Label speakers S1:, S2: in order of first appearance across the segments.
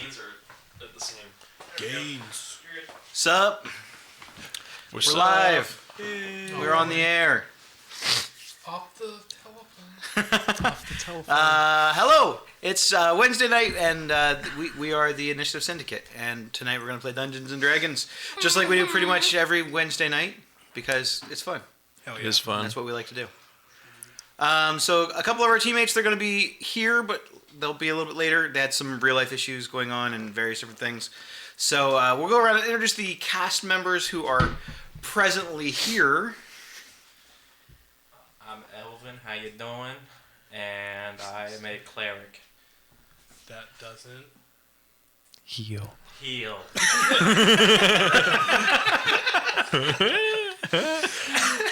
S1: Are at the same.
S2: Gains.
S3: Sup? We're live. Hey. We're on the air.
S4: Off the telephone.
S2: Off the telephone.
S3: Hello. It's Wednesday night, and we are the Initiative Syndicate. And tonight we're going to play Dungeons and Dragons, just like we do pretty much every Wednesday night, because it's fun.
S2: Hell yeah.
S1: It is fun.
S3: That's what we like to do. So a couple of our teammates, they're going to be here, but they'll be a little bit later. They had some real life issues going on and various different things. So we'll go around and introduce the cast members who are presently here.
S5: I'm Elvin, how you doing? And I am a cleric.
S2: That doesn't
S1: Heal.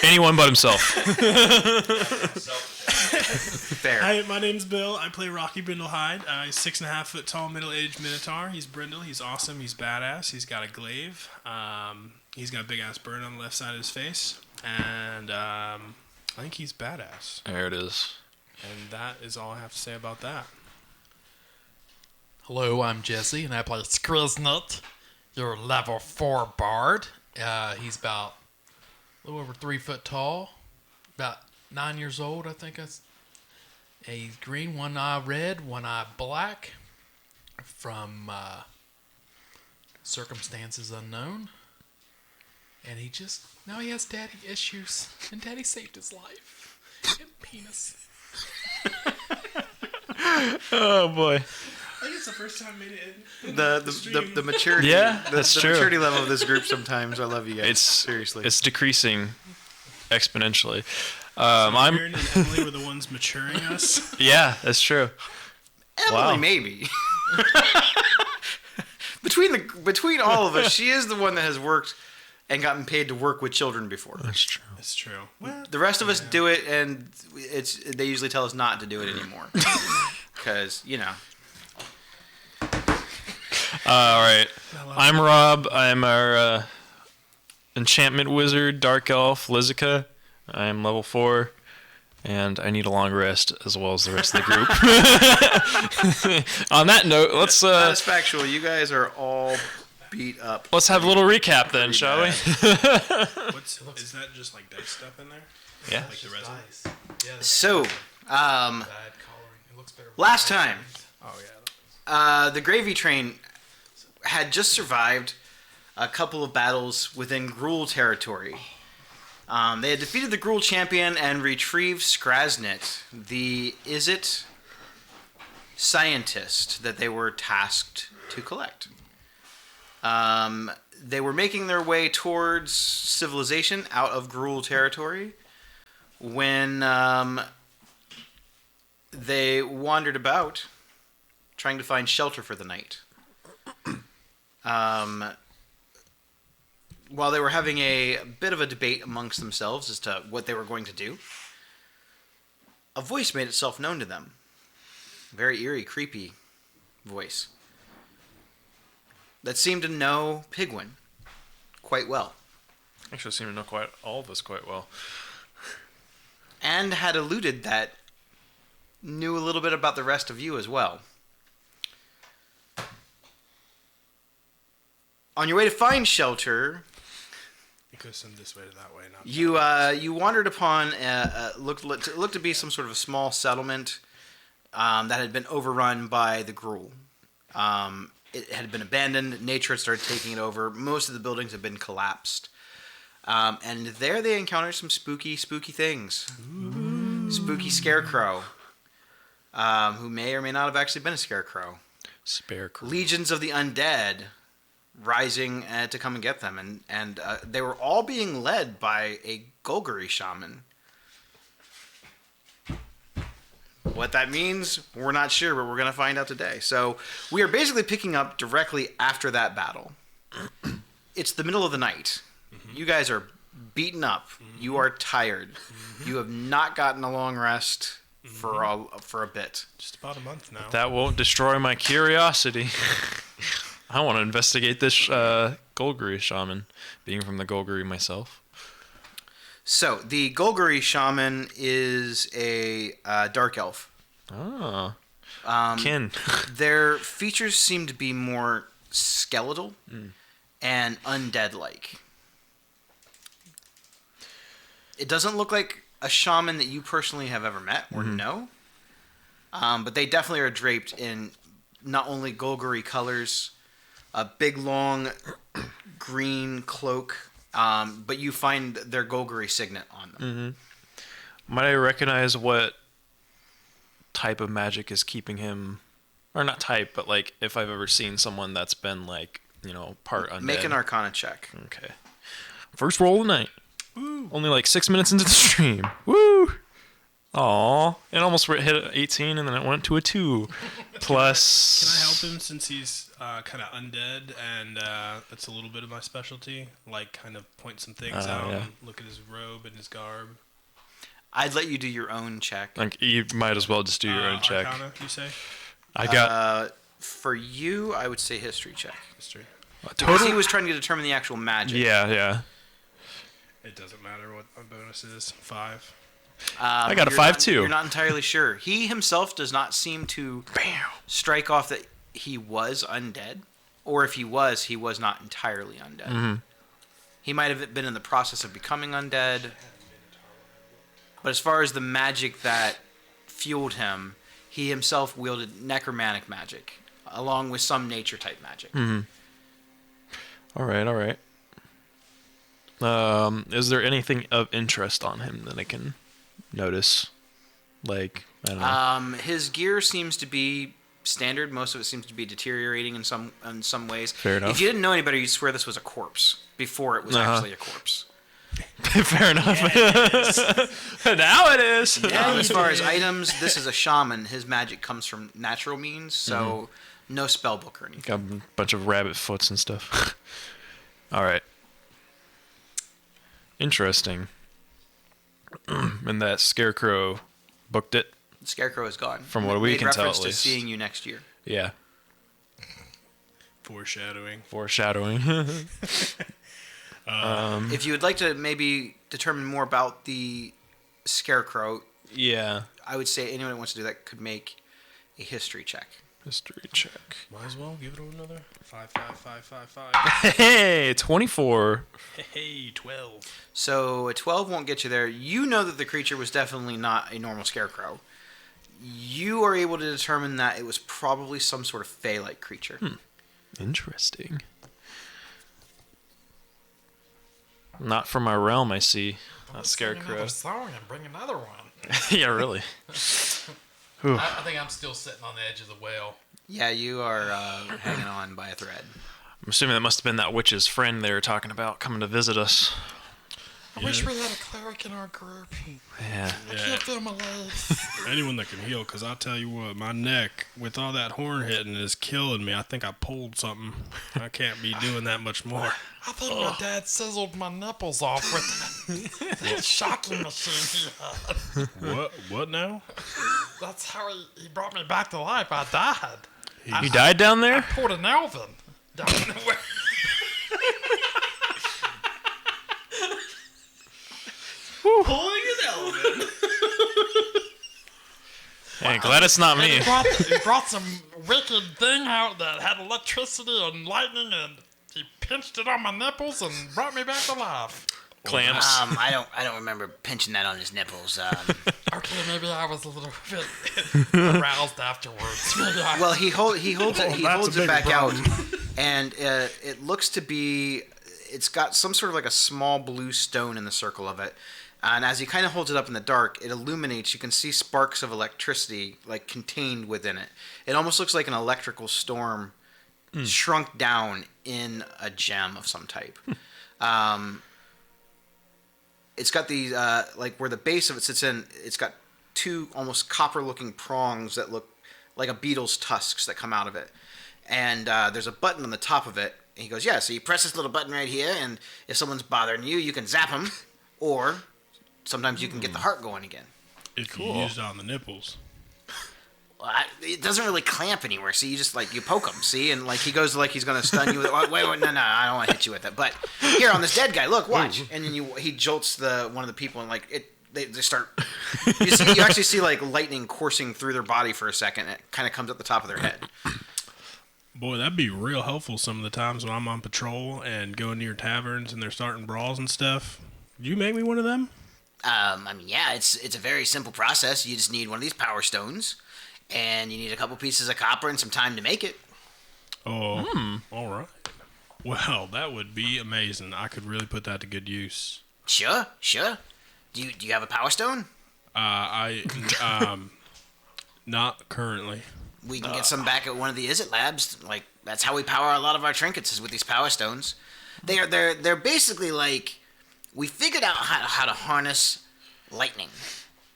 S1: Anyone but himself.
S3: Fair.
S2: Hi, my name's Bill. I play Rocky Brindlehyde. He's 6.5 foot tall, middle-aged Minotaur. He's brindle. He's awesome. He's badass. He's got a glaive. He's got a big-ass burn on the left side of his face. And I think he's badass.
S1: There it is.
S2: And that is all I have to say about that.
S4: Hello, I'm Jesse, and I play Skriznut, your level 4 bard. He's about a little over 3 foot tall, about 9 years old, I think. He's green, one eye red, one eye black, from circumstances unknown. And now he has daddy issues, and daddy saved his life. And penis.
S1: Oh boy.
S2: I think it's the first time I made it in.
S3: The maturity.
S1: Yeah,
S3: the
S1: that's true.
S3: maturity level of this group sometimes. I love you guys. Seriously.
S1: It's decreasing exponentially.
S2: Aaron and Emily were the ones maturing us.
S1: Yeah, that's true.
S3: Emily,
S1: Wow.
S3: maybe. Between all of us, she is the one that has worked and gotten paid to work with children before.
S1: That's true.
S2: It's true. Well,
S3: The rest of us do it, and they usually tell us not to do it anymore. Because,
S1: All right. I'm Rob. I'm our enchantment wizard, dark elf, Lizica. I am level 4, and I need a long rest as well as the rest of the group. On that note, let's
S3: that is factual. You guys are all beat up.
S1: let's have a little recap then,
S3: Pretty
S1: shall we?
S2: is that just like dice stuff in there?
S1: Yeah.
S2: Like the resin?
S4: Nice. Yeah,
S3: So,
S4: bad coloring. It looks better.
S3: last time,
S2: Oh, yeah.
S3: the Gravy Train had just survived a couple of battles within Gruul territory. They had defeated the Gruul champion and retrieved Skraznit, the Izzet scientist that they were tasked to collect. They were making their way towards civilization out of Gruul territory when they wandered about trying to find shelter for the night. While they were having a bit of a debate amongst themselves as to what they were going to do, a voice made itself known to them. A very eerie, creepy voice that seemed to know Pigwin quite well,
S1: Actually, seem to know all of us quite well.
S3: and had alluded that knew a little bit about the rest of you as well. On your way to find shelter,
S2: It goes from this way to that way. Not
S3: you wandered upon looked to be some sort of a small settlement that had been overrun by the Gruul. It had been abandoned. Nature had started taking it over. Most of the buildings had been collapsed. And there they encountered some spooky things. Ooh. Spooky scarecrow, who may or may not have actually been a scarecrow.
S1: Spare crew.
S3: Legions of the undead rising to come and get them, and they were all being led by a Golgari shaman. What that means, we're not sure, but we're going to find out today. So we are basically picking up directly after that battle. It's the middle of the night. Mm-hmm. You guys are beaten up. Mm-hmm. You are tired. Mm-hmm. You have not gotten a long rest for a bit.
S2: just about a month now.
S1: That won't destroy my curiosity. I want to investigate this Golgari shaman, being from the Golgari myself.
S3: So, the Golgari shaman is a dark elf.
S1: Oh. Kin.
S3: Their features seem to be more skeletal and undead-like. It doesn't look like a shaman that you personally have ever met or know, but they definitely are draped in not only Golgari colors, a big long green cloak, but you find their Golgari signet on them.
S1: Might I recognize what type of magic is keeping him, or not type, but like if I've ever seen someone that's been like, part undead?
S3: Make an Arcana check.
S1: Okay. First roll of the night. Woo. Only like 6 minutes into the stream. Woo! Aw. It almost hit 18 and then it went to a 2. Plus...
S2: Can I help him since he's kind of undead and that's a little bit of my specialty? Like kind of point some things out
S1: yeah.
S2: and look at his robe and his garb.
S3: I'd let you do your own check.
S1: Like, you might as well just do your own check.
S2: Arcana, you say?
S1: I got
S3: For you, I would say history check.
S2: History.
S3: Because he was trying to determine the actual magic.
S1: Yeah.
S2: It doesn't matter what my bonus is. 5.
S1: I got a
S3: You're
S1: 5
S3: not-
S1: too.
S3: You're not entirely sure. He himself does not seem to strike off that he was undead, or if he was not entirely undead. He might have been in the process of becoming undead. But as far as the magic that fueled him, he himself wielded necromantic magic, along with some nature type magic.
S1: All right. Is there anything of interest on him that I can notice? Like, I don't know.
S3: His gear seems to be standard. Most of it seems to be deteriorating in some ways.
S1: Fair enough.
S3: If you didn't know any better, you'd swear this was a corpse before it was actually a corpse.
S1: Fair enough. Now it is.
S3: As far as items, this is a shaman. His magic comes from natural means, so no spell book or anything.
S1: Got a bunch of rabbit foots and stuff. All right. Interesting. And that scarecrow booked it.
S3: The scarecrow is gone.
S1: From what we
S3: Made
S1: can tell,
S3: reference
S1: at
S3: to
S1: least.
S3: seeing you next year.
S1: Yeah.
S2: Foreshadowing.
S1: Foreshadowing.
S3: If you would like to maybe determine more about the scarecrow,
S1: Yeah.
S3: I would say anyone that wants to do that could make a history check.
S1: History check.
S2: Might as well give it another. 5, 5, 5, 5, 5.
S1: Hey, 24.
S2: Hey, 12.
S3: So a 12 won't get you there. You know that the creature was definitely not a normal scarecrow. You are able to determine that it was probably some sort of fey-like creature.
S1: Interesting. Not from my realm, I see. Not
S4: Sing
S1: scarecrow.
S4: another song and bring another one.
S1: Yeah, really.
S4: I think I'm still sitting on the edge of the well.
S3: Yeah, you are hanging on by a thread.
S1: I'm assuming that must have been that witch's friend they were talking about coming to visit us.
S4: I wish we had a cleric in our group.
S1: Yeah.
S4: I can't feel my legs.
S2: Anyone that can heal, because I'll tell you what, my neck, with all that horn hitting, is killing me. I think I pulled something. I can't be doing that much more.
S4: I think my dad sizzled my nipples off with that shocking machine he had.
S2: What now?
S4: That's how he brought me back to life. I died.
S1: You died down there?
S4: Pulled an elven down the way.
S3: Pulling an elephant.
S1: Hey, glad it's not me.
S4: He brought some wicked thing out that had electricity and lightning, and he pinched it on my nipples and brought me back to life.
S1: Clamps.
S3: I don't remember pinching that on his nipples.
S4: Okay, maybe I was a little bit aroused afterwards.
S3: Well, he holds it. He
S2: that's
S3: holds
S2: a
S3: it
S2: big
S3: back
S2: problem.
S3: out, and it looks to be. It's got some sort of like a small blue stone in the circle of it, and as he kind of holds it up in the dark, it illuminates. You can see sparks of electricity like contained within it. It almost looks like an electrical storm shrunk down in a gem of some type. It's got these like where the base of it sits in. It's got two almost copper-looking prongs that look like a beetle's tusks that come out of it, and there's a button on the top of it. And he goes, "Yeah, so you press this little button right here, and if someone's bothering you, you can zap them, or sometimes you can get the heart going again."
S2: If you used it on the nipples.
S3: Well, it doesn't really clamp anywhere, so you just like you poke him, see, and like he goes like he's gonna stun you with it. Wait, no, I don't want to hit you with it. But here on this dead guy, look, watch, and then he jolts one of the people, and like it they start. You actually see like lightning coursing through their body for a second. It kind of comes at the top of their head.
S2: Boy, that'd be real helpful some of the times when I'm on patrol and going near taverns and they're starting brawls and stuff. You make me one of them?
S3: I mean, yeah, it's a very simple process. You just need one of these power stones, and you need a couple pieces of copper and some time to make it.
S2: Oh, all right. Well, that would be amazing. I could really put that to good use.
S3: Sure. Do you have a power stone?
S2: Not currently.
S3: We can get some back at one of the Izzet labs. Like that's how we power a lot of our trinkets is with these power stones. They're basically like we figured out how to harness lightning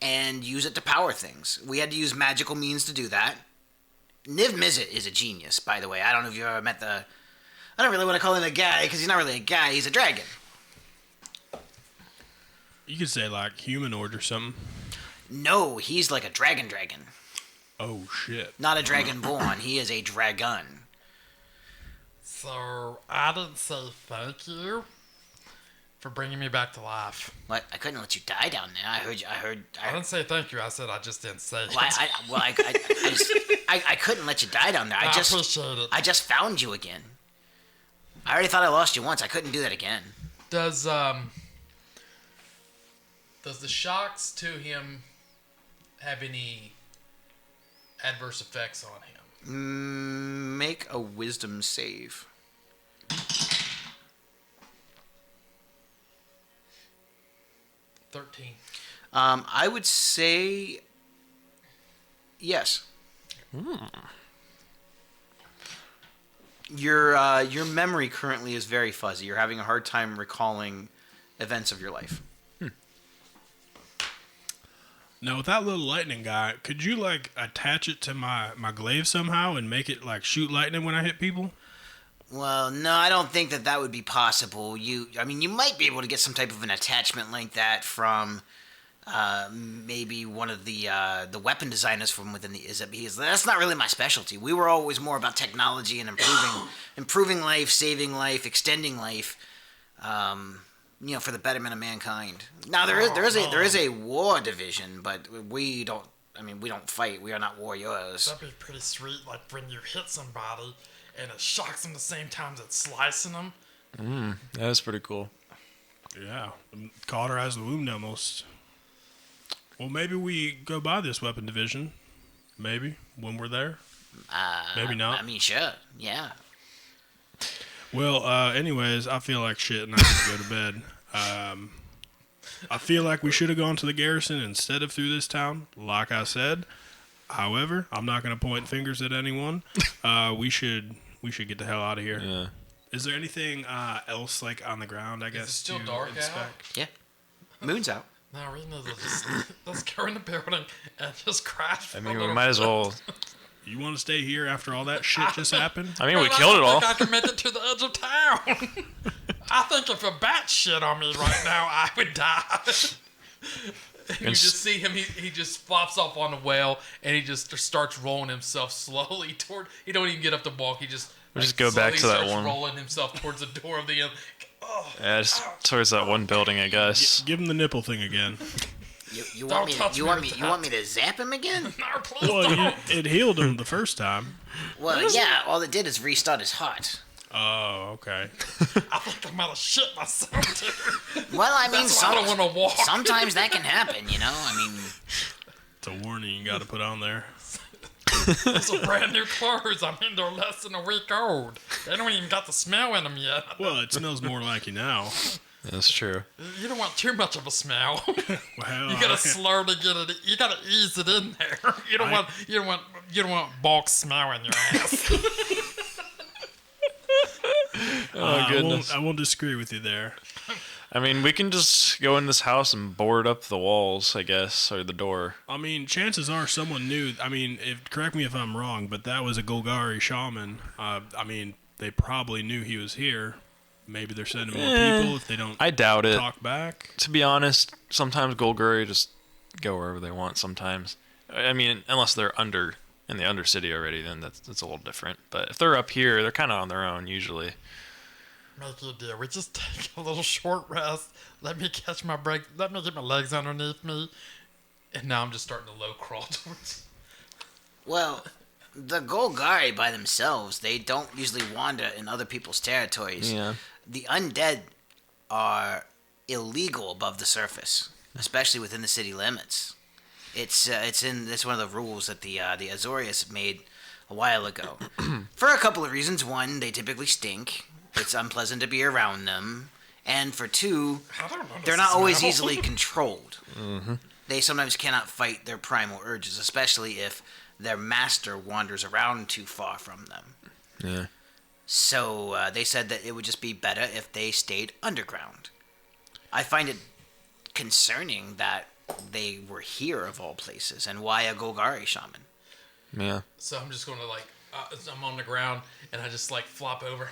S3: and use it to power things. We had to use magical means to do that. Niv Mizzet is a genius, by the way. I don't know if you ever met the. I don't really want to call him a guy because he's not really a guy. He's a dragon.
S2: You could say like humanoid or something.
S3: No, he's like a dragon.
S2: Oh shit.
S3: Not a dragonborn. He is a dragon.
S4: So I didn't say thank you for bringing me back to life.
S3: What? I couldn't let you die down there. I heard.
S4: I didn't say thank you. I said I just didn't say it.
S3: Well, I couldn't let you die down there.
S4: I appreciate it.
S3: I just found you again. I already thought I lost you once. I couldn't do that again.
S4: Does the shocks to him have any adverse effects on him?
S3: Make a wisdom save.
S4: 13.
S3: I would say yes. Your memory currently is very fuzzy. You're having a hard time recalling events of your life.
S2: Now with that little lightning guy, could you like attach it to my glaive somehow and make it like shoot lightning when I hit people?
S3: Well, no, I don't think that would be possible. You might be able to get some type of an attachment like that from maybe one of the weapon designers from within the Izzet. Because that's not really my specialty. We were always more about technology and improving life, saving life, extending life. For the betterment of mankind. Now there is a war division, but we don't fight. We are not warriors.
S4: That'd be pretty sweet, like when you hit somebody and it shocks them the same time as it's slicing them.
S1: That is pretty cool.
S2: Yeah, cauterize the wound almost. Well, maybe we go by this weapon division. Maybe when we're there. Maybe not.
S3: I mean, sure. Yeah.
S2: Well, anyways, I feel like shit and I need to go to bed. I feel like we should have gone to the garrison instead of through this town, like I said. However, I'm not going to point fingers at anyone. We should get the hell out of here.
S1: Yeah.
S2: Is there anything else like on the ground, I guess,
S4: it still
S2: to
S4: dark out?
S2: inspect?
S3: Yeah. Moon's out.
S4: Now, Rena, let's go in the building and just crash for
S1: I
S4: a
S1: mean, we
S4: little
S1: might as
S4: bit.
S1: well.
S2: You want to stay here after all that shit just happened?
S1: I mean, we
S4: Man,
S1: killed it
S4: I
S1: all.
S4: think I can make it to the edge of town. I think if a bat shit on me right now, I would die. And you just see him, he just flops off on the well, and he just starts rolling himself slowly toward, he don't even get up to walk, he just...
S1: We'll just go back to that
S4: starts
S1: one.
S4: rolling himself towards the door of the inn. Oh,
S1: Yeah, just towards that one building, I guess.
S2: Give him the nipple thing again.
S3: You
S4: Don't
S3: want me?
S4: touch
S3: You
S4: me
S3: want
S4: with
S3: me? You want me to zap him again?
S4: no, please
S2: Well,
S4: don't.
S2: it healed him the first time.
S3: Well, yeah. All it did is restart his heart.
S2: Oh, okay.
S4: I think I might have shit myself, too.
S3: Well, I mean,
S4: That's why I don't want to walk.
S3: sometimes that can happen. You know. I mean,
S2: It's a warning you got to put on there.
S4: Those are brand new clothes. I mean, they're less than a week old. They don't even got the smell in them yet.
S2: Well, it smells more like you now.
S1: That's true.
S4: You don't want too much of a smell.
S2: Well,
S4: You gotta slowly get it. You gotta ease it in there. You don't want bulk smell in your ass.
S1: Goodness.
S2: I won't disagree with you there.
S1: I mean, we can just go in this house and board up the walls, I guess, or the door.
S2: I mean, chances are someone knew. I mean, correct me if I'm wrong, but that was a Golgari shaman. I mean, they probably knew he was here. Maybe they're sending more people if they don't
S1: I doubt it.
S2: talk back.
S1: To be honest, sometimes Golgari just go wherever they want sometimes. I mean, unless they're in the Undercity already, then that's a little different. But if they're up here, they're kind of on their own usually.
S4: make you a deal. We just take a little short rest. Let me catch my break. Let me get my legs underneath me. And now I'm just starting to low crawl towards.
S3: Well, the Golgari by themselves, they don't usually wander in other people's territories.
S1: Yeah.
S3: The undead are illegal above the surface, especially within the city limits. It's one of the rules that the Azorius made a while ago. For a couple of reasons. One, they typically stink. It's unpleasant to be around them. And for two, they're not always easily controlled.
S1: Mm-hmm.
S3: They sometimes cannot fight their primal urges, especially if their master wanders around too far from them.
S1: Yeah.
S3: So they said that it would just be better if they stayed underground. I find it concerning that they were here of all places, and why a Golgari shaman?
S1: Yeah.
S4: So I'm just going to I'm on the ground and I just flop over.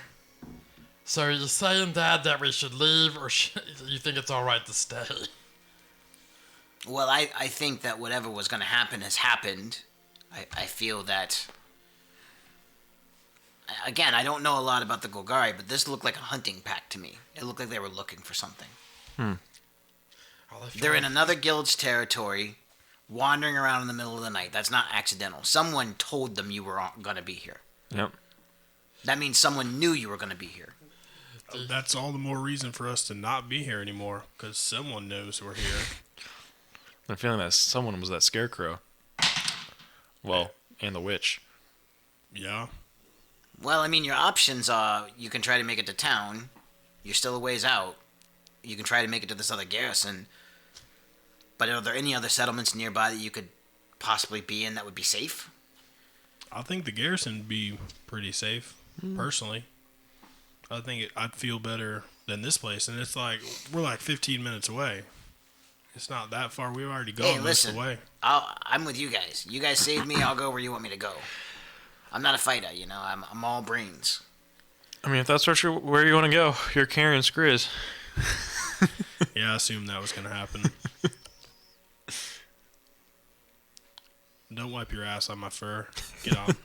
S4: So are you saying, Dad, that we should leave, or you think it's all right to stay?
S3: Well, I think that whatever was going to happen has happened. I feel that... Again, I don't know a lot about the Golgari, but this looked like a hunting pack to me. It looked like they were looking for something. They're in another guild's territory, wandering around in the middle of the night. That's not accidental. Someone told them you were going to be here.
S1: Yep.
S3: That means someone knew you were going to be here.
S2: That's all the more reason for us to not be here anymore, because someone knows we're here.
S1: I'm feeling that someone was that scarecrow. Well, and the witch.
S2: Yeah.
S3: Well, I mean, your options are you can try to make it to town. You're still a ways out. You can try to make it to this other garrison. But are there any other settlements nearby that you could possibly be in that would be safe?
S2: I think the garrison would be pretty safe, personally. I think I'd feel better than this place. And it's we're 15 minutes away. It's not that far. We've already gone most of the way.
S3: I'm with you guys. You guys saved me. I'll go where you want me to go. I'm not a fighter, I'm all brains.
S1: I mean, if that's where you want to go, you're carrying Skriz.
S2: Yeah, I assumed that was going to happen. Don't wipe your ass on my fur. Get on.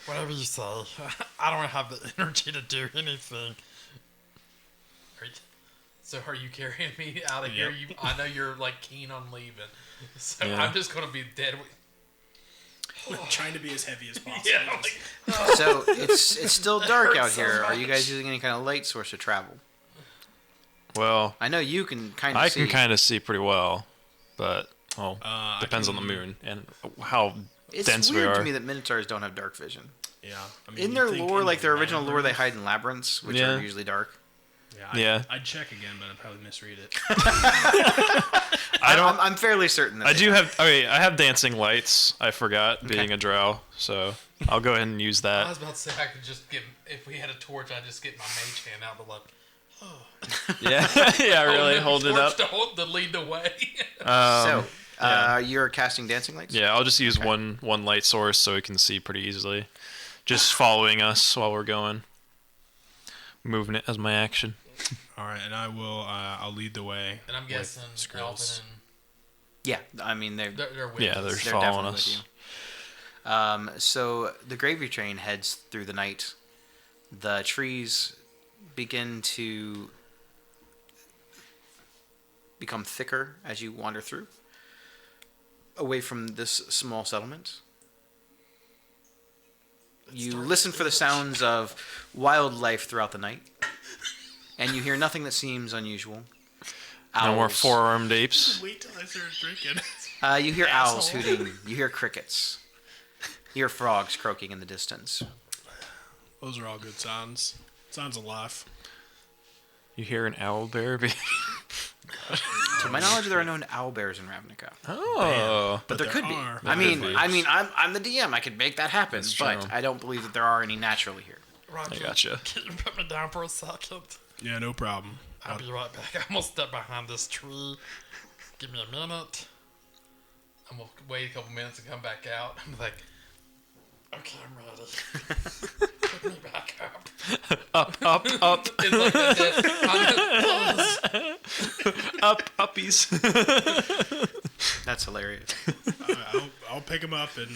S4: Whatever you say. I don't have the energy to do anything. So are you carrying me out of here?
S2: Yep.
S4: I know you're keen on leaving. So
S1: Yeah.
S4: I'm just going to be dead.
S2: Trying to be as heavy as possible.
S4: Yeah.
S3: So it's still dark out
S4: hurts so
S3: here. Are
S4: much.
S3: you guys using any kind of light source to travel?
S1: Well,
S3: I know you can kind of
S1: I
S3: see.
S1: can kind of see pretty well, but
S2: I
S1: depends on the
S2: can-
S1: moon and how
S3: It's
S1: dense we
S3: weird
S1: are.
S3: to me that Minotaurs don't have dark vision.
S2: Yeah. I mean,
S3: In
S2: you'd
S3: their
S2: think
S3: lore,
S2: in
S3: like their original lore, they
S2: labyrinth-
S3: hide in labyrinths, which
S1: Yeah.
S3: are usually dark.
S1: Yeah.
S2: I'd check again, but I'd probably misread it.
S3: I'm fairly certain that
S1: I
S3: they
S1: do
S3: don't.
S1: have. Okay, I have dancing lights. I forgot being a drow, so I'll go ahead and use
S4: I
S1: that.
S4: was about to say I could just get, if we had a torch, I'd just get my mage hand out to
S1: Yeah, yeah, really hold it up.
S4: to lead the way.
S3: You're casting dancing lights?
S1: Yeah, I'll just use one light source so we can see pretty easily. Just following us while we're going. Moving it as my action.
S2: All right, and I will. I'll lead the way.
S4: And I'm
S2: with
S4: guessing Alvin
S2: Skrills.
S3: Yeah, I mean,
S4: and they're with
S1: Yeah,
S4: us.
S1: they're
S3: they're
S1: following
S3: definitely
S1: us.
S3: with you. So the gravy train heads through the night. The trees begin to become thicker as you wander through, away from this small settlement. You listen for the sounds of wildlife throughout the night, and you hear nothing that seems unusual.
S1: No more
S3: Owls.
S1: four-armed apes.
S2: Wait till I start drinking.
S3: You hear owls
S2: Asshole.
S3: hooting. You hear crickets. You hear frogs croaking in the distance.
S2: Those are all good sounds. Sounds of life.
S1: You hear an owl bear?
S3: To my knowledge, there are no owl bears in Ravnica.
S1: Oh,
S3: But there
S2: there
S3: could be.
S2: are.
S3: I mean,
S1: There could be.
S3: I'm the DM. I could make that happen,
S1: That's
S3: but
S1: true.
S3: I don't believe that there are any naturally here.
S4: Roger,
S1: I gotcha.
S4: can you put me down for a second?
S2: Yeah, no problem.
S4: I'll be right back. I'm gonna step behind this tree. Give me a minute. I'm gonna wait a couple minutes and come back out. I'm like, okay, I'm ready. Put me back up.
S1: Up.
S4: It's like this.
S1: Uppies.
S3: That's hilarious.
S2: I'll pick him up and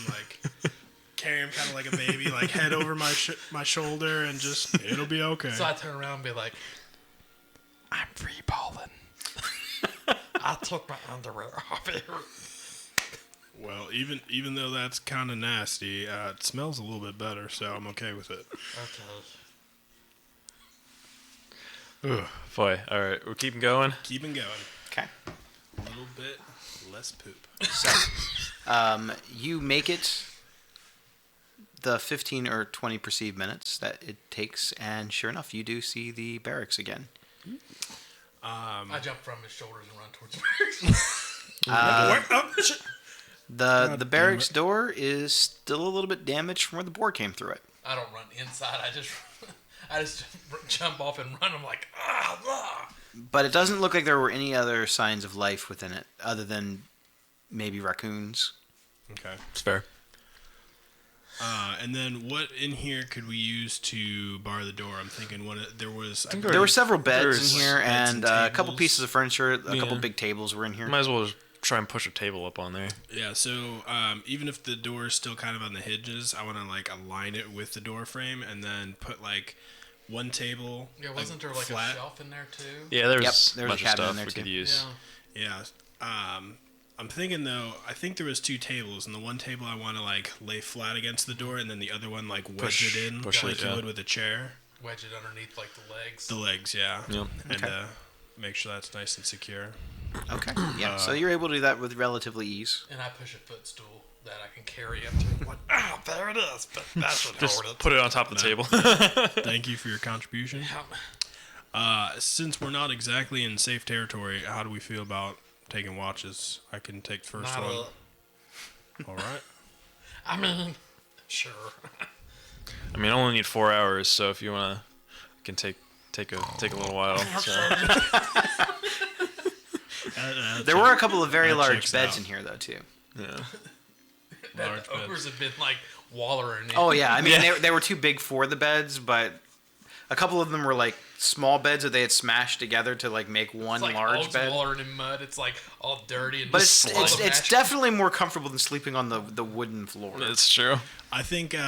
S2: carry him kind of like a baby, like head over my shoulder, and just it'll be okay.
S4: So I turn around and be like, I'm free balling. I took my underwear off here.
S2: Well, even though that's kind of nasty, it smells a little bit better, so I'm okay with it.
S4: Okay.
S1: Ooh, boy. All right, we're keeping going.
S2: Keeping going.
S3: Okay.
S2: A little bit less poop.
S3: So, you make it the 15 or 20 perceived minutes that it takes, and sure enough, you do see the barracks again.
S4: I jump from his shoulders and run towards the barracks.
S3: The barracks door is still a little bit damaged from where the boar came through it.
S4: I don't run inside. I just jump off and run. I'm like, ah.
S3: But it doesn't look like there were any other signs of life within it, other than maybe raccoons.
S2: Okay.
S1: It's fair.
S2: And then what in here could we use to bar the door? I'm thinking there was.
S3: There were several beds
S1: There's
S3: in here,
S2: beds
S3: and
S2: and
S3: a couple
S2: tables.
S3: pieces of furniture. A
S1: Yeah.
S3: couple big tables were in here.
S1: Might as well just try and push a table up on there.
S2: Yeah, so even if the door is still kind of on the hinges, I want to like align it with the door frame and then put like one table.
S4: Yeah, wasn't there like
S2: flat.
S4: a shelf in there too?
S1: Yeah, there
S3: Yep,
S1: was
S3: there
S1: a
S3: was a
S1: bunch of
S3: cabinet in
S1: stuff
S3: there
S1: we
S3: too.
S1: could use.
S4: Yeah.
S2: Yeah. I'm thinking though. I think there was two tables, and the one table I want to like lay flat against the door, and then the other one like wedge it in,
S1: push
S2: like
S1: it,
S2: you
S1: yeah.
S2: would with a chair.
S4: Wedge it underneath like the legs.
S2: The legs, yeah.
S1: Yep.
S2: And
S3: Okay.
S2: make sure that's nice and secure.
S3: Okay. Yeah. So you're able to do that with relatively ease.
S4: And I push a footstool that I can carry up to. Like, there it is. But that should
S1: Just
S4: hold it.
S1: put it on top of the table.
S2: Thank you for your contribution. Since we're not exactly in safe territory, how do we feel about taking watches? I can take the first
S4: Not
S2: one.
S4: a-
S2: All right.
S4: I mean, sure.
S1: I mean, I only need 4 hours, so if you wanna, it can take a little while. So.
S3: There were a couple of very
S2: that
S3: large
S2: checks
S3: beds
S2: out.
S3: in here, though, too.
S1: Yeah.
S2: Large
S4: The ogres
S2: beds.
S4: have been like wallering in.
S3: Oh yeah, I mean
S1: Yeah.
S3: they were too big for the beds, but a couple of them were like small beds that they had smashed together to like make one
S4: It's like
S3: large
S4: Ogs
S3: bed.
S4: wallering in mud. It's like all dirty and
S3: But
S4: just
S3: it's
S4: full
S3: it's,
S4: of
S3: it's
S4: ash.
S3: definitely more comfortable than sleeping on the wooden floor.
S1: It's true.
S2: I think so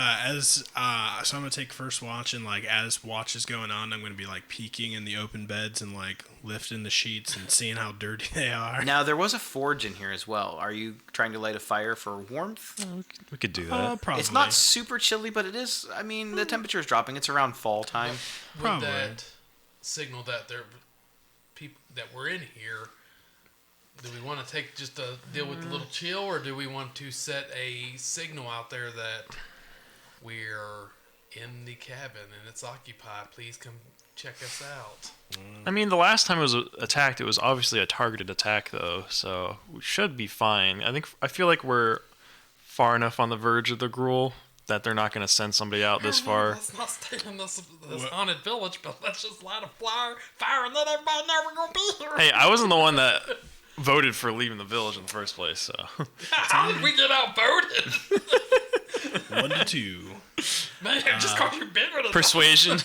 S2: I'm gonna take first watch, and like as watch is going on, I'm gonna be like peeking in the open beds and like lifting the sheets and seeing how dirty they are.
S3: Now there was a forge in here as well. Are you trying to light a fire for warmth?
S1: We could do that.
S2: Probably.
S3: It's not super chilly, but it is. I mean, the temperature is dropping. It's around fall time.
S4: Would
S2: Probably.
S4: that signal that there people that we're in here? Do we want to take just a deal with the little chill, or do we want to set a signal out there that we're in the cabin and it's occupied? Please come check us out.
S1: I mean, the last time it was attacked, it was obviously a targeted attack, though, so we should be fine. I feel like we're far enough on the verge of the Gruul that they're not going to send somebody out this far.
S4: Let's not stay in this
S2: What?
S4: haunted village, but let's just light a fire and then everybody know we're gonna be here.
S1: Hey, I wasn't the one that voted for leaving the village in the first place, so
S4: How did we get outvoted?
S2: 1-2.
S4: Man, just cause you're bigger than
S1: persuasion.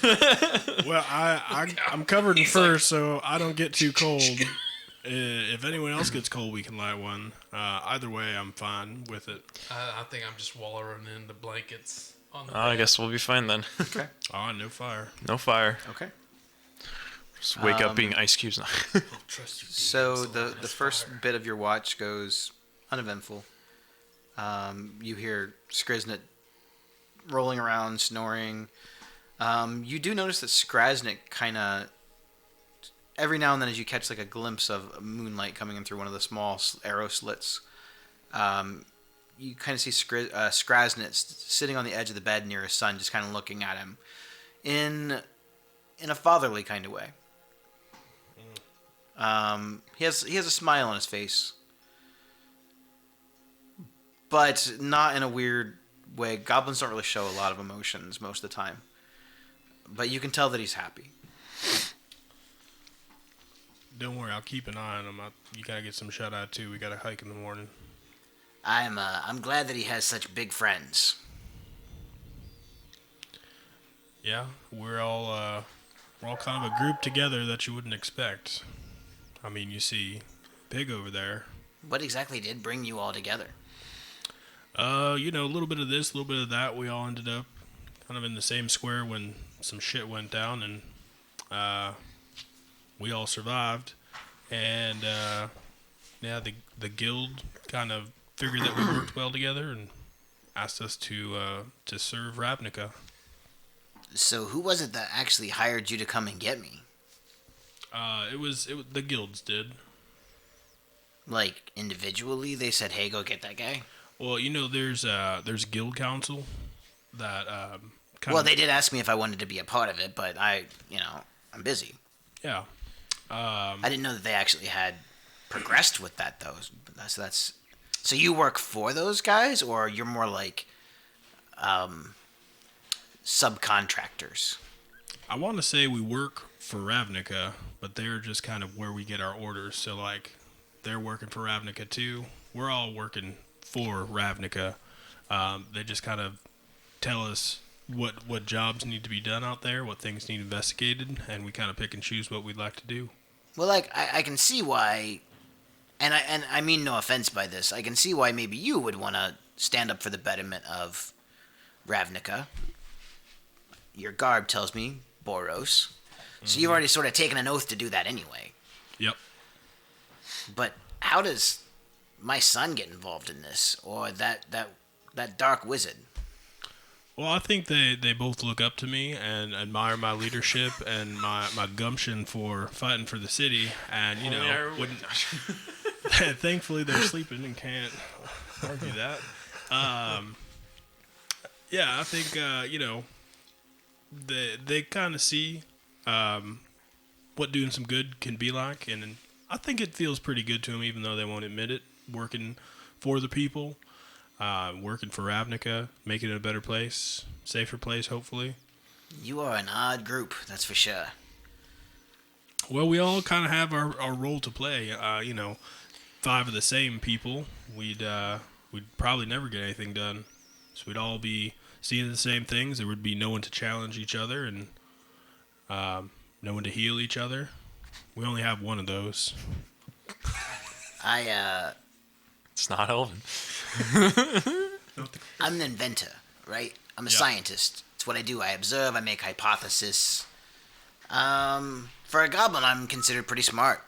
S2: Well, I'm covered in fur, so I don't get too cold. If anyone else gets cold, we can light one. Either way, I'm fine with it.
S4: I think I'm just wallowing in the blankets on the
S1: I
S4: bed.
S1: guess we'll be fine then.
S3: Okay.
S2: Oh, no fire.
S1: No fire.
S3: Okay.
S1: Just wake up being ice cubes.
S4: I'll trust you,
S3: So
S4: demons,
S3: the
S4: along
S3: the
S4: this
S3: first
S4: fire.
S3: bit of your watch goes uneventful. You hear Skriznet rolling around, snoring. You do notice that Skraznik kind of every now and then, as you catch like a glimpse of moonlight coming in through one of the small arrow slits, you kind of see Skraznet sitting on the edge of the bed near his son, just kind of looking at him in a fatherly kind of way. He has a smile on his face, but not in a weird way. Goblins don't really show a lot of emotions most of the time, but you can tell that he's happy.
S2: Don't worry, I'll keep an eye on him. You gotta get some shut eye too. We gotta hike in the morning.
S3: I'm glad that he has such big friends.
S2: Yeah, we're all kind of a group together that you wouldn't expect. I mean, you see Pig over there.
S3: What exactly did bring you all together?
S2: A little bit of this, a little bit of that. We all ended up kind of in the same square when some shit went down, and we all survived. And yeah, the guild kind of figured that we worked well together and asked us to serve Ravnica.
S3: So who was it that actually hired you to come and get me?
S2: It was the guilds did.
S3: Like individually, they said, "Hey, go get that guy."
S2: Well, there's guild council that
S3: Well, they did ask me if I wanted to be a part of it, but I'm busy.
S2: yeah.
S3: I didn't know that they actually had progressed with that though. So you work for those guys, or you're more like subcontractors?
S2: I want to say we work for Ravnica, but they're just kind of where we get our orders. So like, they're working for Ravnica too. We're all working for Ravnica. They just kind of tell us what jobs need to be done out there, what things need investigated, and we kind of pick and choose what we'd like to do.
S3: Well, like I can see why, and I mean no offense by this. I can see why maybe you would want to stand up for the betterment of Ravnica. Your garb tells me Boros, so you've already sort of taken an oath to do that anyway.
S2: Yep.
S3: But how does my son get involved in this, or that dark wizard?
S2: Well, I think they both look up to me and admire my leadership and my gumption for fighting for the city. And, thankfully they're sleeping and can't argue that. Yeah, I think, they kind of see what doing some good can be like. And I think it feels pretty good to them, even though they won't admit it, working for the people. Working for Ravnica, making it a better place, safer place, hopefully.
S3: You are an odd group, that's for sure.
S2: Well, we all kind of have our role to play. 5 of the same people, we'd probably never get anything done. So we'd all be seeing the same things. There would be no one to challenge each other and no one to heal each other. We only have one of those.
S1: It's not Elvin.
S3: I'm an inventor, right? I'm a scientist. It's what I do. I observe, I make hypotheses. For a goblin, I'm considered pretty smart.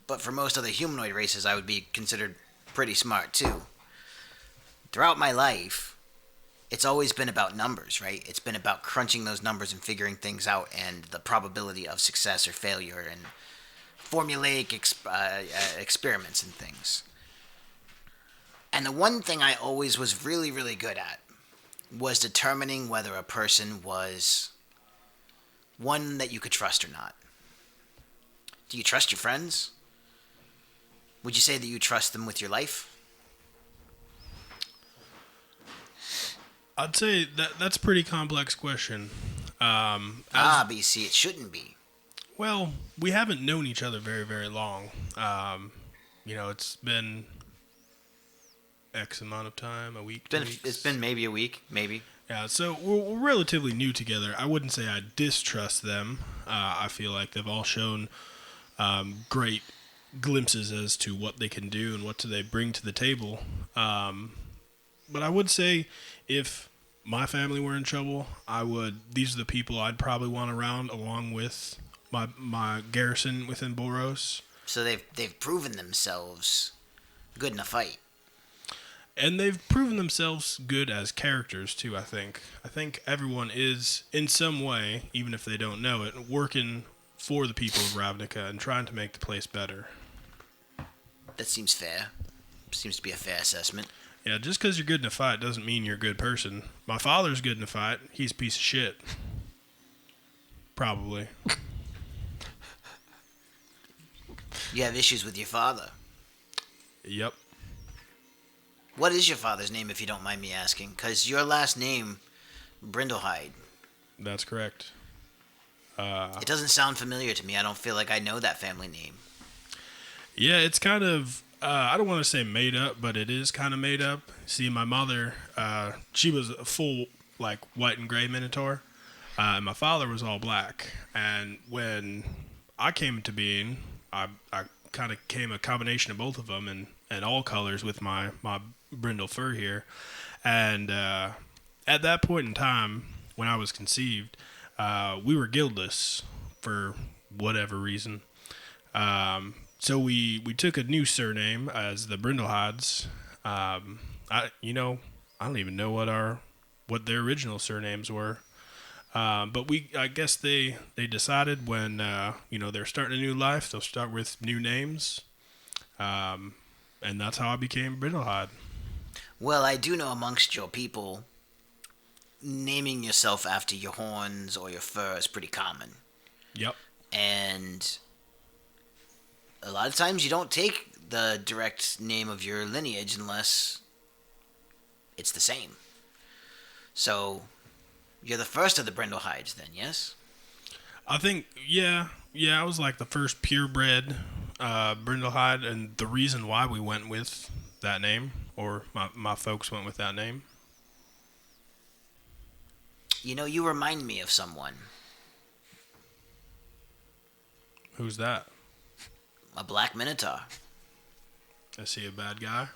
S3: But for most other humanoid races, I would be considered pretty smart, too. Throughout my life, it's always been about numbers, right? It's been about crunching those numbers and figuring things out and the probability of success or failure and formulaic experiments and things. And the one thing I always was really, really good at was determining whether a person was one that you could trust or not. Do you trust your friends? Would you say that you trust them with your life?
S2: I'd say that's a pretty complex question.
S3: But you see, it shouldn't be.
S2: Well, we haven't known each other very, very long. It's been X amount of time, a week.
S3: It's been maybe a week, maybe.
S2: Yeah, so we're relatively new together. I wouldn't say I distrust them. I feel like they've all shown great glimpses as to what they can do and what do they bring to the table. But I would say if my family were in trouble, these are the people I'd probably want around along with my garrison within Boros.
S3: So they've proven themselves good in a fight.
S2: And they've proven themselves good as characters, too, I think. I think everyone is, in some way, even if they don't know it, working for the people of Ravnica and trying to make the place better.
S3: That seems fair. Seems to be a fair assessment.
S2: Yeah, just because you're good in a fight doesn't mean you're a good person. My father's good in a fight. He's a piece of shit. Probably.
S3: You have issues with your father.
S2: Yep.
S3: What is your father's name, if you don't mind me asking? Because your last name, Brindlehide.
S2: That's correct.
S3: It doesn't sound familiar to me. I don't feel like I know that family name.
S2: Yeah, it's kind of, I don't want to say made up, but it is kind of made up. See, my mother, she was a full, white and gray Minotaur. And my father was all black. And when I came into being, I kind of came a combination of both of them, and and all colors with my brindle fur here. And at that point in time, when I was conceived, we were guildless for whatever reason. So we took a new surname as the Brindlehides. I don't even know what their original surnames were. But I guess they decided when they're starting a new life, they'll start with new names, and that's how I became Brindlehide.
S3: Well, I do know amongst your people, naming yourself after your horns or your fur is pretty common.
S2: Yep.
S3: And a lot of times you don't take the direct name of your lineage unless it's the same. So, you're the first of the Brindlehides then, yes?
S2: I think, yeah, I was like the first purebred Brindlehide, and the reason why we went with that name, or my folks went with that name.
S3: You know, you remind me of someone.
S2: Who's that?
S3: A black minotaur.
S2: Is he a bad guy?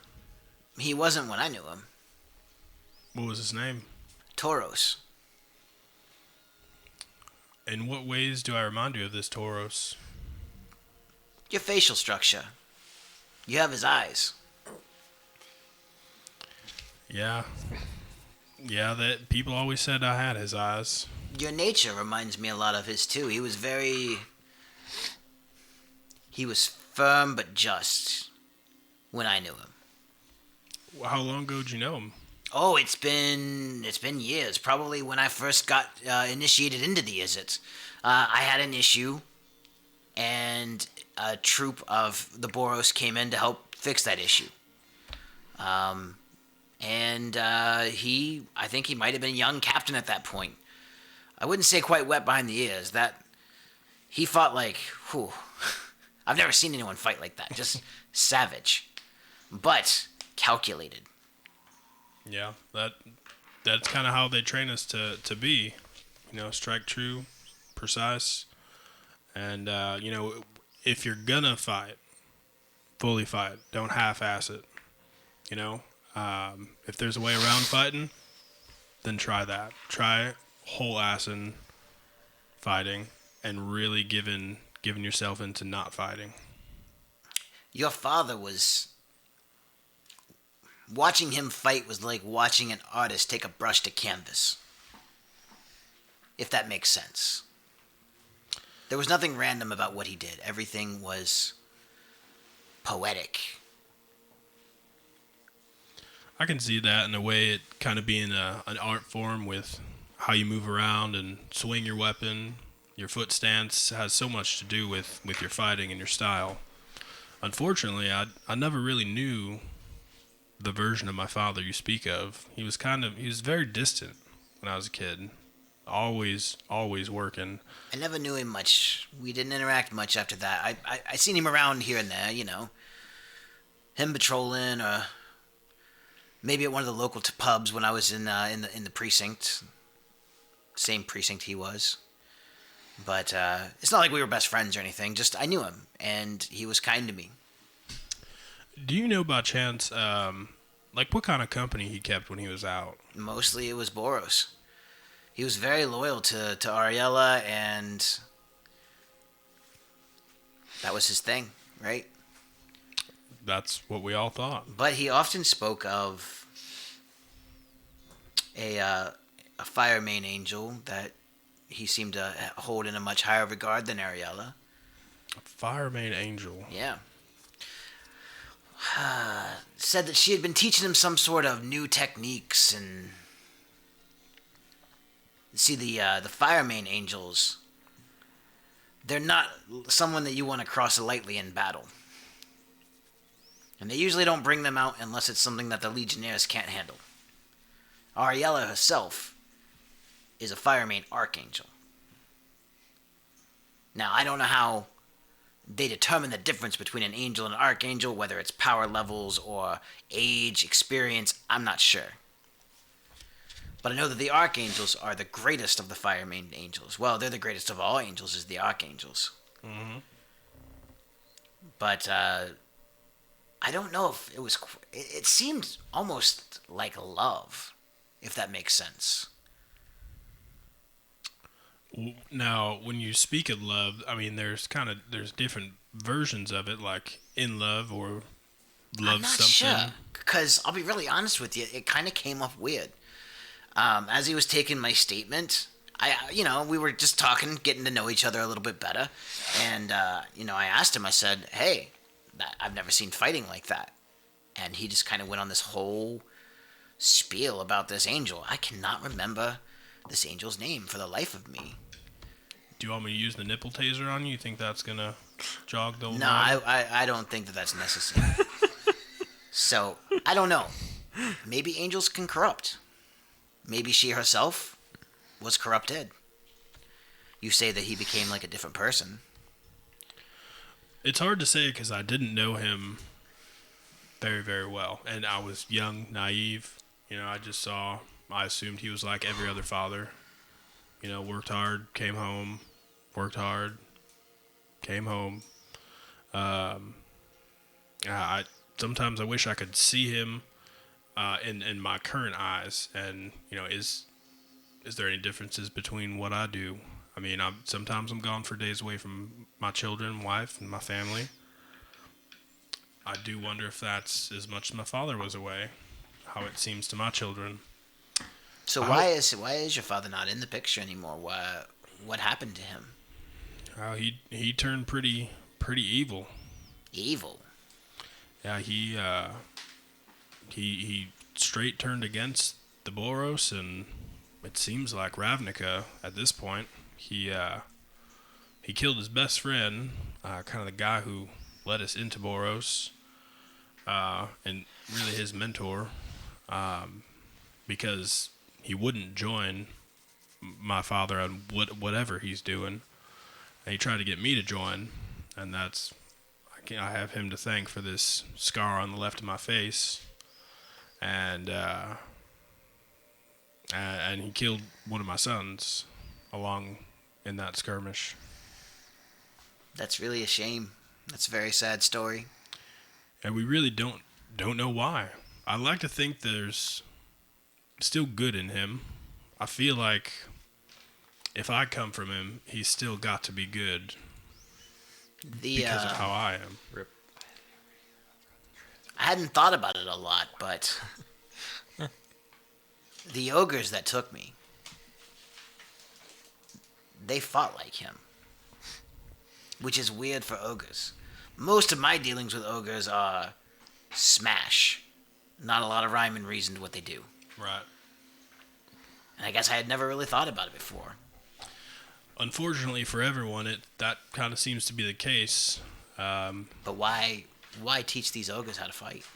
S3: He wasn't when I knew him.
S2: What was his name?
S3: Tauros.
S2: In what ways do I remind you of this Tauros?
S3: Your facial structure. You have his eyes.
S2: Yeah, that people always said I had his eyes.
S3: Your nature reminds me a lot of his too. He was firm but just when I knew him.
S2: How long ago did you know him?
S3: Oh, it's been years. Probably when I first got initiated into the Izzet. I had an issue, and a troop of the Boros came in to help fix that issue. I think he might have been a young captain at that point. I wouldn't say quite wet behind the ears. That he fought like, whew. I've never seen anyone fight like that. Just savage, but calculated.
S2: Yeah, that's kind of how they train us to be, strike true, precise, and if you're gonna fight, fully fight. Don't half-ass it. If there's a way around fighting, then try that. Try whole-assing fighting and really giving yourself into not fighting.
S3: Your father was... Watching him fight was like watching an artist take a brush to canvas. If that makes sense. There was nothing random about what he did. Everything was poetic.
S2: I can see that in a way, it kind of being an art form with how you move around and swing your weapon. Your foot stance has so much to do with your fighting and your style. Unfortunately, I never really knew the version of my father you speak of. He was very distant when I was a kid. Always working.
S3: I never knew him much. We didn't interact much after that. I seen him around here and there, him patrolling, or maybe at one of the local pubs when I was in the precinct. Same precinct he was. But it's not like we were best friends or anything. Just I knew him, and he was kind to me.
S2: Do you know by chance, what kind of company he kept when he was out?
S3: Mostly it was Boros. He was very loyal to Ariella, and that was his thing, right?
S2: That's what we all thought.
S3: But he often spoke of a fire main angel that he seemed to hold in a much higher regard than Ariella.
S2: A fire main angel.
S3: Yeah. Said that she had been teaching him some sort of new techniques, and see the fire main angels, they're not someone that you want to cross lightly in battle, and they usually don't bring them out unless it's something that the Legionnaires can't handle. Ariella herself is a fire main archangel. Now, I don't know how they determine the difference between an angel and an archangel, whether it's power levels or age, experience, I'm not sure. But I know that the archangels are the greatest of the fire main angels. Well, they're the greatest of all angels, is the archangels.
S2: Mm-hmm.
S3: But I don't know if it was. It seemed almost like love, if that makes sense.
S2: Now, when you speak of love, I mean, there's different versions of it, like in love or love
S3: I'm not
S2: something.
S3: sure, because I'll be really honest with you, it kind of came off weird. As he was taking my statement, we were just talking, getting to know each other a little bit better, and I asked him. I said, "Hey, I've never seen fighting like that," and he just kind of went on this whole spiel about this angel. I cannot remember this angel's name for the life of me.
S2: Do you want me to use the nipple taser on you? You think that's gonna jog the old
S3: No,
S2: mind?
S3: I don't think that that's necessary. So, I don't know. Maybe angels can corrupt. Maybe she herself was corrupted. You say that he became like a different person.
S2: It's hard to say because I didn't know him very, very well. And I was young, naive. I assumed he was like every other father. Worked hard, came home, worked hard, came home. Sometimes I wish I could see him in my current eyes. And, is there any differences between what I do? I mean, sometimes I'm gone for days away from my children, wife, and my family. I do wonder if that's as much as my father was away, how it seems to my children.
S3: So why is your father not in the picture anymore? What happened to him?
S2: He turned pretty evil.
S3: Evil.
S2: Yeah, he straight turned against the Boros, and it seems like Ravnica at this point. He killed his best friend, kind of the guy who led us into Boros, and really his mentor, because he wouldn't join my father on whatever he's doing, and he tried to get me to join, and I have him to thank for this scar on the left of my face, and he killed one of my sons along in that skirmish.
S3: That's really a shame. That's a very sad story.
S2: And we really don't know why. I like to think there's still good in him. I feel like if I come from him, he's still got to be good because of how I am.
S3: I hadn't thought about it a lot, but the ogres that took me, they fought like him, which is weird for ogres. Most of my dealings with ogres are smash. Not a lot of rhyme and reason to what they do.
S2: Right.
S3: And I guess I had never really thought about it before.
S2: Unfortunately for everyone, that kind of seems to be the case.
S3: But why teach these ogres how to fight?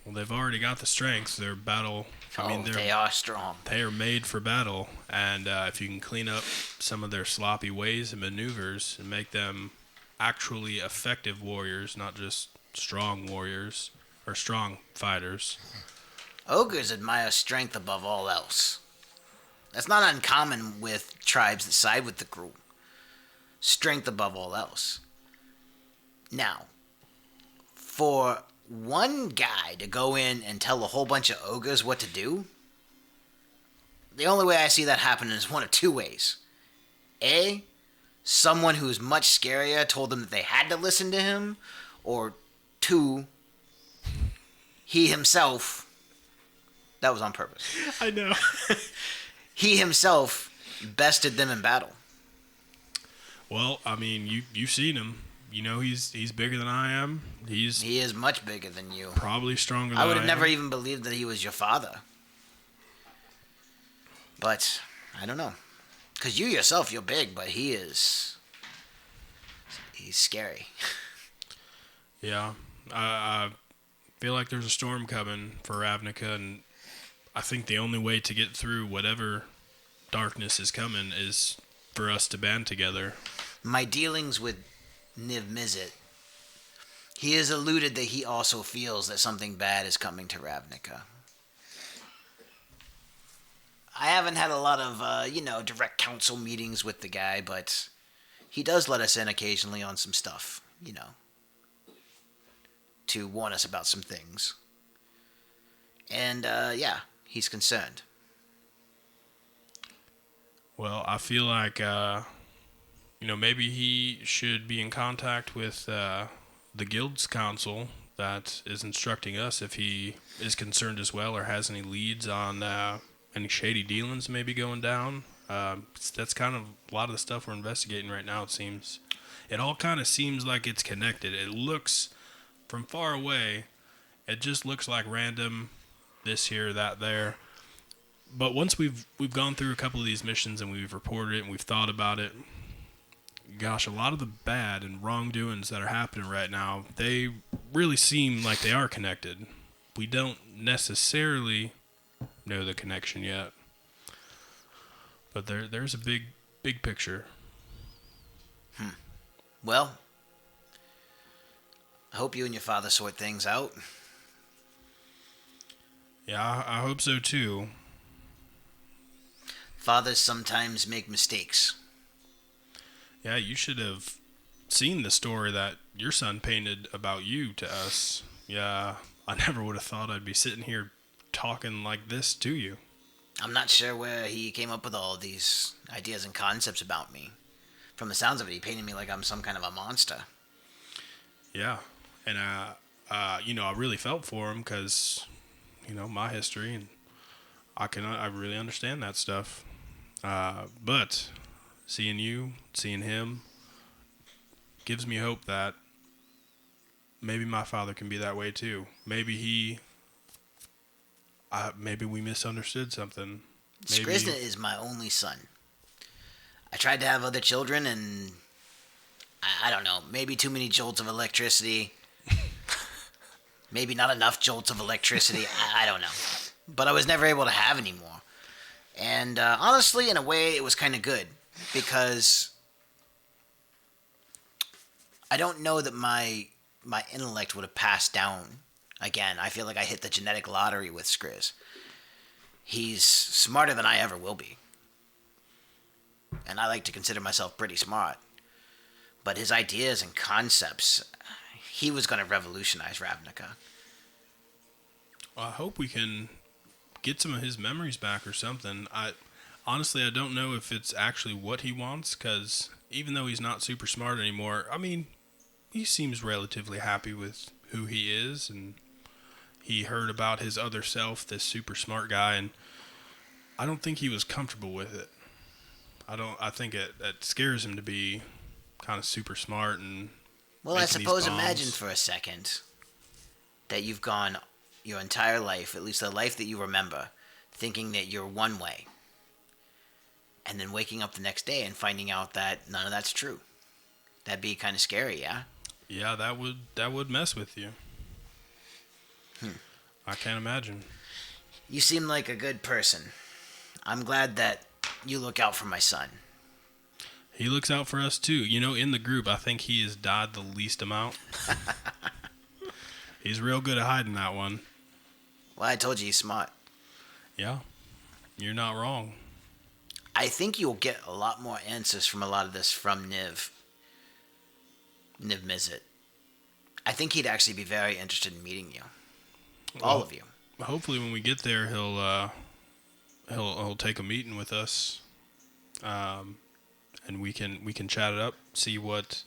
S2: Well, they've already got the strengths. Their battle.
S3: They are strong.
S2: They are made for battle, and if you can clean up some of their sloppy ways and maneuvers and make them actually effective warriors, not just strong warriors or strong fighters.
S3: Ogres admire strength above all else. That's not uncommon with tribes that side with the group. Strength above all else. Now, for one guy to go in and tell a whole bunch of ogres what to do, the only way I see that happening is one of two ways. A, someone who's much scarier told them that they had to listen to him, or two, he himself, that was on purpose.
S2: I know.
S3: He himself bested them in battle.
S2: Well, I mean, you've seen him. You know he's bigger than I am.
S3: He is much bigger than you.
S2: Probably stronger than
S3: I would have
S2: am.
S3: never even believed that he was your father. But, I don't know. Because you yourself, you're big, but he's scary.
S2: Yeah. I feel like there's a storm coming for Ravnica, and I think the only way to get through whatever darkness is coming is for us to band together.
S3: My dealings with Niv Mizzet, he has alluded that he also feels that something bad is coming to Ravnica. I haven't had a lot of, direct council meetings with the guy, but he does let us in occasionally on some stuff, to warn us about some things. And, yeah, he's concerned.
S2: Well, I feel like, maybe he should be in contact with the guild's council that is instructing us if he is concerned as well or has any leads on any shady dealings maybe going down. That's kind of a lot of the stuff we're investigating right now, it seems. It all kind of seems like it's connected. It looks, from far away, it just looks like random, this here, that there. But once we've gone through a couple of these missions and we've reported it and we've thought about it, gosh, a lot of the bad and wrongdoings that are happening right now, they really seem like they are connected. We don't necessarily know the connection yet. But there's a big picture.
S3: Well, I hope you and your father sort things out.
S2: Yeah, I hope so too.
S3: Fathers sometimes make mistakes.
S2: Yeah, you should have seen the story that your son painted about you to us. Yeah, I never would have thought I'd be sitting here talking like this to you.
S3: I'm not sure where he came up with all these ideas and concepts about me. From the sounds of it, he painted me like I'm some kind of a monster.
S2: Yeah, and I really felt for him because, my history, and I really understand that stuff. But seeing you, seeing him, gives me hope that maybe my father can be that way too. Maybe maybe we misunderstood something.
S3: Skrizna is my only son. I tried to have other children, and I don't know, maybe too many jolts of electricity. Maybe not enough jolts of electricity. I don't know. But I was never able to have any more. And honestly, in a way, it was kind of good. Because I don't know that my intellect would have passed down. Again, I feel like I hit the genetic lottery with Skriz. He's smarter than I ever will be. And I like to consider myself pretty smart. But his ideas and concepts, he was going to revolutionize Ravnica.
S2: I hope we can get some of his memories back or something. Honestly, I don't know if it's actually what he wants, because even though he's not super smart anymore, I mean, he seems relatively happy with who he is, and he heard about his other self, this super smart guy, and I don't think he was comfortable with it. I think it scares him to be kind of super smart and
S3: well, I
S2: making these
S3: suppose
S2: bombs.
S3: imagine for a second that you've gone your entire life, at least the life that you remember, thinking that you're one way. And then waking up the next day and finding out that none of that's true. That'd be kind of scary, yeah?
S2: Yeah, that would mess with you. I can't imagine.
S3: You seem like a good person. I'm glad that you look out for my son.
S2: He looks out for us too. In the group, I think he has died the least amount. He's real good at hiding that one.
S3: Well, I told you he's smart.
S2: Yeah, you're not wrong.
S3: I think you'll get a lot more answers from a lot of this from Niv Mizzet. I think he'd actually be very interested in meeting you. All of you.
S2: Hopefully, when we get there, he'll take a meeting with us, and we can chat it up, see what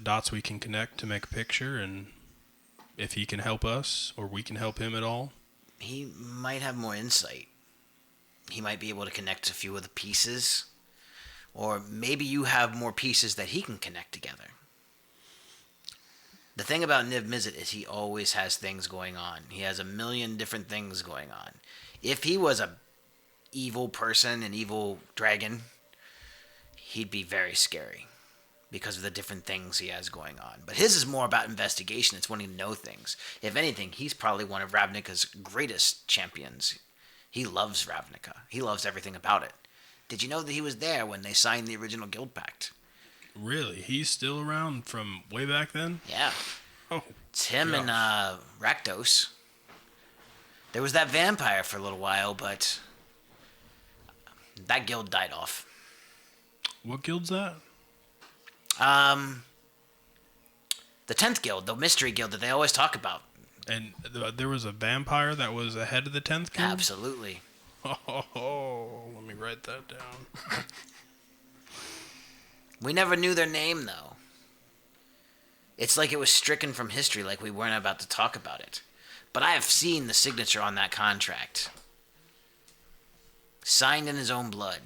S2: dots we can connect to make a picture, and if he can help us or we can help him at all.
S3: He might have more insight. He might be able to connect a few of the pieces. Or maybe you have more pieces that he can connect together. The thing about Niv Mizzet is he always has things going on. He has a million different things going on. If he was a evil person, an evil dragon, he'd be very scary because of the different things he has going on. But his is more about investigation. It's wanting to know things. If anything, he's probably one of Ravnica's greatest champions. He loves Ravnica. He loves everything about it. Did you know that he was there when they signed the original Guild Pact?
S2: Really? He's still around from way back then?
S3: Yeah.
S2: Oh,
S3: It's him and Rakdos. There was that vampire for a little while, but that guild died off.
S2: what guild's that?
S3: The 10th guild, the mystery guild that they always talk about.
S2: And there was a vampire that was ahead of the 10th guild?
S3: Absolutely.
S2: Oh, let me write that down.
S3: We never knew their name, though. It's like it was stricken from history, like we weren't about to talk about it. But I have seen the signature on that contract. Signed in his own blood.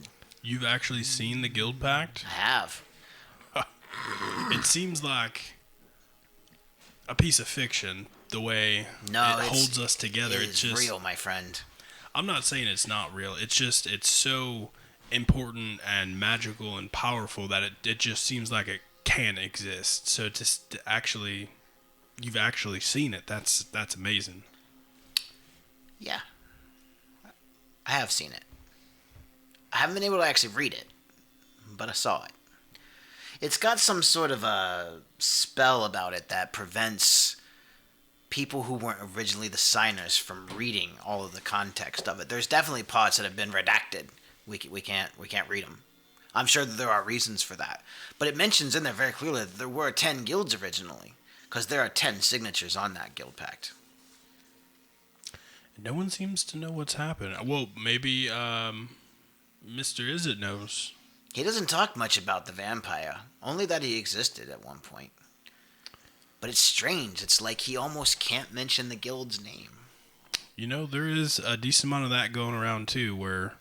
S2: You've actually seen the guild pact?
S3: I have.
S2: It seems like a piece of fiction, the way
S3: No,
S2: it
S3: it's-
S2: holds us together.
S3: It
S2: It's
S3: is
S2: just
S3: real, my friend.
S2: I'm not saying it's not real. It's just it's so important and magical and powerful that it just seems like it can exist. So to actually you've actually seen it. That's amazing.
S3: Yeah. I have seen it. I haven't been able to actually read it, but I saw it. It's got some sort of a spell about it that prevents people who weren't originally the signers from reading all of the context of it. There's definitely parts that have been redacted. We can't read them. I'm sure that there are reasons for that, but it mentions in there very clearly that there were 10 guilds originally, because there are 10 signatures on that guild pact.
S2: No one seems to know what's happened. Well, maybe Mr. Izzet knows.
S3: He doesn't talk much about the vampire, only that he existed at one point. But it's strange. It's like he almost can't mention the guild's name.
S2: You know, there is a decent amount of that going around too, where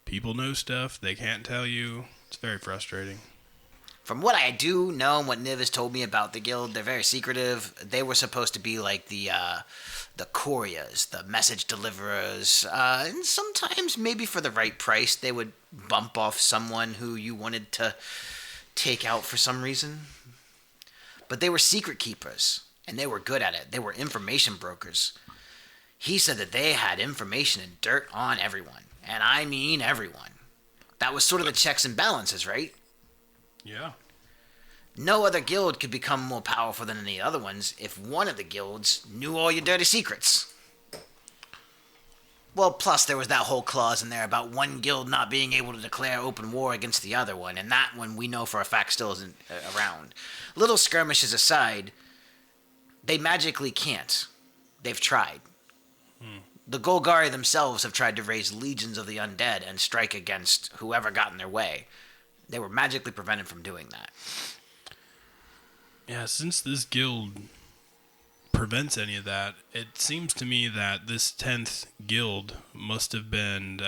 S2: people know stuff they can't tell you. It's very frustrating.
S3: From what I do know and what Niv has told me about the guild, they're very secretive. They were supposed to be like the couriers, the message deliverers, and sometimes maybe for the right price they would bump off someone who you wanted to take out for some reason. But they were secret keepers, and they were good at it. They were information brokers. He said that they had information and dirt on everyone, and I mean everyone. That was sort of the checks and balances, right?
S2: Yeah.
S3: No other guild could become more powerful than any other ones if one of the guilds knew all your dirty secrets. Well, plus there was that whole clause in there about one guild not being able to declare open war against the other one, and that one we know for a fact still isn't around. Little skirmishes aside, they magically can't. They've tried. The Golgari themselves have tried to raise legions of the undead and strike against whoever got in their way. They were magically prevented from doing that.
S2: Yeah, since this guild prevents any of that, it seems to me that this 10th guild must have been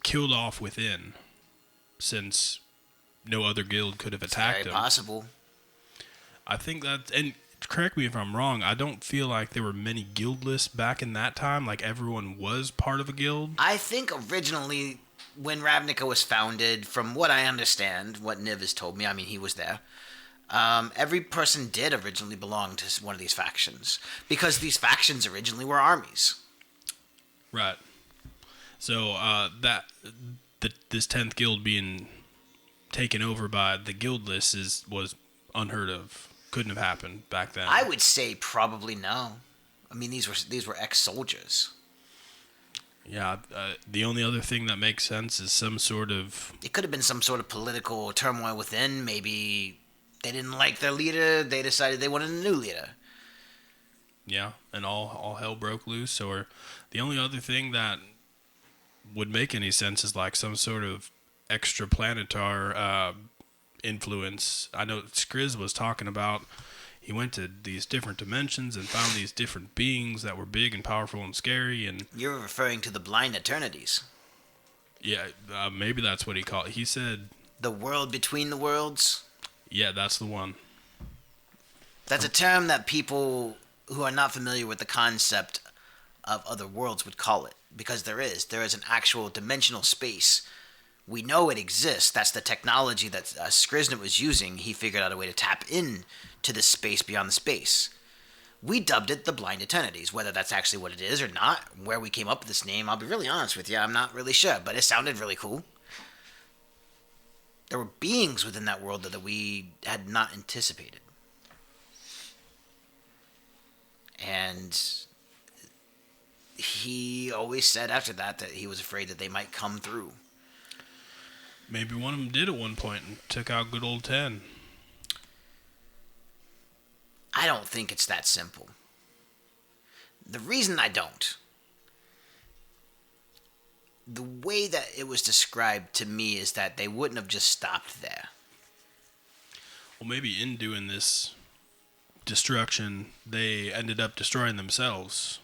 S2: killed off within, since no other guild could have attacked
S3: Very
S2: them.
S3: possible.
S2: I think that, and correct me if I'm wrong, I don't feel like there were many guild lists back in that time, like everyone was part of a guild.
S3: I think originally, when Ravnica was founded, from what I understand, what Niv has told me, I mean, he was there, every person did originally belong to one of these factions, because these factions originally were armies.
S2: Right. So this 10th guild being taken over by the guild list was unheard of. Couldn't have happened back then.
S3: I would say probably no. I mean, these were ex-soldiers.
S2: Yeah, the only other thing that makes sense is some sort of...
S3: It could have been some sort of political turmoil within. Maybe they didn't like their leader. They decided they wanted a new leader.
S2: Yeah, and all hell broke loose. Or the only other thing that would make any sense is like some sort of extraplanetar influence. I know Skriz was talking about he went to these different dimensions and found these different beings that were big and powerful and scary. And
S3: You're referring to the Blind Eternities.
S2: yeah, maybe that's what he called it. He said,
S3: The world between the worlds.
S2: yeah, that's the one.
S3: That's a term that people who are not familiar with the concept of other worlds would call it, because there is an actual dimensional space. We know it exists. That's the technology that Skriznet was using. He figured out a way to tap in to this space beyond the space. We dubbed it the Blind Eternities. Whether that's actually what it is or not, where we came up with this name, I'll be really honest with you, I'm not really sure, but it sounded really cool. There were beings within that world that we had not anticipated. And he always said after that he was afraid that they might come through.
S2: Maybe one of them did at one point and took out good old 10.
S3: I don't think it's that simple. The reason I don't, the way that it was described to me is that they wouldn't have just stopped there.
S2: Well, maybe in doing this destruction, they ended up destroying themselves.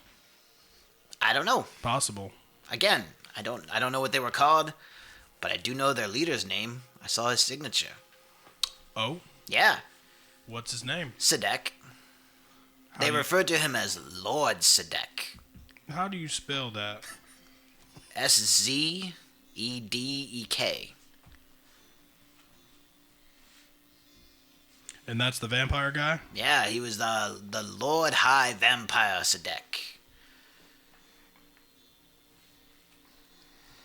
S3: I don't know.
S2: Possible.
S3: Again, I don't know what they were called, but I do know their leader's name. I saw his signature.
S2: Oh,
S3: Yeah,
S2: what's his name?
S3: Sadek.
S2: How
S3: They
S2: do you-
S3: referred to him as Lord Sadek.
S2: How do you spell that?
S3: Szedek.
S2: And that's the vampire guy?
S3: Yeah, he was the Lord High Vampire Sadek.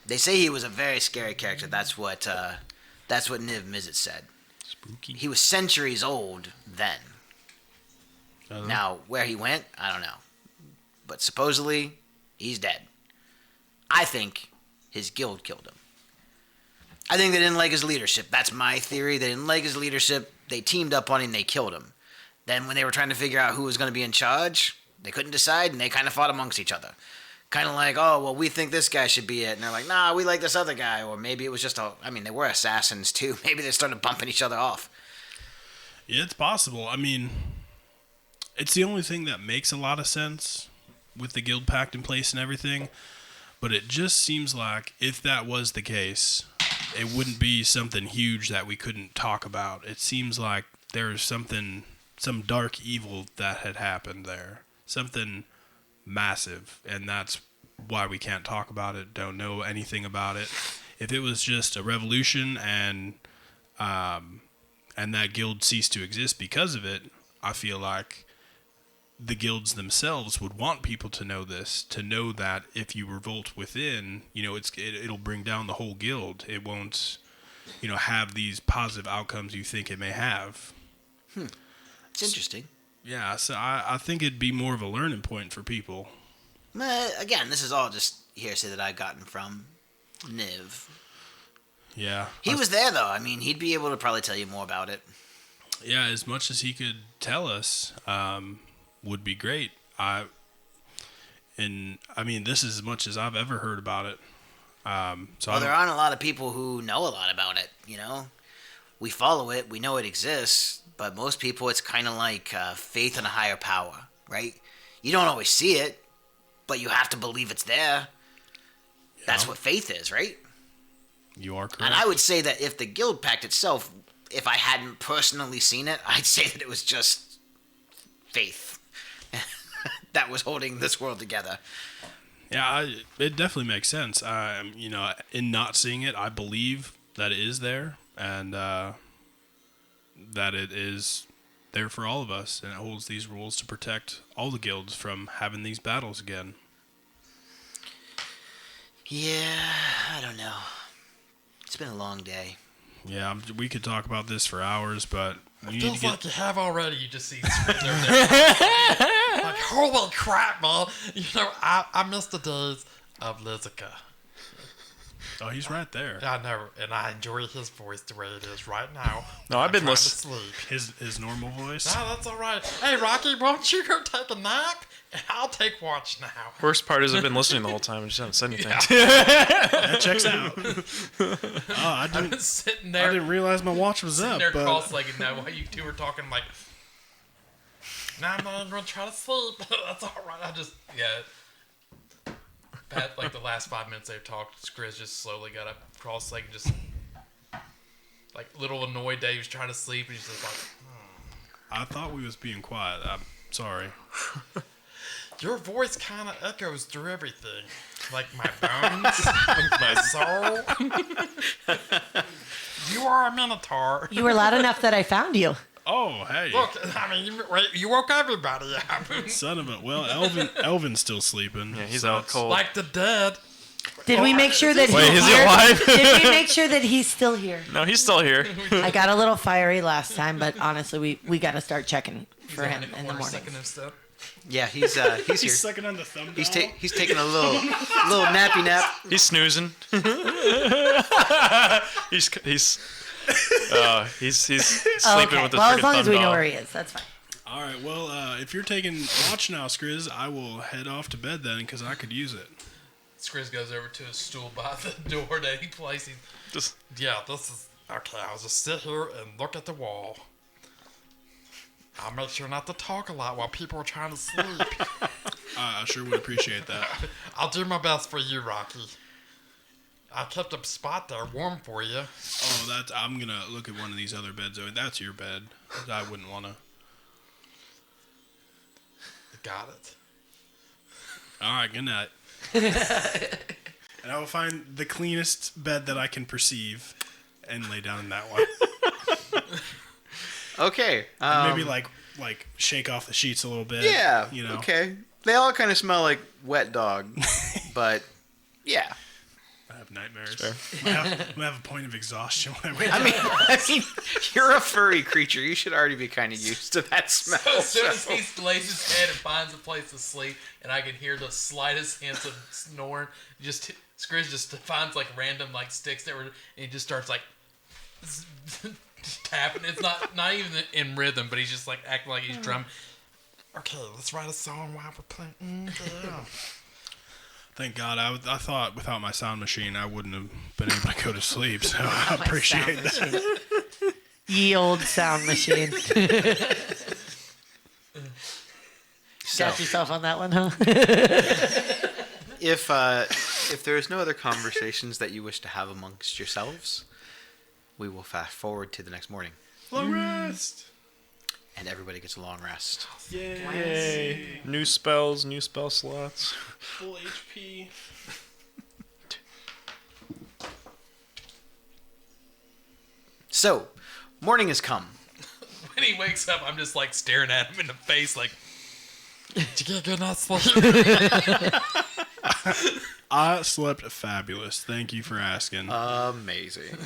S3: They say he was a very scary character. That's what Niv Mizzet said.
S1: Spooky.
S3: He was centuries old then.
S2: Uh-huh.
S3: Now, where he went, I don't know. But supposedly, he's dead. I think his guild killed him. I think they didn't like his leadership. That's my theory. They didn't like his leadership. They teamed up on him and they killed him. Then when they were trying to figure out who was going to be in charge, they couldn't decide and they kind of fought amongst each other. Kind of like, oh, well, we think this guy should be it. And they're like, nah, we like this other guy. Or maybe it was just they were assassins too. Maybe they started bumping each other off.
S2: Yeah, it's possible. I mean, it's the only thing that makes a lot of sense with the guild pact in place and everything. But it just seems like if that was the case, it wouldn't be something huge that we couldn't talk about. It seems like there's some dark evil that had happened there. Something massive. And that's why we can't talk about it, don't know anything about it. If it was just a revolution and that guild ceased to exist because of it, I feel like the guilds themselves would want people to know this, to know that if you revolt within, it'll bring down the whole guild. It won't, have these positive outcomes you think it may have.
S3: It's interesting.
S2: Yeah, so I think it'd be more of a learning point for people.
S3: Again, this is all just hearsay that I've gotten from Niv.
S2: Yeah.
S3: He was there, though. I mean, he'd be able to probably tell you more about it.
S2: Yeah, as much as he could tell us, would be great. This is as much as I've ever heard about it.
S3: There aren't a lot of people who know a lot about it, We follow it, we know it exists, but most people, it's kind of like faith in a higher power, right? You don't always see it, but you have to believe it's there. Yeah. That's what faith is, right?
S2: You are correct.
S3: And I would say that if the Guild Pact itself, if I hadn't personally seen it, I'd say that it was just faith that was holding this world together.
S2: Yeah, it definitely makes sense. In not seeing it, I believe that it is there, and that it is there for all of us, and it holds these rules to protect all the guilds from having these battles again.
S3: Yeah, I don't know. It's been a long day.
S2: Yeah, we could talk about this for hours, but
S4: It feels like you have already. You just see screens over there. Like, holy crap, man. I miss the days of Lizica.
S2: Oh, he's right there.
S4: I know, and I enjoy his voice the way it is right now.
S1: No, I've been
S4: trying to
S1: listening.
S4: sleep.
S2: His normal voice.
S4: No, that's all right. Hey, Rocky, won't you go take a nap? And I'll take watch now.
S1: Worst part is I've been listening the whole time and just haven't said anything.
S2: That checks out. I
S4: I've
S2: didn't.
S4: been sitting
S2: I
S4: there,
S2: didn't realize my watch was up.
S4: there
S2: But
S4: cross-legged now while you two were talking. I'm like, nah, I'm not even going to try to sleep. That's all right. Pat, like the last 5 minutes they've talked, Grizz just slowly got up, cross-legged, just like little annoyed that he was trying to sleep, and he's just like,
S2: I thought we was being quiet. I'm sorry.
S4: your voice kind of echoes through everything, like my bones, my soul. You are a minotaur.
S6: You were loud enough that I found you.
S2: Oh, hey.
S4: Look, I mean, you woke everybody up.
S2: Son of a... Well, Elvin's still sleeping.
S1: Yeah, he's
S2: so
S1: out cold.
S4: Like the dead.
S6: Did we make sure that
S1: Wait,
S6: he's
S1: is he
S6: here?
S1: alive?
S6: Did we make sure that he's still here?
S1: No, he's still here.
S6: I got a little fiery last time, but honestly, we got to start checking for him in the morning.
S3: Yeah, he's here.
S2: He's sucking on the thumb.
S3: He's taking a little nappy nap.
S1: He's snoozing. he's sleeping
S6: Okay.
S1: with his
S6: Well, as
S1: freaking
S6: long as
S1: thumb
S6: we know
S1: doll.
S6: where he is, that's fine.
S2: All right. Well, if you're taking watch now, Skriz, I will head off to bed then because I could use it.
S4: Skriz goes over to his stool by the door that he places.
S1: Just
S4: Yeah, this is okay. I'll just sit here and look at the wall. I'll make sure not to talk a lot while people are trying to sleep.
S2: I sure would appreciate that.
S4: I'll do my best for you, Rocky. I kept a spot there warm for you.
S2: Oh, I'm gonna look at one of these other beds. Oh, that's your bed. I wouldn't want to.
S4: Got it.
S2: All right. Good night. And I will find the cleanest bed that I can perceive and lay down in that one.
S3: Okay.
S2: And maybe like shake off the sheets a little bit.
S3: Yeah.
S2: You know.
S3: Okay. They all kind of smell like wet dog, but yeah.
S2: I have nightmares. I'm gonna have a point of exhaustion when I wake
S3: I mean, you're a furry creature. You should already be kind of used to that smell.
S4: As soon as
S3: so-
S4: he lays his head and finds a place to sleep, and I can hear the slightest hints of snoring, Skriz just finds like random like sticks that were, and he just starts like tapping. It's not even in rhythm, but he's just like acting like he's drumming. Okay, let's write a song while we're playing. Yeah.
S2: Thank God. I thought without my sound machine, I wouldn't have been able to go to sleep. So I
S6: My
S2: appreciate
S6: sound
S2: that.
S6: machine. Ye old sound machine.
S3: So,
S6: Got yourself on that one, huh?
S3: if there is no other conversations that you wish to have amongst yourselves, we will fast forward to the next morning,
S2: Long rest.
S3: and everybody gets a long rest.
S1: yay! New spells, new spell slots.
S2: Full HP.
S3: So, morning has come.
S4: When he wakes up, I'm just like staring at him in the face, like, "Did you get a good night's sleep?"
S2: I slept fabulous. Thank you for asking.
S3: Amazing.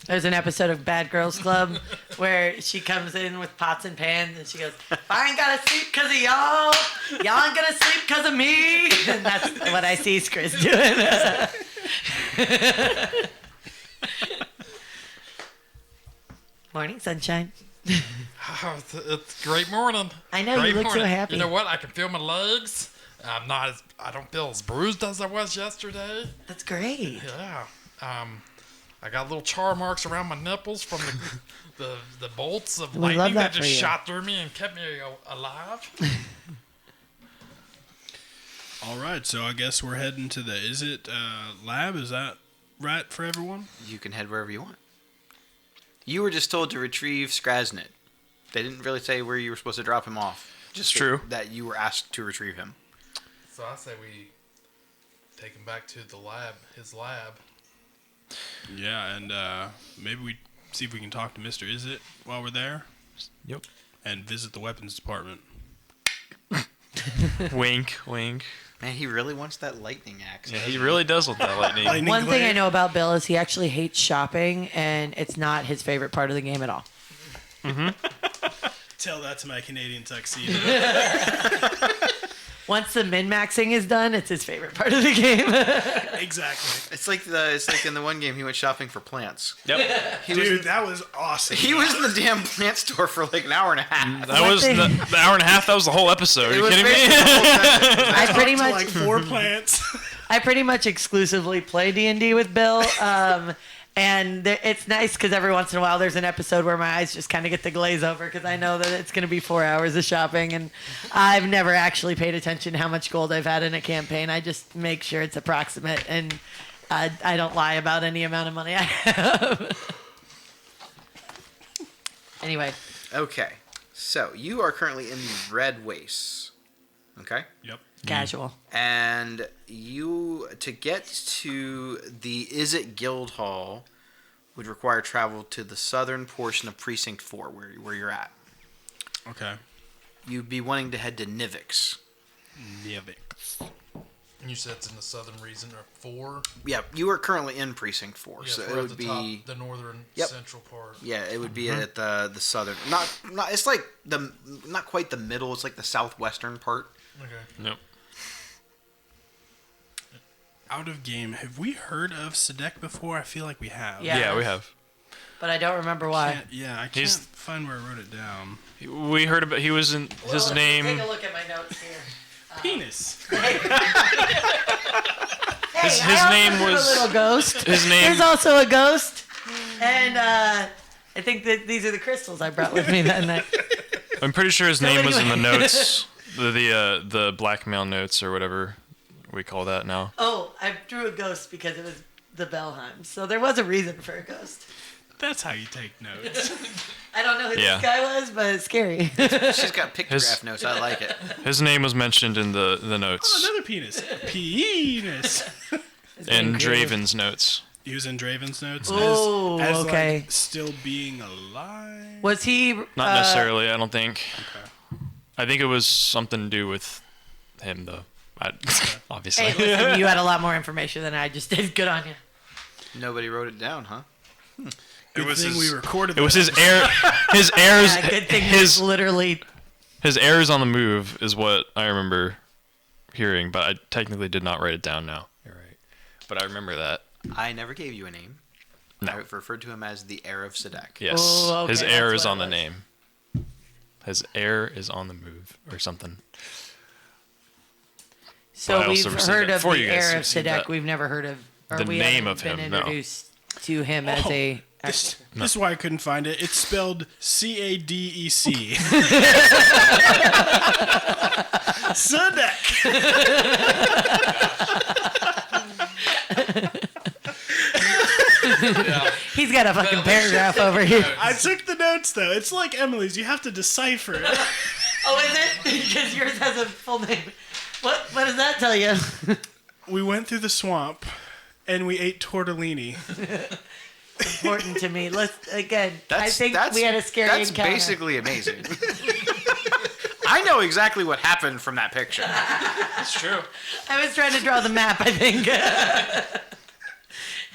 S6: There's an episode of Bad Girls Club where she comes in with pots and pans and she goes, I ain't gotta sleep because of y'all. Y'all ain't gonna sleep because of me. And that's what I see Skriz doing. Morning, sunshine.
S4: Oh, it's a great morning.
S6: I know, you look so happy.
S4: You know what? I can feel my legs. I don't feel as bruised as I was yesterday.
S6: That's great.
S4: Yeah. I got little char marks around my nipples from the bolts of
S6: We love
S4: lightning
S6: that
S4: that
S6: for
S4: just
S6: you.
S4: shot through me and kept me alive.
S2: All right, so I guess we're heading to the lab. Is that right for everyone?
S3: You can head wherever you want. You were just told to retrieve Skrasnit. They didn't really say where you were supposed to drop him off. Just
S1: true.
S3: that you were asked to retrieve him.
S4: So I say we take him back to the lab, his lab.
S2: Yeah, and maybe we see if we can talk to Mr. Izzet while we're there.
S1: Yep.
S2: And visit the weapons department.
S1: Wink, wink.
S3: Man, he really wants that lightning axe.
S1: Yeah, he really does with that lightning.
S2: Lightning
S6: One thing I
S2: glare.
S6: know about Bill is he actually hates shopping, and it's not his favorite part of the game at all.
S2: Tell that to my Canadian tuxedo.
S6: Once the min-maxing is done, it's his favorite part of the game.
S2: Exactly.
S3: It's like in the one game he went shopping for plants.
S1: Yep.
S2: Dude, that was awesome.
S3: He was in the damn plant store for like an hour and a half.
S1: That was the hour and a half. That was the whole episode. Are
S3: It
S1: you
S3: was
S1: kidding me?
S3: basically the whole sentence.
S6: I pretty
S2: to
S6: much
S2: like 4 plants.
S6: I pretty much exclusively play D&D with Bill. And it's nice because every once in a while there's an episode where my eyes just kind of get the glaze over because I know that it's going to be 4 hours of shopping. And I've never actually paid attention to how much gold I've had in a campaign. I just make sure it's approximate. And I don't lie about any amount of money I have. Anyway,
S3: Okay, so you are currently in the Red Wastes. Okay?
S2: Yep.
S6: casual.
S3: And you, to get to the Izzet Guild Hall, would require travel to the southern portion of Precinct 4, where you're at.
S2: Okay.
S3: You'd be wanting to head to Nivix.
S2: Nivix.
S4: And you said it's in the southern region or 4.
S3: Yeah, you are currently in Precinct 4,
S4: Yes,
S3: so
S4: we're
S3: it
S4: at
S3: would
S4: the
S3: be...
S4: top, the northern
S3: Yep.
S4: central part.
S3: Yeah, it would be at the southern... Not. It's like not quite the middle, it's like the southwestern part.
S4: Okay.
S1: Yep.
S2: Out of game. Have we heard of Sadek before? I feel like we have.
S6: Yeah.
S1: Yeah, we have.
S6: but I don't remember why.
S2: I can't
S1: He's-
S2: find where I wrote it down.
S1: We heard about. He was in his
S6: Take
S1: name.
S6: a look at my notes here.
S2: Penis.
S1: His
S6: I also
S1: name
S6: drew
S1: was-
S6: a little ghost.
S1: His name.
S6: There's also a ghost, and I think that these are the crystals I brought with me that night.
S1: I'm pretty sure his name was in the
S6: anyway.
S1: notes. The blackmail notes or whatever we call that now.
S6: Oh, I drew a ghost because it was the Bellheims, so there was a reason for a ghost.
S2: That's how you take notes.
S6: I don't know who
S1: Yeah.
S6: this guy was, but it's scary.
S3: She's got pictograph notes. I like it.
S1: His name was mentioned in the
S2: Oh,
S1: notes
S2: another penis. Penis.
S6: It's being
S1: and
S6: creative.
S1: Draven's notes.
S2: He was in Draven's notes.
S6: Oh,
S2: as
S6: okay.
S2: Like, still being alive.
S6: Was he?
S1: Not necessarily. I don't think. I think it was something to do with him though. Obviously.
S6: Hey, listen, you had a lot more information than I just did. Good on you.
S3: Nobody wrote it down, huh?
S2: Good
S1: was
S2: thing
S1: his-
S2: we recorded
S1: It was
S2: that
S1: his heir. His heirs.
S6: Yeah, good thing
S1: his
S6: it's literally.
S1: his heirs on the move is what I remember hearing, but I technically did not write it down now. You're right, but I remember that.
S3: I never gave you a name.
S1: No.
S3: I referred to him as the heir of Sadek.
S1: Yes,
S6: Oh, okay,
S1: his
S6: that's
S1: heir
S6: what
S1: is
S6: it
S1: on the
S6: was.
S1: name. His heir is on the move or something.
S6: So
S1: I
S6: we've
S1: also received
S6: heard
S1: that
S6: of
S1: for
S6: the
S1: you guys
S6: heir
S1: to
S6: of
S1: receive
S6: Sadek.
S1: that.
S6: We've never heard of. Or
S1: The
S6: we
S1: name
S6: haven't
S1: of
S6: been
S1: him, no.
S6: introduced to him as a.
S2: This is why I couldn't find it. It's spelled Cadec. Sadek.
S6: He's got a fucking paragraph over here.
S2: I took the notes though. It's like Emily's. You have to decipher it.
S6: Oh, is it? Because yours has a full name. What does that tell you?
S2: We went through the swamp, and we ate tortellini.
S6: Important to me. Let's again. I
S3: That's,
S6: think
S3: that's,
S6: we had a scary
S3: That's
S6: encounter.
S3: basically amazing. I know exactly what happened from that picture.
S1: That's true.
S6: I was trying to draw the map. I think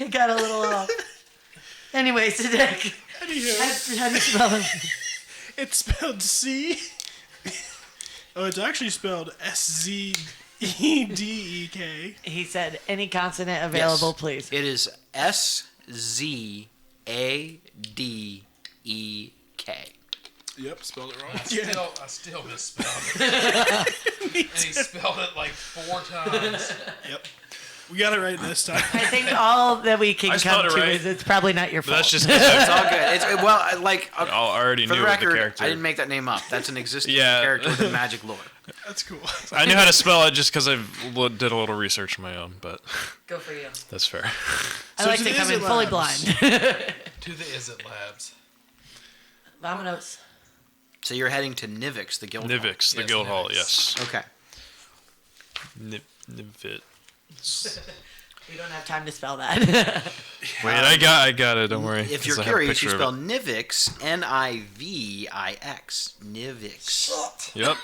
S6: it got a little off. Anyway, Sadek.
S2: Anywho,
S6: How do you spell him?
S2: it's spelled C. Oh, it's actually spelled Szedek.
S6: He said, "Any consonant available,
S3: Yes.
S6: please."
S3: It is Szadek.
S2: Yep, spelled it wrong.
S4: I still misspelled it. And he spelled it like 4 times.
S2: Yep. We got it right this time.
S6: I think all that we can
S1: I spelled
S6: come
S1: it
S6: to
S1: right.
S6: is it's probably not your
S1: But
S6: fault.
S1: that's just
S3: It's all good. Well, like
S1: I already
S3: for
S1: knew
S3: the
S1: the
S3: record,
S1: character.
S3: I didn't make that name up. That's an existing
S1: Yeah.
S3: character within Magic lore.
S2: That's cool.
S1: I knew how to spell it just because I did a little research of my own, but
S6: Go for you.
S1: that's fair.
S6: I
S2: So
S6: like
S2: to
S6: to
S2: the
S6: come in
S2: Izzet
S6: fully
S2: Labs.
S6: blind.
S4: To the Izzet Labs.
S6: Vamonos.
S3: So you're heading to Nivix, the guild. hall.
S1: Nivix, the
S4: Yes,
S1: guild hall,
S4: Nivix.
S1: yes.
S3: Okay.
S1: Nivit.
S6: We don't have time to spell that.
S1: Wait, I got it. Don't worry.
S3: If
S1: 'cause
S3: you're
S1: I have a
S3: curious, you
S1: picture
S3: spell
S1: of
S3: Nivix, Nivix. Nivix.
S1: it. Yep.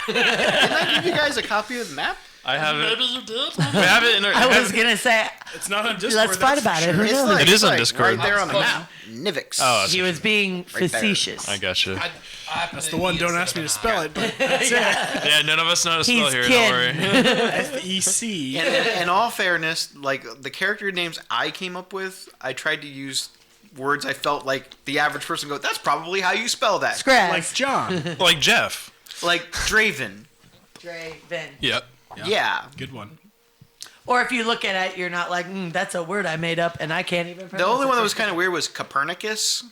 S3: Didn't I give you guys a copy of the map?
S1: I have it.
S4: you did.
S1: We have it in our.
S6: I was gonna say
S2: It's not on Discord.
S6: let's fight
S2: that's
S6: about
S2: for
S6: it. Who
S2: sure.
S6: knows?
S1: It is on
S3: like
S1: Discord.
S3: Right there on the
S4: Close.
S3: map. Nivix.
S1: Oh, that's
S6: he was being
S3: there.
S6: facetious.
S1: I gotcha.
S2: That's the one. Don't ask me to spell it, but
S1: Yeah, none of us know how to spell
S6: He's
S1: here.
S6: kin.
S1: Don't worry.
S2: FEC.
S3: And in all fairness, like the character names I came up with, I tried to use words I felt like the average person go, that's probably how you spell that.
S6: Scratch.
S2: Like John.
S1: Like Jeff.
S3: Like Draven.
S6: Draven.
S1: Yep.
S3: Yeah.
S2: Good one.
S6: Or if you look at it, you're not like, that's a word I made up and I can't even pronounce
S3: The only
S6: it.
S3: one that was kind of weird was Copernicus,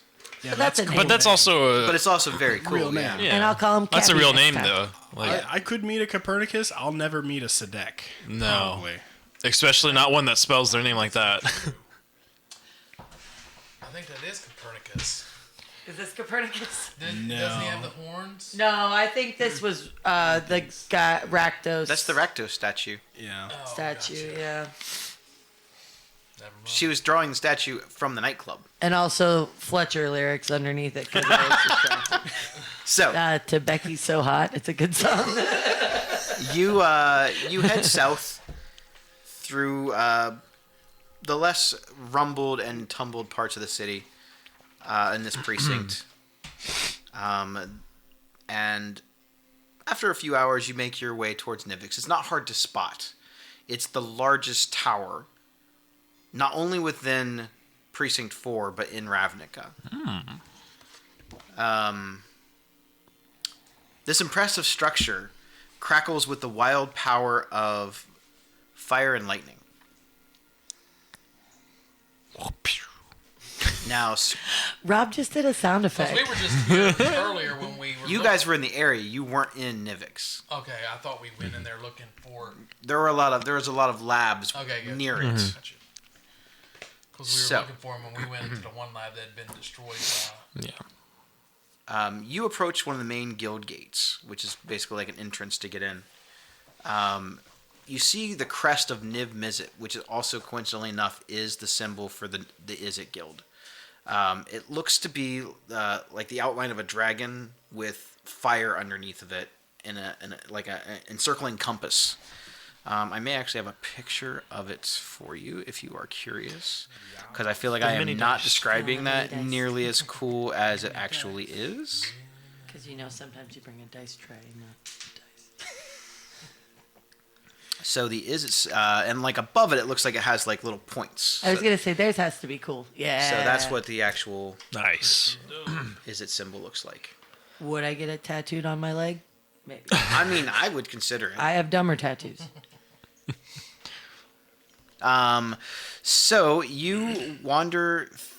S2: Yeah,
S6: But that's a name.
S1: But that's also a.
S3: but it's also very cool.
S2: Real
S3: yeah.
S2: name.
S1: yeah.
S6: And I'll call him
S1: That's a
S6: Cappy
S1: real
S6: next
S1: name
S6: time.
S1: though. Like
S2: I could meet a Copernicus. I'll never meet a Sadek.
S1: no,
S2: Probably.
S1: especially not one that spells their name like that.
S4: I think that is Copernicus.
S6: Is this Copernicus?
S4: Doesn't he have the horns?
S6: No, I think this was the guy Rakdos
S3: That's the Rakdos statue.
S2: Yeah.
S4: Oh,
S6: statue,
S4: gotcha.
S6: yeah.
S4: Never mind.
S3: She was drawing the statue from the nightclub.
S6: And also Fletcher lyrics underneath it. 'Cause it was distracting.
S3: So
S6: To Becky's So Hot. It's a good song.
S3: you head south through the less rumbled and tumbled parts of the city in this precinct. And after a few hours, you make your way towards Nivix. It's not hard to spot. It's the largest tower, not only within Precinct 4, but in Ravnica. This impressive structure crackles with the wild power of fire and lightning. Now,
S6: Rob just did a sound
S4: 'Cause
S6: effect.
S4: we were just here earlier when we were.
S3: you guys were in the area. You weren't in Nivix.
S4: Okay, I thought we went in there looking for.
S3: There was a lot of labs
S4: Okay, good.
S3: near it.
S4: Because we were
S3: So-
S4: looking for him when we went into the one lab that had been destroyed.
S1: Yeah.
S3: You approach one of the main guild gates, which is basically like an entrance to get in. You see the crest of Niv Mizzet, which is also coincidentally enough is the symbol for the Izzet Guild. It looks to be like the outline of a dragon with fire underneath of it in a encircling compass. I may actually have a picture of it for you if you are curious, because I feel like I am
S1: mini
S3: not
S1: dice.
S3: describing
S6: Yeah,
S3: that
S6: mini dice.
S3: nearly as cool as it actually is.
S6: Because sometimes you bring a dice tray and not dice.
S3: So the Izzet, and like above it, it looks like it has like little points.
S6: I was gonna say theirs has to be cool. Yeah.
S3: So that's what the actual
S1: Nice.
S3: Izzet symbol looks like.
S6: Would I get it tattooed on my leg? Maybe.
S3: I mean, I would consider it.
S6: I have dumber tattoos.
S3: So you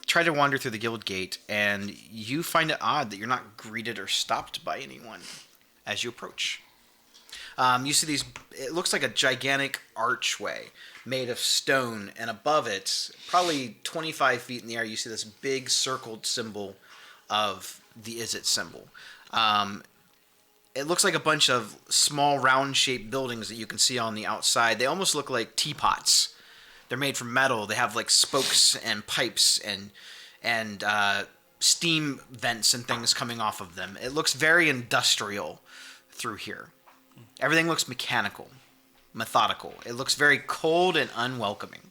S3: try to wander through the guild gate, and you find it odd that you're not greeted or stopped by anyone as you approach. You see these. It looks like a gigantic archway made of stone, and above it, probably 25 feet in the air, you see this big circled symbol of the Izzet symbol. It looks like a bunch of small round-shaped buildings that you can see on the outside. They almost look like teapots. They're made from metal. They have like spokes and pipes and steam vents and things coming off of them. It looks very industrial through here. Everything looks mechanical, methodical. It looks very cold and unwelcoming.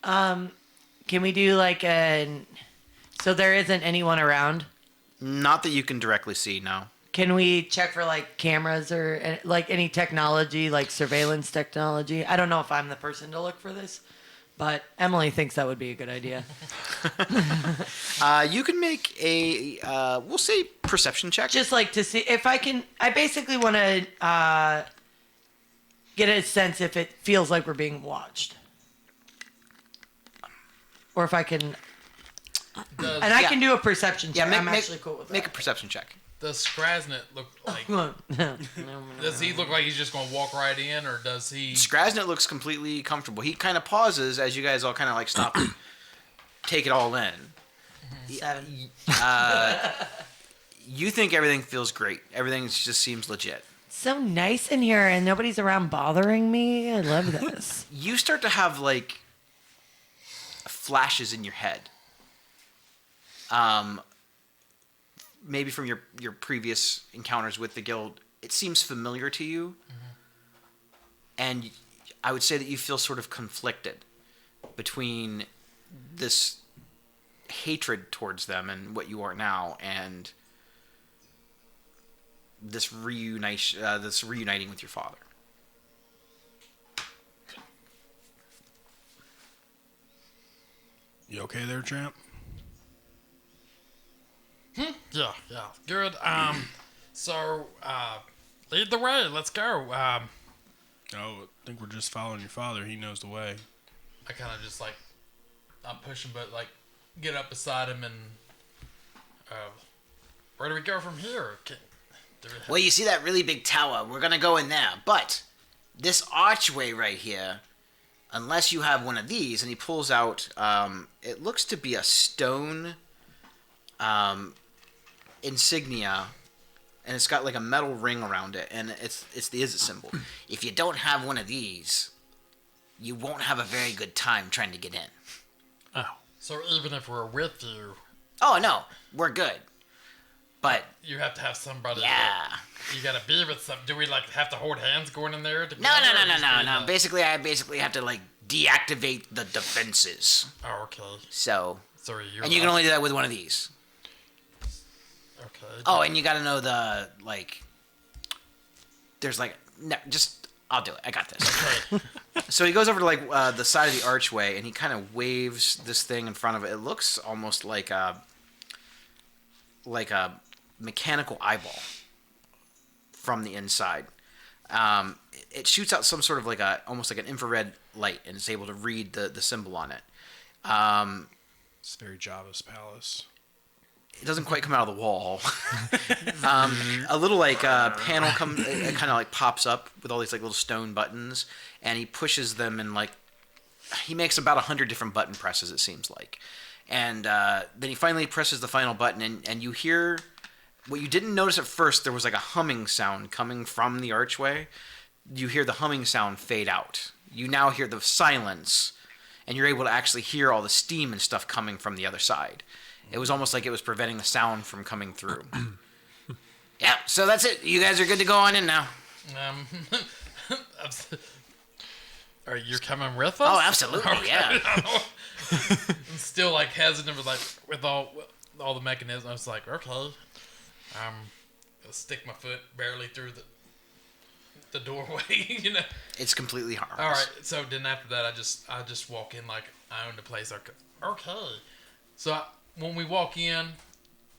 S6: Can we do like an? So there isn't anyone around.
S3: Not that you can directly see, no.
S6: Can we check for like cameras or like any technology, like surveillance technology? I don't know if I'm the person to look for this, but Emily thinks that would be a good idea.
S3: You can make a, we'll say, perception check.
S6: Just like to see if I can. I basically want to get a sense if it feels like we're being watched, or if I can.
S4: Does,
S6: And I
S3: Yeah.
S6: can do a perception check.
S3: yeah,
S6: I'm actually cool with
S3: make a
S6: that.
S3: perception check.
S4: does Skrasnet look like? Does he look like he's just gonna walk right in, or does he?
S3: Skrasnet looks completely comfortable. He kind of pauses as you guys all kind of like stop and take it all in.
S6: 7.
S3: You think everything feels great. Everything just seems legit.
S6: So nice in here, and nobody's around bothering me. I love this.
S3: You start to have like flashes in your head. Maybe from your previous encounters with the guild, it seems familiar to you. And I would say that you feel sort of conflicted between this hatred towards them and what you are now, and this reuniting with your father.
S2: You okay there, champ?
S4: Yeah, good. So lead the way. Let's go.
S2: Oh, I think we're just following your father. He knows the way.
S4: I kind of just like, not pushing, but like, get up beside him and. Where do we go from here?
S3: Well, you see that really big tower? We're gonna go in there. But this archway right here, unless you have one of these, and he pulls out, it looks to be a stone insignia, and it's got like a metal ring around it, and it's the Izzet symbol. If you don't have one of these, you won't have a very good time trying to get in.
S1: Oh.
S4: So even if we're with you,
S3: Oh no, we're good. But
S4: you have to have somebody.
S3: yeah.
S4: You gotta be with some. Do we like have to hold hands going in there?
S3: No. Basically, I have to like deactivate the defenses.
S4: Oh, okay.
S3: So,
S4: Sorry, you're.
S3: and you can only do that with one of these.
S4: Okay.
S3: Oh, and you got to know the like. There's like just I'll do it. I got this. So he goes over to like the side of the archway, and he kind of waves this thing in front of it. It looks almost like a mechanical eyeball from the inside. It shoots out some sort of almost like an infrared light, and it's able to read the symbol on it.
S2: It's very Java's palace.
S3: It doesn't quite come out of the wall. A little panel it kind of like pops up with all these like little stone buttons, and he pushes them, and he makes about 100 different button presses, it seems like. And then he finally presses the final button, and you hear what you didn't notice at first. There was like a humming sound coming from the archway. You hear the humming sound fade out. You now hear the silence, and you're able to actually hear all the steam and stuff coming from the other side. It was almost like it was preventing the sound from coming through. Yeah, so that's it. You guys are good to go on in now.
S4: Are you coming with us?
S3: Oh, absolutely, yeah.
S4: I'm still hesitant with all the mechanisms. I was like, okay, I'll stick my foot barely through the doorway,
S3: It's completely harmless.
S4: All right. So then after that, I just walk in like I own the place. Okay. So when we walk in,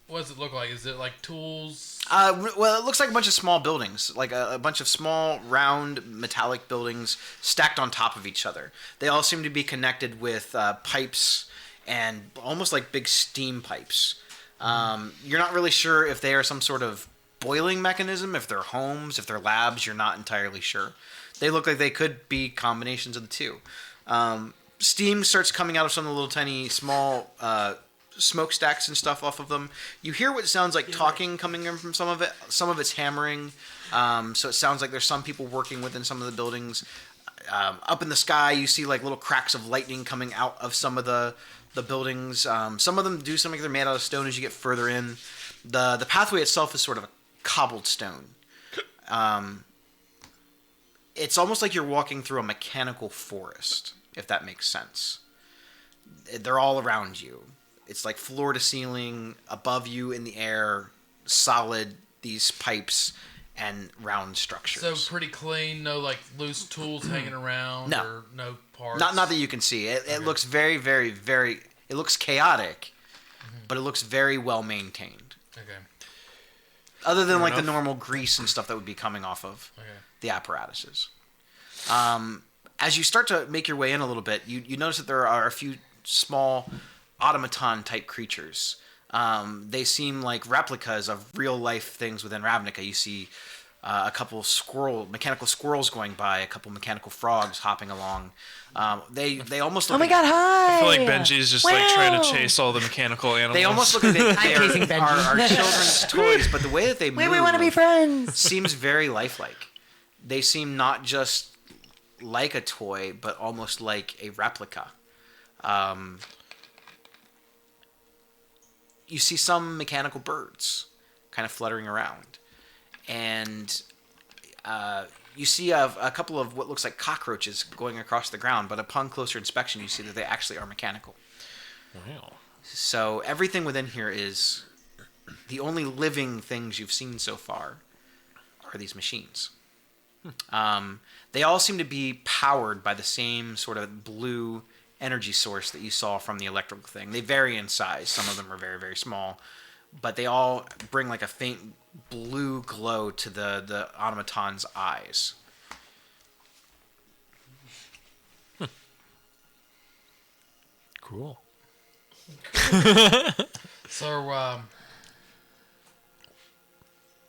S4: what does it look like? Is it like tools?
S3: Well, it looks like a bunch of small buildings, like a bunch of small, round, metallic buildings stacked on top of each other. They all seem to be connected with pipes and almost like big steam pipes. You're not really sure if they are some sort of boiling mechanism, if they're homes, if they're labs. You're not entirely sure. They look like they could be combinations of the two. Steam starts coming out of some of the little tiny small smokestacks and stuff off of them. You hear what sounds like talking coming in from some of it. Some of it's hammering. So it sounds like there's some people working within some of the buildings. Up in the sky, you see like little cracks of lightning coming out of some of the buildings. Some of them do seem like they're made out of stone as you get further in. The pathway itself is sort of a cobbled stone. It's almost like you're walking through a mechanical forest, if that makes sense. They're all around you. It's like floor to ceiling, above you in the air, solid, these pipes and round structures.
S4: So pretty clean, no loose tools hanging around,
S3: No.
S4: or no parts.
S3: Not that you can see. It looks very, very, very. It looks chaotic, but it looks very well maintained.
S4: Okay.
S3: Other than
S1: Fair
S3: the
S1: enough.
S3: normal grease and stuff that would be coming off of
S4: Okay.
S3: the apparatuses. As you start to make your way in a little bit, you notice that there are a few small automaton type creatures. They seem like replicas of real life things within Ravnica. You see a couple mechanical squirrels going by, a couple mechanical frogs hopping along. They almost look
S6: Oh my God! Hi.
S1: I feel like Benji's just trying to
S6: Wow.
S1: chase all the mechanical animals.
S3: They almost look like they
S6: I'm chasing
S3: are
S6: Benji.
S3: children's toys, but the way that they move
S6: Wait, we want to be friends.
S3: seems very lifelike. They seem not just like a toy, but almost like a replica. You see some mechanical birds kind of fluttering around. And you see a couple of what looks like cockroaches going across the ground, but upon closer inspection, you see that they actually are mechanical.
S1: Wow.
S3: So everything within here is the only living things you've seen so far are these machines. They all seem to be powered by the same sort of blue energy source that you saw from the electrical thing. They vary in size. Some of them are very, very small, but they all bring like a faint blue glow to the automaton's eyes.
S1: Cool.
S4: So,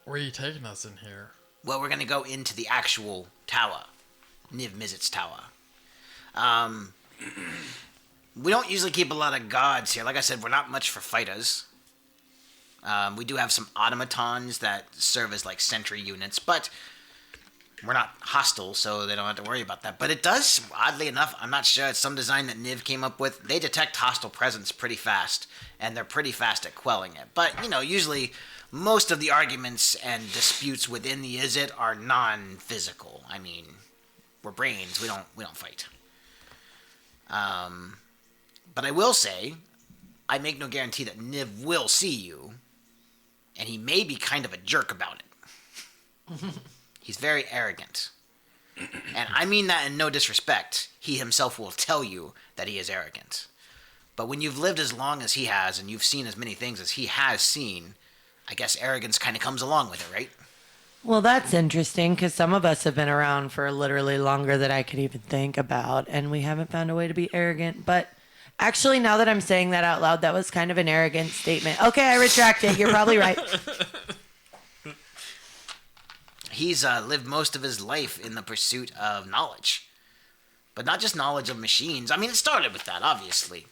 S4: where are you taking us in here?
S3: Well, we're going to go into the actual tower. Niv Mizzet's tower. We don't usually keep a lot of guards here. Like I said, we're not much for fighters. We do have some automatons that serve as like sentry units, but we're not hostile, so they don't have to worry about that. But it does, oddly enough, I'm not sure, it's some design that Niv came up with. They detect hostile presence pretty fast, and they're pretty fast at quelling it. But, usually most of the arguments and disputes within the Izzet are non-physical. I mean, we're brains, we don't fight. But I will say, I make no guarantee that Niv will see you, and he may be kind of a jerk about it. He's very arrogant. And I mean that in no disrespect. He himself will tell you that he is arrogant. But when you've lived as long as he has and you've seen as many things as he has seen, I guess arrogance kind of comes along with it, right?
S6: Well, that's interesting because some of us have been around for literally longer than I could even think about, and we haven't found a way to be arrogant. But actually, now that I'm saying that out loud, that was kind of an arrogant statement. Okay, I retract it. You're probably right.
S3: He's lived most of his life in the pursuit of knowledge. But not just knowledge of machines. I mean, it started with that, obviously.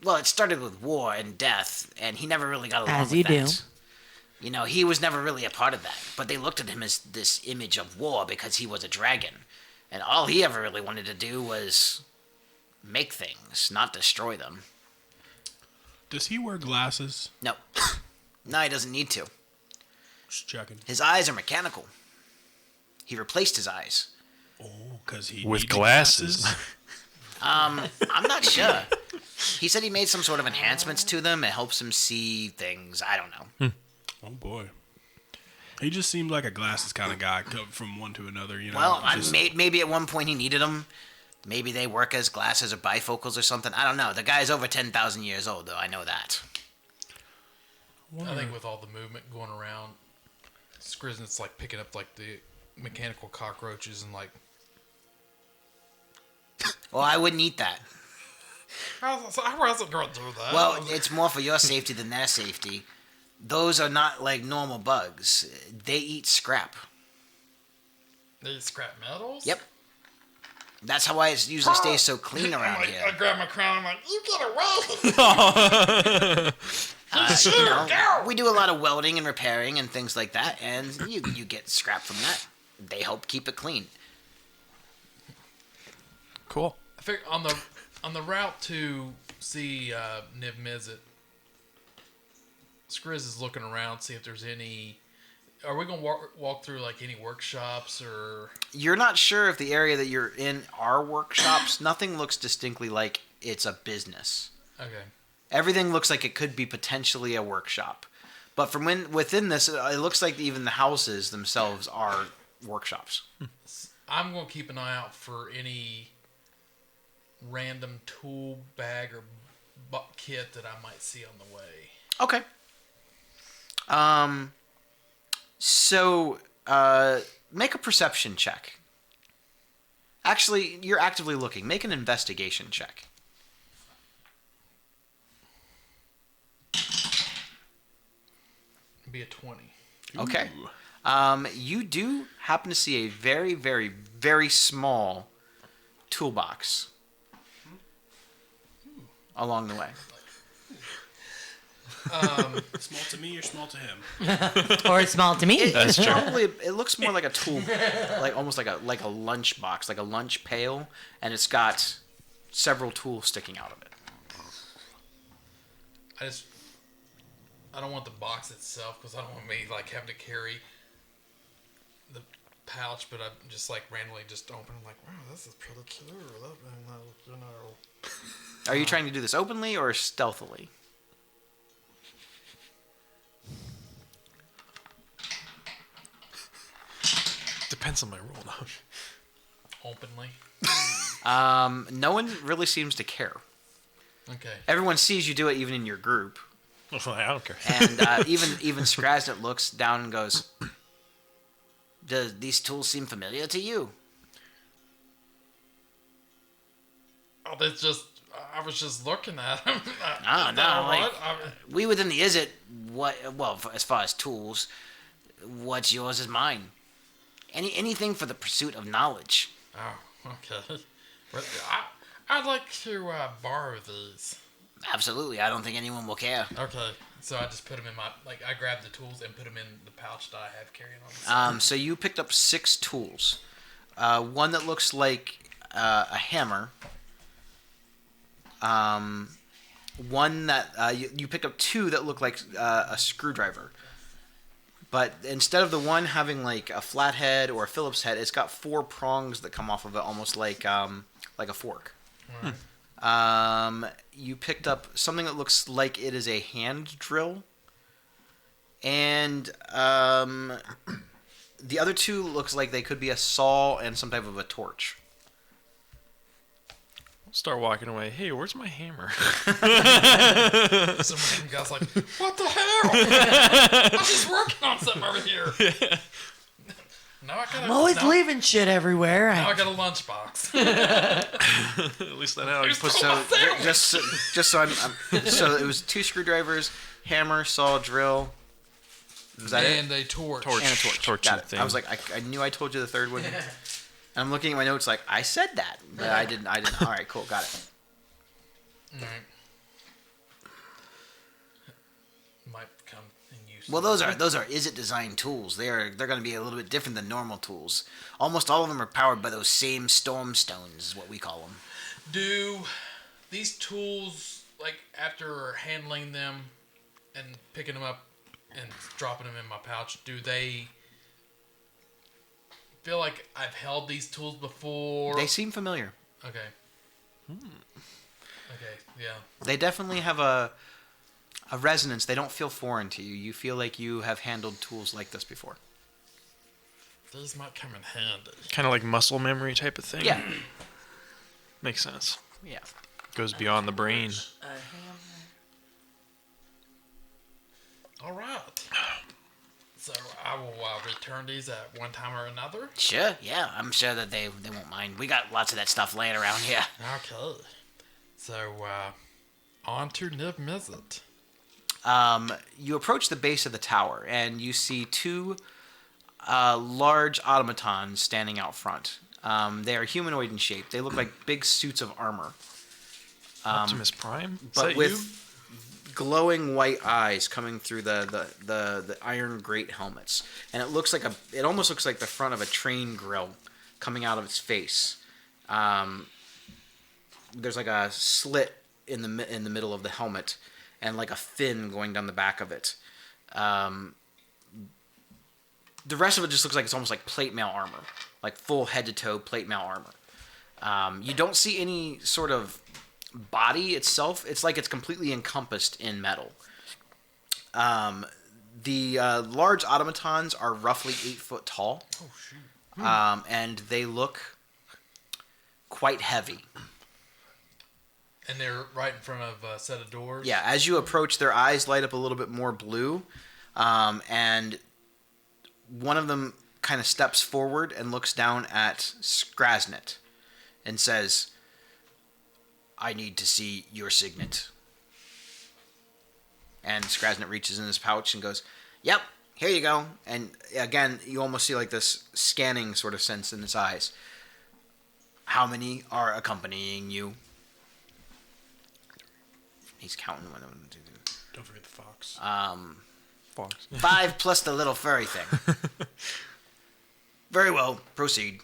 S3: Well, it started with war and death, and he never really got along
S6: As
S3: with
S6: you
S3: that.
S6: do.
S3: You know, he was never really a part of that. But they looked at him as this image of war because he was a dragon. And all he ever really wanted to do was make things, not destroy them.
S2: Does he wear glasses?
S3: No. No, he doesn't need to.
S2: Just checking.
S3: His eyes are mechanical. He replaced his eyes.
S2: Oh, because he
S1: With
S2: needs
S1: glasses.
S3: I'm not sure. He said he made some sort of enhancements to them. It helps him see things. I don't know.
S2: Oh boy. He just seemed like a glasses kind of guy, come from one to another. You know.
S3: Well,
S2: Just-
S3: maybe at one point he needed them. Maybe they work as glasses or bifocals or something. I don't know. The guy's over 10,000 years old, though. I know that.
S4: I think with all the movement going around, Skriznet's like picking up like the mechanical cockroaches and like.
S3: Well, I wouldn't eat that.
S4: I wasn't going to do that.
S3: Well, it's more for your safety than their safety. Those are not like normal bugs. They eat scrap.
S4: They scrap metals.
S3: Yep. That's how I usually stay so clean around here.
S4: I grab my crown. I'm like, you get away!
S3: You know, we do a lot of welding and repairing and things like that, and you get scrap from that. They help keep it clean.
S1: Cool.
S4: I figure on the route to see Niv Mizzet, Skriz is looking around, see if there's any. Are we gonna walk through like any workshops or?
S3: You're not sure if the area that you're in are workshops. Nothing looks distinctly like it's a business.
S4: Okay.
S3: Everything looks like it could be potentially a workshop. But from within this, it looks like even the houses themselves are workshops.
S4: I'm gonna keep an eye out for any random tool bag or kit that I might see on the way.
S3: Okay. So, make a perception check. Actually, you're actively looking. Make an investigation check.
S4: Be a 20.
S3: Okay. You do happen to see a very, very, very small toolbox along the way.
S2: small to me or small to him?
S6: Or small to me.
S1: That's true.
S3: Probably, it looks more like a tool, like almost like a lunch box, like a lunch pail, and it's got several tools sticking out of it.
S4: I don't want the box itself because I don't want me like having to carry the pouch, but I'm just like randomly just open. I'm like, wow, this is pretty cute. You know.
S3: Are you trying to do this openly or stealthily?
S1: Depends on my role now.
S4: Openly.
S3: No one really seems to care.
S4: Okay.
S3: Everyone sees you do it, even in your group.
S1: I don't care.
S3: And even Skraznet looks down and goes, "Do these tools seem familiar to you?"
S4: Oh, that's just. I was just looking at him.
S3: No, like, we within the Izzet, as far as tools, what's yours is mine. Anything for the pursuit of knowledge.
S4: Oh, okay. But I'd like to borrow these.
S3: Absolutely, I don't think anyone will care.
S4: Okay. So I just put them in my I grabbed the tools and put them in the pouch that I have carrying on.
S3: So you picked up 6 tools. One that looks like a hammer. One that you picked up 2 that look like a screwdriver. But instead of the one having like a flat head or a Phillips head, it's got 4 prongs that come off of it, almost like a fork.
S4: Right.
S3: You picked up something that looks like it is a hand drill, and The other two looks like they could be a saw and some type of a torch.
S1: Start walking away. Hey, where's my hammer?
S4: Some random guy's like, what the hell? I was just working on something over here. Now I got
S6: I'm always leaving shit everywhere.
S4: Now I got a lunchbox.
S1: At least that's how he puts
S3: So just so so it was 2 screwdrivers, hammer, saw, drill. Was that it?
S4: And a torch.
S1: Torch.
S3: And a torch.
S1: Torch
S3: Got it.
S1: thing.
S3: I was like, I knew I told you the third one. And I'm looking at my notes like I said that, but I didn't. All right, cool, got it.
S4: Alright. Might come in use.
S3: Well, those are Izzet designed tools. They're going to be a little bit different than normal tools. Almost all of them are powered by those same storm stones, is what we call them.
S4: Do these tools, like after handling them and picking them up and dropping them in my pouch, do they feel like I've held these tools before?
S3: They seem familiar.
S4: Okay. Okay, yeah.
S3: They definitely have a resonance. They don't feel foreign to you. You feel like you have handled tools like this before.
S4: These might come in handy.
S1: Kind of like muscle memory type of thing.
S3: Yeah.
S1: Makes sense.
S3: Yeah.
S1: Goes beyond the brain.
S4: All right. So I will return these at one time or another.
S3: Sure. Yeah. I'm sure that they won't mind. We got lots of that stuff laying around here.
S4: Okay. So, on to Niv Mizzet.
S3: You approach the base of the tower, and you see 2 large automatons standing out front. They are humanoid in shape. They look like big suits of armor,
S1: Optimus Prime? Is
S3: but
S1: that
S3: with
S1: you?
S3: glowing white eyes coming through the iron grate helmets. And it almost looks like the front of a train grill coming out of its face. There's like a slit in the middle of the helmet, and like a fin going down the back of it. The rest of it just looks like it's almost like plate mail armor, like full head to toe plate mail armor. You don't see any sort of body itself. It's like it's completely encompassed in metal. The large automatons are roughly 8 foot tall.
S4: Oh, shoot.
S3: And they look quite heavy.
S4: And they're right in front of a set of doors?
S3: Yeah, as you approach, their eyes light up a little bit more blue, and one of them kind of steps forward and looks down at Skrasnet and says, "I need to see your signet." And Skrasnet reaches in his pouch and goes, "Yep, here you go." And again, you almost see like this scanning sort of sense in his eyes. "How many are accompanying you?" He's counting one of them.
S2: Don't forget the fox.
S1: Fox.
S3: 5 plus the little furry thing. Very well, proceed.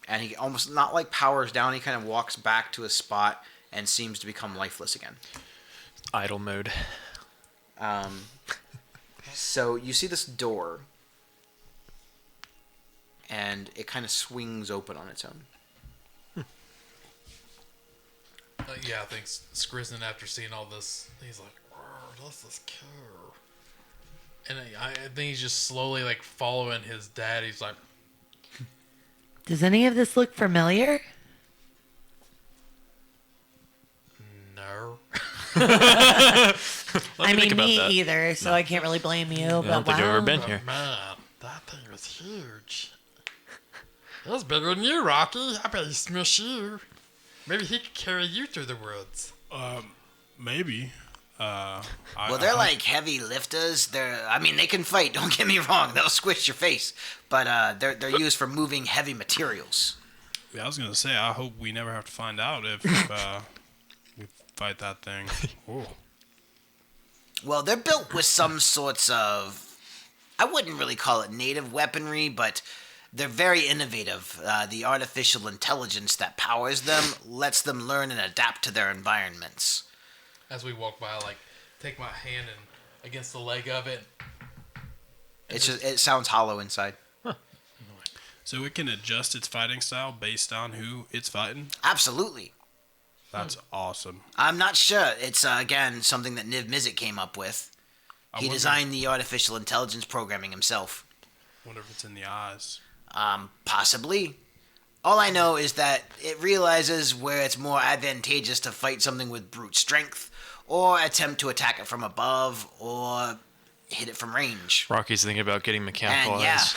S3: And he almost not like powers down. He kind of walks back to his spot and seems to become lifeless again.
S1: Idle mode.
S3: So you see this door, and it kind of swings open on its own.
S4: Yeah, I think Skrizzen, after seeing all this, he's like, "Whoa, this is cool." And I think he's just slowly, like, following his dad. He's like,
S6: Does any of this look familiar?
S4: no.
S6: I mean,
S1: about
S6: me
S1: that.
S6: either, so I can't really blame you.
S1: I don't
S6: But
S1: think I've ever
S6: wow.
S1: been here.
S4: Man, that thing was huge. It was bigger than you, Rocky. I bet he smushed you. Maybe he could carry you through the woods.
S2: Maybe.
S3: Well, they're like heavy lifters. They can fight. Don't get me wrong. They'll squish your face, but they're used for moving heavy materials.
S2: Yeah, I was gonna say. I hope we never have to find out if we fight that thing. Oh.
S3: Well, they're built with some sorts of, I wouldn't really call it native weaponry, but they're very innovative. The artificial intelligence that powers them lets them learn and adapt to their environments.
S4: As we walk by, like, take my hand and against the leg of it.
S3: It sounds hollow inside.
S2: So it can adjust its fighting style based on who it's fighting?
S3: Absolutely.
S2: That's awesome.
S3: I'm not sure. It's, again, something that Niv Mizzet came up with. He designed the artificial intelligence programming himself.
S2: Wonder if it's in the eyes.
S3: Possibly. All I know is that it realizes where it's more advantageous to fight something with brute strength, or attempt to attack it from above, or hit it from range.
S1: Rocky's thinking about getting mechanical
S3: And yeah,
S1: eyes.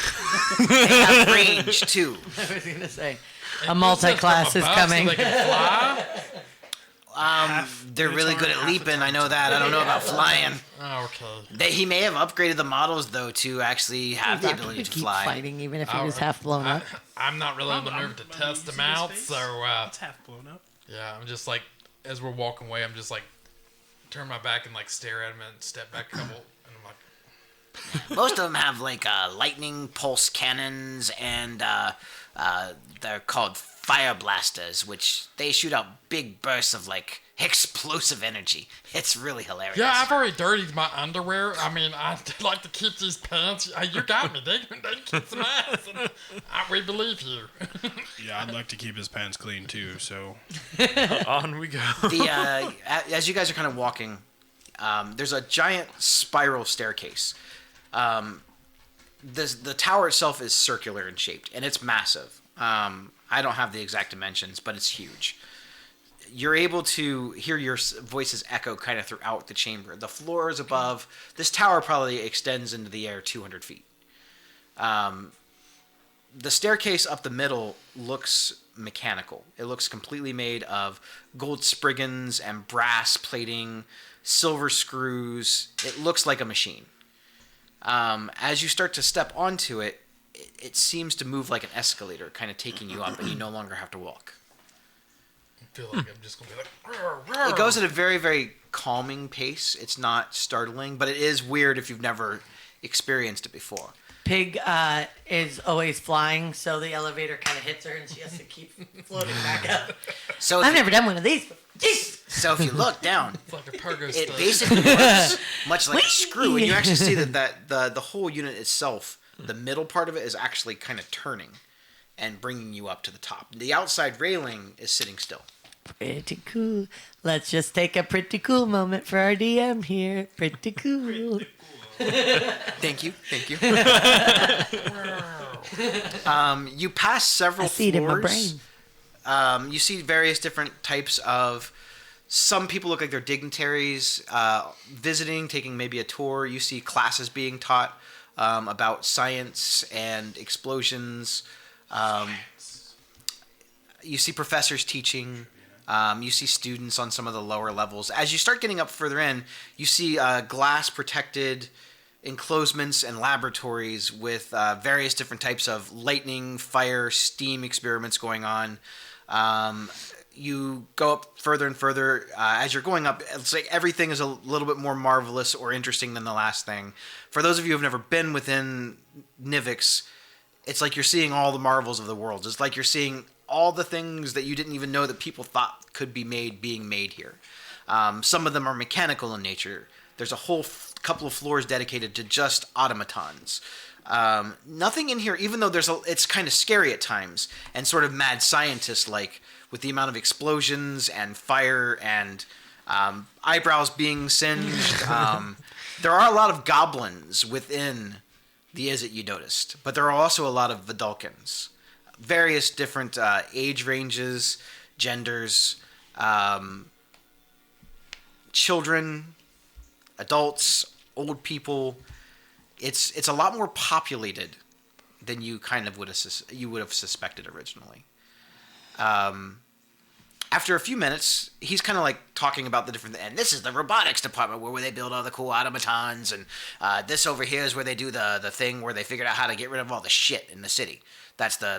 S3: they have range too.
S6: I was gonna say a multi-class is coming.
S4: So they can fly?
S3: They're really good at leaping. I know that. I don't know about flying.
S4: Okay.
S3: He may have upgraded the models though to actually have the
S6: Rocky
S3: ability
S6: could
S3: to
S6: keep
S3: fly.
S6: fighting even if he was half blown up.
S4: I'm not really in the mood to test them out, so
S2: It's half blown up.
S4: yeah, I'm just like, as we're walking away, I'm just like, turn my back and like stare at him and step back a couple, and I'm like,
S3: Most of them have like lightning pulse cannons, and they're called fire blasters, which they shoot out big bursts of like explosive energy. It's really hilarious.
S4: yeah, I've already dirtied my underwear. I mean, I like to keep these pants. You got me. They kick some ass. And we believe you.
S2: Yeah, I'd like to keep his pants clean too. So
S1: On we go.
S3: As you guys are kind of walking, there's a giant spiral staircase. The tower itself is circular in shape, and it's massive. I don't have the exact dimensions, but it's huge. You're able to hear your voices echo kind of throughout the chamber. The floors above this tower probably extends into the air 200 feet. The staircase up the middle looks mechanical. It looks completely made of gold spriggans and brass plating, silver screws. It looks like a machine. As you start to step onto it, it seems to move like an escalator, kind of taking you up, and you no longer have to walk.
S4: I feel like I'm just gonna be like,
S3: It goes at a very, very calming pace. It's not startling, but it is weird if you've never experienced it before.
S6: Pig is always flying, so the elevator kind of hits her, and she has to keep floating back up.
S3: So
S6: I've never done one of these. Jeez.
S3: So if you look down,
S4: it's like a pogo
S3: it
S4: stick.
S3: basically works much like a screw, and you actually see that the whole unit itself, the middle part of it is actually kind of turning and bringing you up to the top. The outside railing is sitting still.
S6: Pretty cool. Let's just take a pretty cool moment for our DM here. Pretty cool.
S3: Thank you. You pass several
S6: I see it in my
S3: floors.
S6: brain.
S3: You see various different types of. Some people look like they're dignitaries visiting, taking maybe a tour. You see classes being taught about science and explosions. You see professors teaching. You see students on some of the lower levels. As you start getting up further in, you see glass-protected enclosements and laboratories with various different types of lightning, fire, steam experiments going on. You go up further and further. As you're going up, it's like everything is a little bit more marvelous or interesting than the last thing. For those of you who have never been within Nivix, it's like you're seeing all the marvels of the world. It's like you're seeing all the things that you didn't even know that people thought could be made being made here. Some of them are mechanical in nature. There's a whole couple of floors dedicated to just automatons. Nothing in here, even though it's kind of scary at times and sort of mad scientist-like with the amount of explosions and fire and eyebrows being singed. There are a lot of goblins within the Izzet you noticed, but there are also a lot of Vidalkins. Various different age ranges, genders, children, adults, old people. It's a lot more populated than you kind of would have suspected originally. After a few minutes, he's kind of like talking about the different, and this is the robotics department where they build all the cool automatons, and this over here is where they do the thing where they figured out how to get rid of all the shit in the city. That's the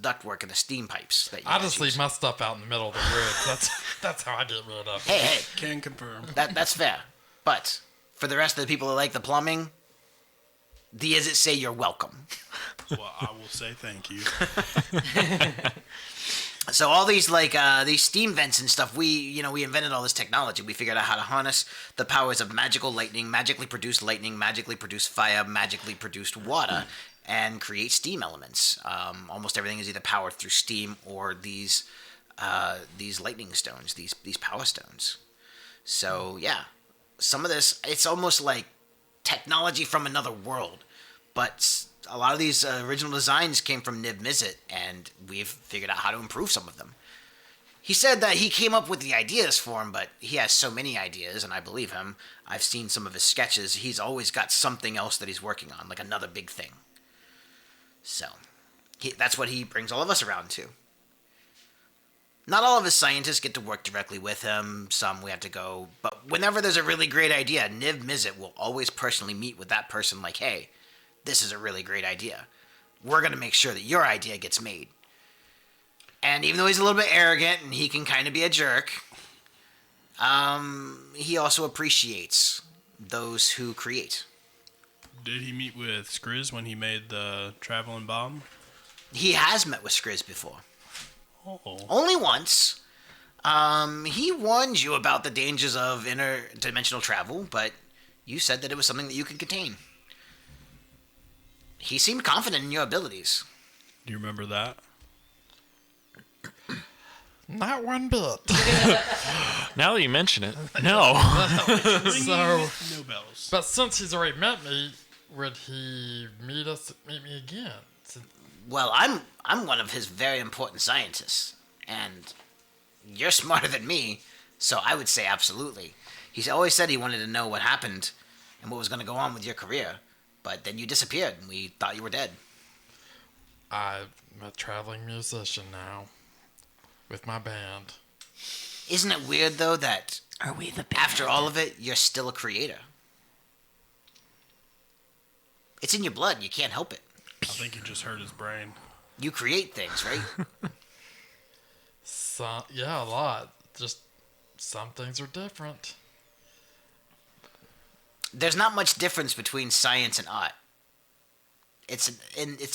S3: ductwork and the steam pipes. That you
S4: I
S3: guys
S4: just
S3: use.
S4: leave my stuff out in the middle of the woods. That's how I get rid of it.
S3: Hey,
S2: can confirm.
S3: that's fair. But for the rest of the people that like the plumbing, the Izzet say you're welcome.
S2: Well, I will say thank you.
S3: So all these these steam vents and stuff, we invented all this technology. We figured out how to harness the powers of magical lightning, magically produce fire, magically produced water, and create steam elements. Almost everything is either powered through steam or these lightning stones, these power stones. So yeah, some of this, it's almost like technology from another world, but a lot of these original designs came from Niv Mizzet, and we've figured out how to improve some of them. He said that he came up with the ideas for him, but he has so many ideas, and I believe him. I've seen some of his sketches. He's always got something else that he's working on, like another big thing. So, that's what he brings all of us around to. Not all of his scientists get to work directly with him. Some we have to go. But whenever there's a really great idea, Niv Mizzet will always personally meet with that person like, hey, this is a really great idea. We're going to make sure that your idea gets made. And even though he's a little bit arrogant and he can kind of be a jerk, he also appreciates those who create.
S2: Did he meet with Skriz when he made the traveling bomb?
S3: He has met with Skriz before.
S2: Oh.
S3: Only once. He warned you about the dangers of interdimensional travel, but you said that it was something that you could contain. He seemed confident in your abilities.
S2: Do you remember that?
S4: Not one bit.
S1: Now that you mention it, no.
S4: So,
S2: No bells.
S4: but since he's already met me, would he meet me again?
S3: Well, I'm one of his very important scientists, and you're smarter than me, so I would say absolutely. He's always said he wanted to know what happened and what was going to go on with your career, but then you disappeared, and we thought you were dead.
S4: I'm a traveling musician now with my band.
S3: Isn't it weird, though, that
S6: Are we the
S3: after all of it, you're still a creator? It's in your blood. You can't help it.
S2: I think you just hurt his brain.
S3: You create things, right?
S4: So, yeah, a lot. Just some things are different.
S3: There's not much difference between science and art. It's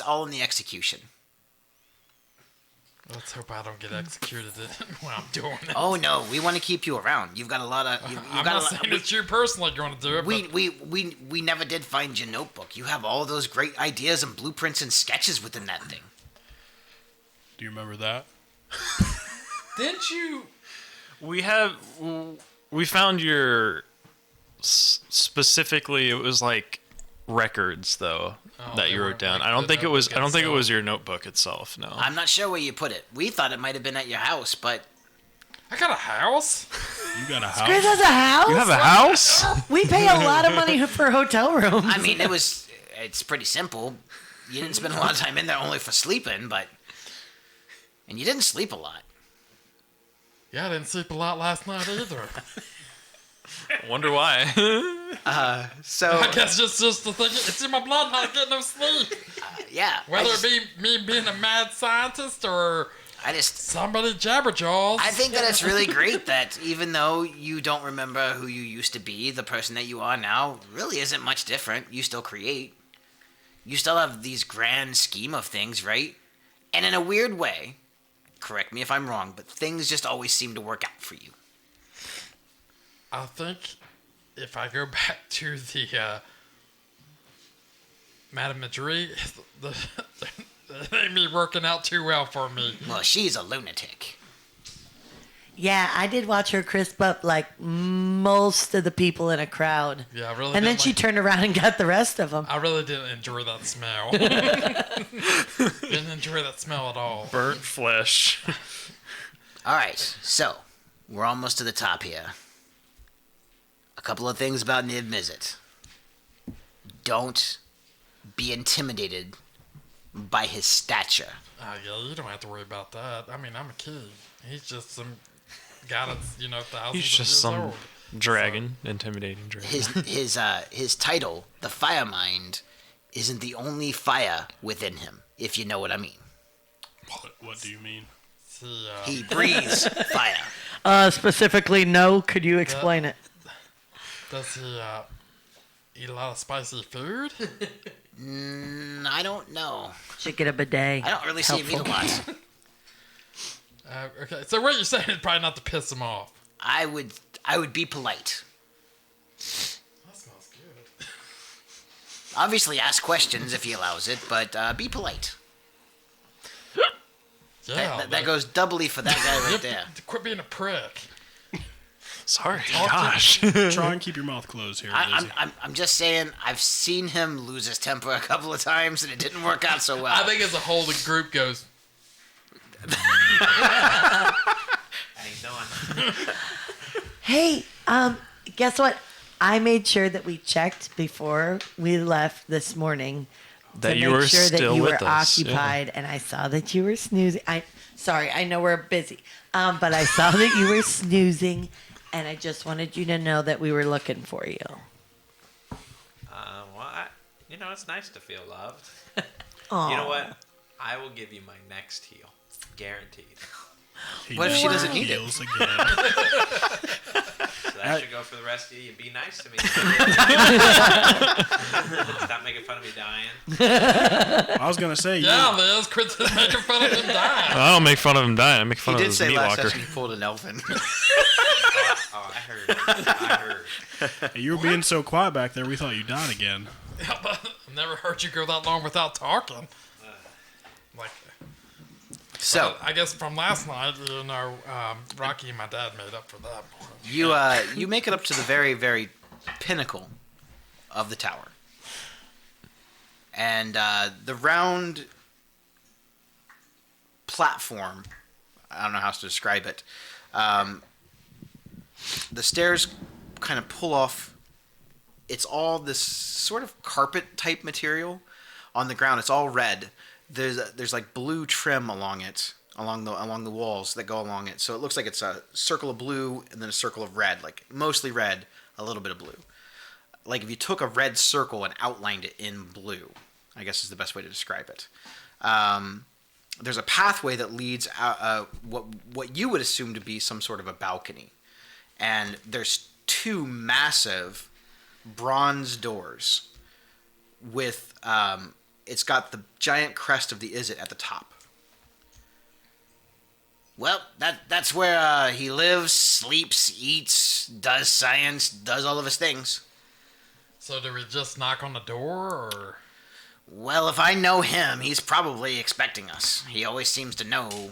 S3: all in the execution.
S4: Let's hope I don't get executed while I'm doing it.
S3: Oh no, we want to keep you around. You've got a lot of. You've
S4: I'm
S3: got
S4: not
S3: a
S4: saying
S3: lot.
S4: it's you personally going to do it, but
S3: We never did find your notebook. You have all those great ideas and blueprints and sketches within that thing.
S2: Do you remember that?
S4: didn't you?
S1: We found your specifically. It was like records though that
S4: they
S1: you wrote
S4: weren't
S1: down.
S4: like
S1: I don't
S4: the
S1: think it was. I
S4: notebook
S1: don't think it
S4: itself.
S1: was your notebook itself. No.
S3: I'm not sure where you put it. We thought it might have been at your house, but
S4: I got a house.
S2: You got a
S6: Chris
S2: house?
S6: has a house?
S1: You have a house?
S6: We pay a lot of money for hotel rooms.
S3: I mean, it's pretty simple. You didn't spend a lot of time in there only for sleeping, and you didn't sleep a lot.
S4: Yeah, I didn't sleep a lot last night either.
S1: Wonder why.
S3: So
S4: I guess just the thing. It's in my blood. I get no sleep.
S3: yeah,
S4: Whether it be me being a mad scientist or somebody jabberjaws.
S3: I think that it's really great that even though you don't remember who you used to be, the person that you are now really isn't much different. You still create. You still have these grand scheme of things, right? And in a weird way, correct me if I'm wrong, but things just always seem to work out for you.
S4: I think if I go back to the Madame Madrid, they ain't be working out too well for me.
S3: Well, she's a lunatic.
S6: Yeah, I did watch her crisp up like most of the people in a crowd.
S4: Yeah, I really.
S6: And then
S4: didn't
S6: she turned around and got the rest of them.
S4: I really didn't enjoy that smell. Didn't enjoy that smell at all.
S1: Burnt flesh.
S3: All right, so we're almost to the top here. A couple of things about Niv Mizzet. Don't be intimidated by his stature.
S4: Yeah, you don't have to worry about that. I mean, I'm a kid. He's just some guy that's, thousands
S1: He's
S4: of
S1: just
S4: years
S1: some
S4: old.
S1: dragon, intimidating dragon.
S3: His title, the Firemind, isn't the only fire within him, if you know what I mean.
S2: What do you mean?
S3: He breathes fire.
S6: Specifically, no. Could you explain it?
S4: Does he eat a lot of spicy food?
S3: I don't know.
S6: Should get a bidet.
S3: I don't really see him eat a lot.
S4: Okay, so what you're saying is probably not to piss him off.
S3: I would be polite.
S4: That smells good.
S3: Obviously, ask questions if he allows it, but be polite.
S4: Yeah.
S3: That goes doubly for that guy right
S4: Yep,
S3: there.
S4: Quit being a prick.
S1: Sorry,
S4: Talk to-
S1: gosh.
S2: Try and keep your mouth closed here,
S3: I'm,
S2: Lizzie.
S3: I'm just saying, I've seen him lose his temper a couple of times, and it didn't work out so well.
S4: I think as a whole, the group goes,
S5: How you doing?
S6: Hey, guess what? I made sure that we checked before we left this morning
S1: That
S6: to
S1: you
S6: make
S1: were
S6: sure that
S1: still
S6: you
S1: with
S6: were
S1: us. Yeah.
S6: occupied, and I saw that you were snoozing. Sorry, I know we're busy, but I saw that you were snoozing, and I just wanted you to know that we were looking for you.
S5: It's nice to feel loved.
S6: Aw.
S5: You know what? I will give you my next heal. Guaranteed.
S2: He
S3: What if she
S2: never
S3: doesn't need it?
S2: heals again.
S5: So that should go for the rest of you. Be nice to me. Stop making fun of me dying.
S2: I was gonna say,
S4: yeah, Liz, quit making fun of him dying.
S1: I don't make fun of him dying. I make fun
S3: He
S1: of
S3: did
S1: his
S3: say
S1: meat
S3: last
S1: walker.
S3: session he pulled an elfin.
S5: Oh, I heard.
S2: hey, you were being so quiet back there, we thought you died again.
S4: I've never heard you go that long without talking. Like,
S3: So
S4: I guess from last night, Rocky and my dad made up for that.
S3: you make it up to the very, very pinnacle of the tower, and the round platform. I don't know how else to describe it. The stairs kind of pull off. It's all this sort of carpet type material on the ground. It's all red. There's like blue trim along it, along the walls that go along it. So it looks like it's a circle of blue and then a circle of red, like mostly red, a little bit of blue. Like if you took a red circle and outlined it in blue, I guess is the best way to describe it. There's a pathway that leads out what you would assume to be some sort of a balcony, and there's two massive bronze doors with it's got the giant crest of the Izzet at the top. Well, that's where he lives, sleeps, eats, does science, does all of his things.
S4: So do we just knock on the door, or?
S3: Well, if I know him, he's probably expecting us. He always seems to know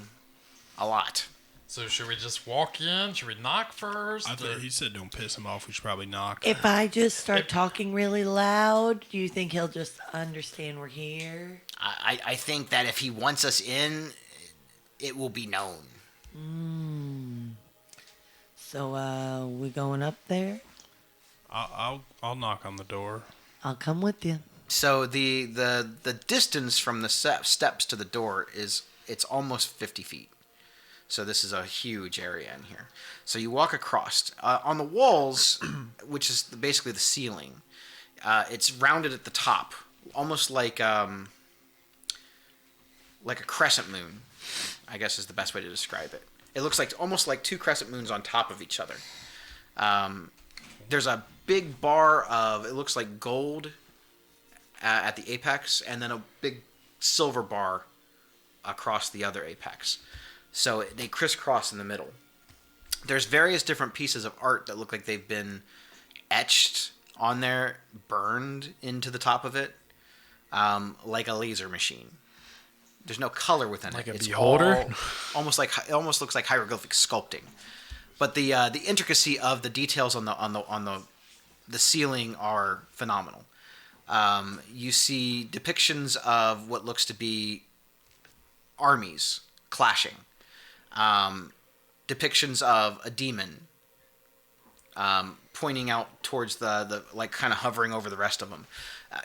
S3: a lot.
S4: So should we just walk in? Should we knock first?
S2: I thought he said don't piss him off. We should probably knock.
S6: If I just start talking really loud, do you think he'll just understand we're here?
S3: I think that if he wants us in, it will be known.
S6: So, we going up there?
S2: I'll knock on the door.
S6: I'll come with you.
S3: So the distance from the steps to the door it's almost 50 feet. So this is a huge area in here. So you walk across. On the walls, which is basically the ceiling, it's rounded at the top, almost like a crescent moon, I guess is the best way to describe it. It looks like almost like two crescent moons on top of each other. There's a big bar of, it looks like gold at the apex, and then a big silver bar across the other apex. So they crisscross in the middle. There's various different pieces of art that look like they've been etched on there, burned into the top of it, like a laser machine. There's no color within
S1: Like
S3: it.
S1: a
S3: It's
S1: beholder?
S3: all almost like, it almost looks like hieroglyphic sculpting. But the intricacy of the details on the ceiling are phenomenal. You see depictions of what looks to be armies clashing. Depictions of a demon pointing out towards the like kind of hovering over the rest of them.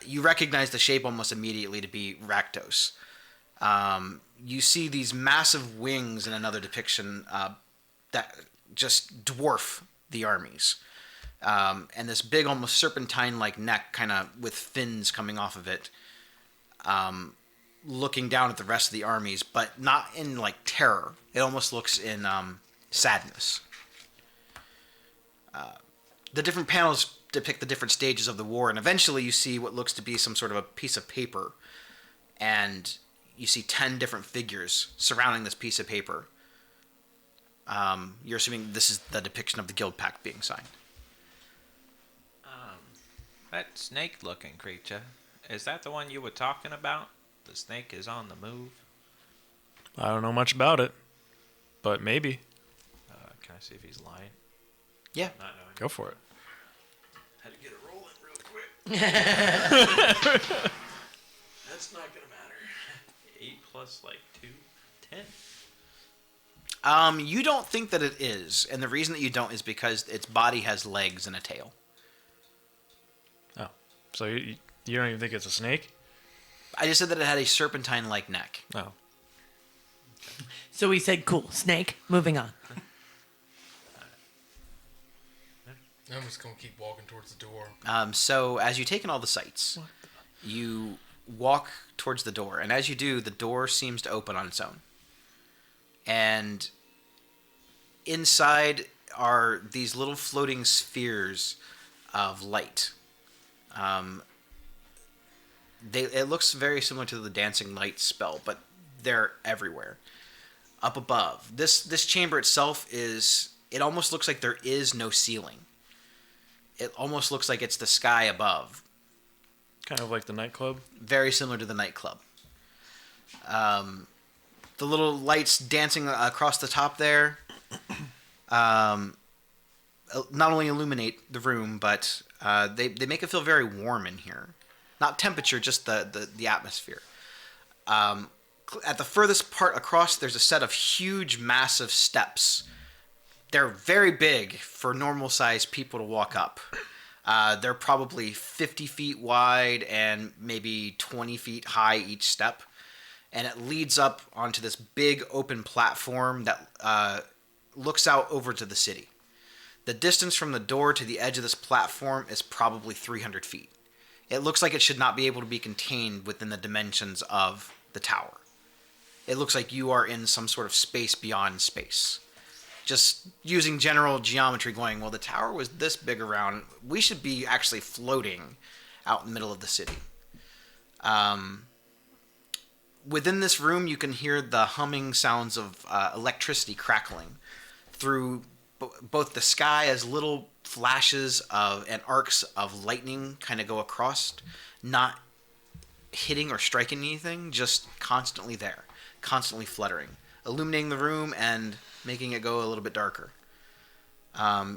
S3: You recognize the shape almost immediately to be Rakdos. You see these massive wings in another depiction that just dwarf the armies. And this big, almost serpentine-like neck, kind of with fins coming off of it, looking down at the rest of the armies, but not in like terror. It almost looks in sadness. The different panels depict the different stages of the war, and eventually you see what looks to be some sort of a piece of paper, and you see 10 different figures surrounding this piece of paper. You're assuming this is the depiction of the guild pact being signed.
S5: That snake-looking creature, is that the one you were talking about? The snake is on the move.
S1: I don't know much about it, but maybe.
S5: Can I see if he's lying?
S3: Yeah.
S5: Not knowing.
S1: Go for it.
S3: Had to get it rolling real quick.
S2: That's not gonna matter.
S5: 8 plus like 2, 10.
S3: You don't think that it is, and the reason that you don't is because its body has legs and a tail.
S1: Oh, so you don't even think it's a snake?
S3: I just said that it had a serpentine-like neck.
S1: Oh,
S6: So we said, cool, snake, moving on.
S4: I'm just gonna keep walking towards the door.
S3: So as you take in all the sights, you walk towards the door, and as you do, the door seems to open on its own. And inside are these little floating spheres of light. It looks very similar to the dancing light spell, but they're everywhere. Up above, this chamber itself it almost looks like there is no ceiling. It almost looks like it's the sky above.
S1: kind of like the nightclub.
S3: Very similar to the nightclub. The little lights dancing across the top there not only illuminate the room, but they make it feel very warm in here. Not temperature, just the atmosphere. At the furthest part across, there's a set of huge, massive steps. They're very big for normal-sized people to walk up. They're probably 50 feet wide and maybe 20 feet high each step. And it leads up onto this big open platform that looks out over to the city. The distance from the door to the edge of this platform is probably 300 feet. It looks like it should not be able to be contained within the dimensions of the tower. It looks like you are in some sort of space beyond space. Just using general geometry going, well, the tower was this big around. We should be actually floating out in the middle of the city. Within this room, you can hear the humming sounds of electricity crackling through both the sky as little flashes and arcs of lightning kind of go across, not hitting or striking anything, just constantly there, constantly fluttering, illuminating the room and making it go a little bit darker.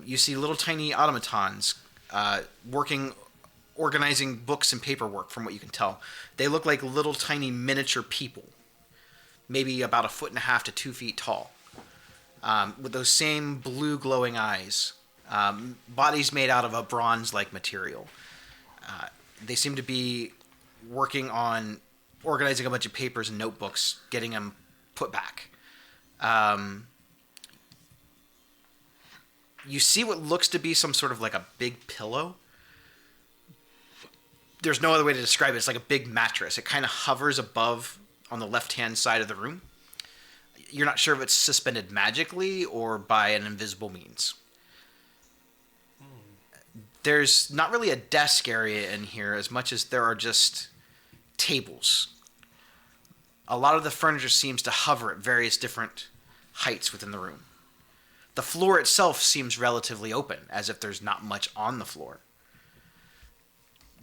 S3: You see little tiny automatons organizing books and paperwork, from what you can tell. They look like little tiny miniature people, maybe about 1.5 to 2 feet tall, with those same blue glowing eyes, bodies made out of a bronze-like material. They seem to be working on organizing a bunch of papers and notebooks, getting them put back. You see what looks to be some sort of like a big pillow. There's no other way to describe it. It's like a big mattress. It kind of hovers above on the left-hand side of the room. You're not sure if it's suspended magically or by an invisible means. There's not really a desk area in here as much as there are just tables. A lot of the furniture seems to hover at various different heights within the room. The floor itself seems relatively open, as if there's not much on the floor.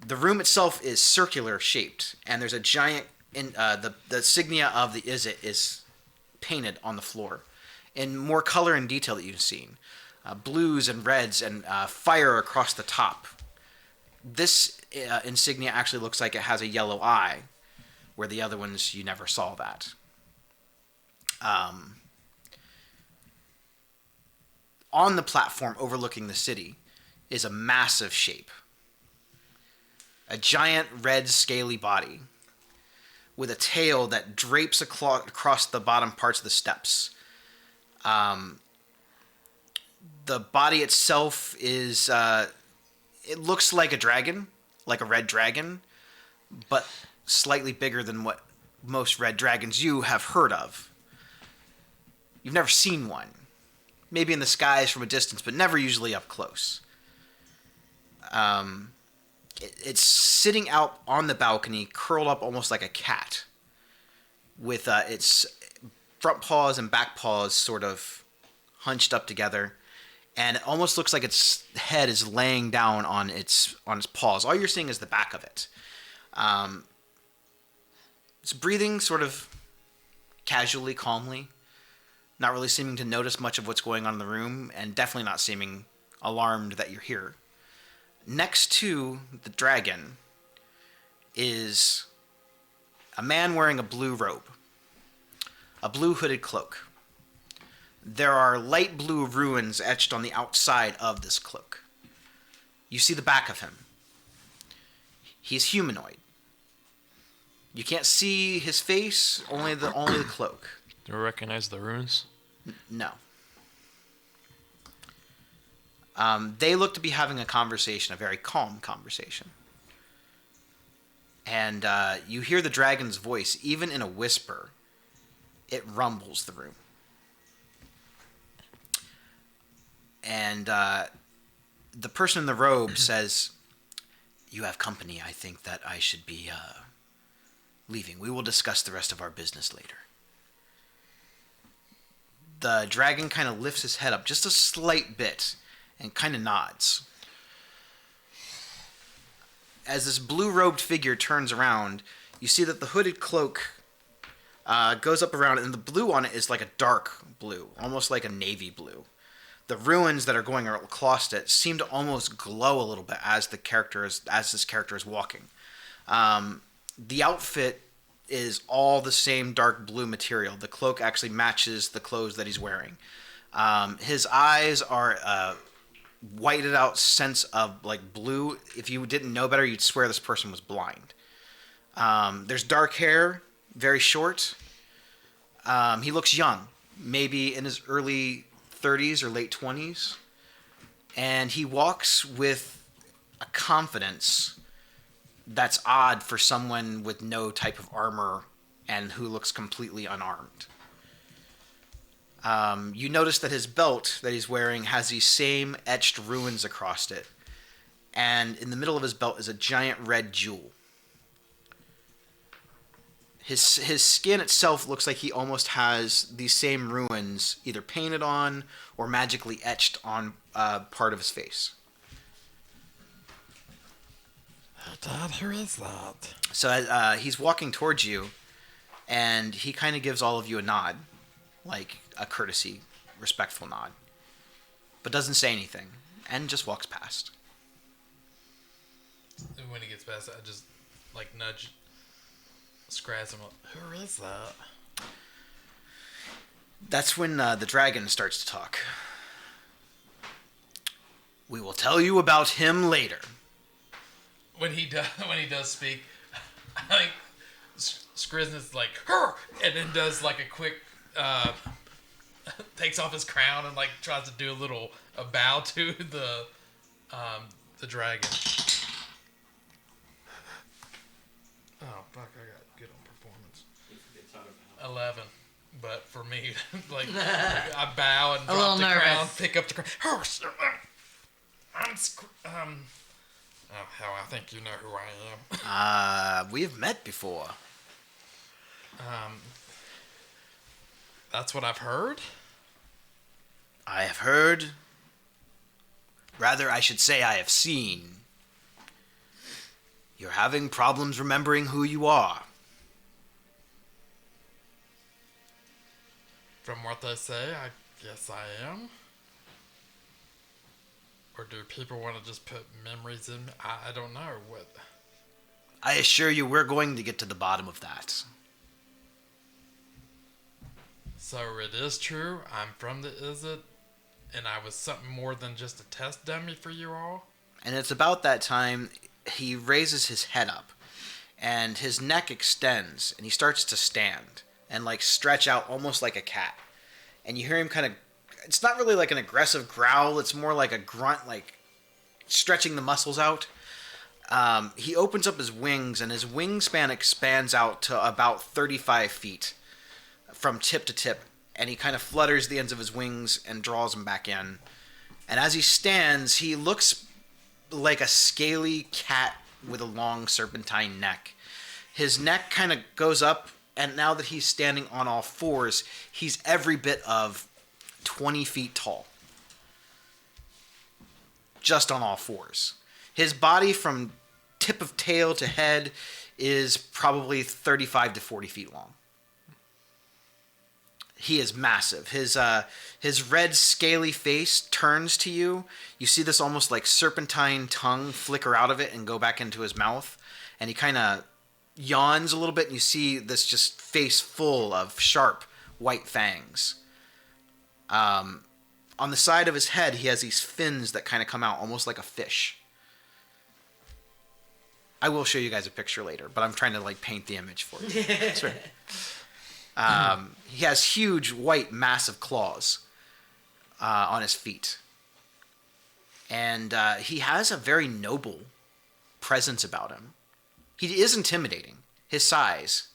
S3: The room itself is circular shaped, and there's a giant the insignia of the Izzet is painted on the floor in more color and detail that you've seen. Blues and reds and fire across the top. This insignia actually looks like it has a yellow eye, where the other ones you never saw that. On the platform overlooking the city is a massive shape. A giant red scaly body with a tail that drapes across the bottom parts of the steps. The body itself is, it looks like a dragon, like a red dragon, but slightly bigger than what most red dragons you have heard of. You've never seen one. Maybe in the skies from a distance, but never usually up close. It's sitting out on the balcony, curled up almost like a cat, with its front paws and back paws sort of hunched up together, and it almost looks like its head is laying down on its paws. All you're seeing is the back of it. It's breathing sort of casually, calmly, not really seeming to notice much of what's going on in the room, and definitely not seeming alarmed that you're here. Next to the dragon is a man wearing a blue robe, a blue hooded cloak. There are light blue runes etched on the outside of this cloak. You see the back of him. He's humanoid. You can't see his face, only the cloak.
S1: Do you recognize the runes?
S3: No. They look to be having a conversation, a very calm conversation. And you hear the dragon's voice, even in a whisper. It rumbles the room. And the person in the robe says, "You have company. I think that I should be leaving. We will discuss the rest of our business later." The dragon kind of lifts his head up just a slight bit and kind of nods. As this blue-robed figure turns around, you see that the hooded cloak goes up around, and the blue on it is like a dark blue, almost like a navy blue. The runes that are going across it seem to almost glow a little bit as this character is walking. The outfit is all the same dark blue material. The cloak actually matches the clothes that he's wearing. His eyes are whited out sense of like blue. If you didn't know better, you'd swear this person was blind. There's dark hair, very short. He looks young, maybe in his early 30s or late 20s. And he walks with a confidence that's odd for someone with no type of armor and who looks completely unarmed. You notice that his belt that he's wearing has these same etched runes across it. And in the middle of his belt is a giant red jewel. His skin itself looks like he almost has these same runes either painted on or magically etched on part of his face.
S4: Dad, who is that?
S3: So he's walking towards you, and he kind of gives all of you a nod, like a courtesy, respectful nod, but doesn't say anything, and just walks past.
S4: And when he gets past, I just like nudge, scratch him up. Who is that?
S3: That's when the dragon starts to talk. "We will tell you about him later."
S4: When he does speak, I think Skriznet's like, "Her," and then does like a quick, takes off his crown and like tries to do a bow to the dragon. Oh fuck! I got good on performance. 11, but for me, like I bow and drop the crown,
S6: nervous.
S4: pick up the crown. Oh hell! I think you know who I am.
S3: We have met before.
S4: That's what I've heard.
S3: I have heard. Rather, I should say I have seen. You're having problems remembering who you are.
S4: From what they say, I guess I am. Or do people want to just put memories in? I don't know. What?
S3: I assure you we're going to get to the bottom of that.
S4: So it is true. I'm from the Izzet, and I was something more than just a test dummy for you all.
S3: And it's about that time he raises his head up, and his neck extends, and he starts to stand and like stretch out almost like a cat. And you hear him kind of, it's not really like an aggressive growl, it's more like a grunt, like stretching the muscles out. He opens up his wings, and his wingspan expands out to about 35 feet from tip to tip, and he kind of flutters the ends of his wings and draws them back in. And as he stands, he looks like a scaly cat with a long serpentine neck. His neck kind of goes up, and now that he's standing on all fours, he's every bit of 20 feet tall. Just on all fours. His body from tip of tail to head is probably 35 to 40 feet long. He is massive. His red scaly face turns to you. You see this almost like serpentine tongue flicker out of it and go back into his mouth, and he kind of yawns a little bit, and you see this just face full of sharp white fangs. On the side of his head, he has these fins that kind of come out almost like a fish. I will show you guys a picture later, but I'm trying to like paint the image for you. That's right. He has huge, white, massive claws on his feet. And he has a very noble presence about him. He is intimidating. His size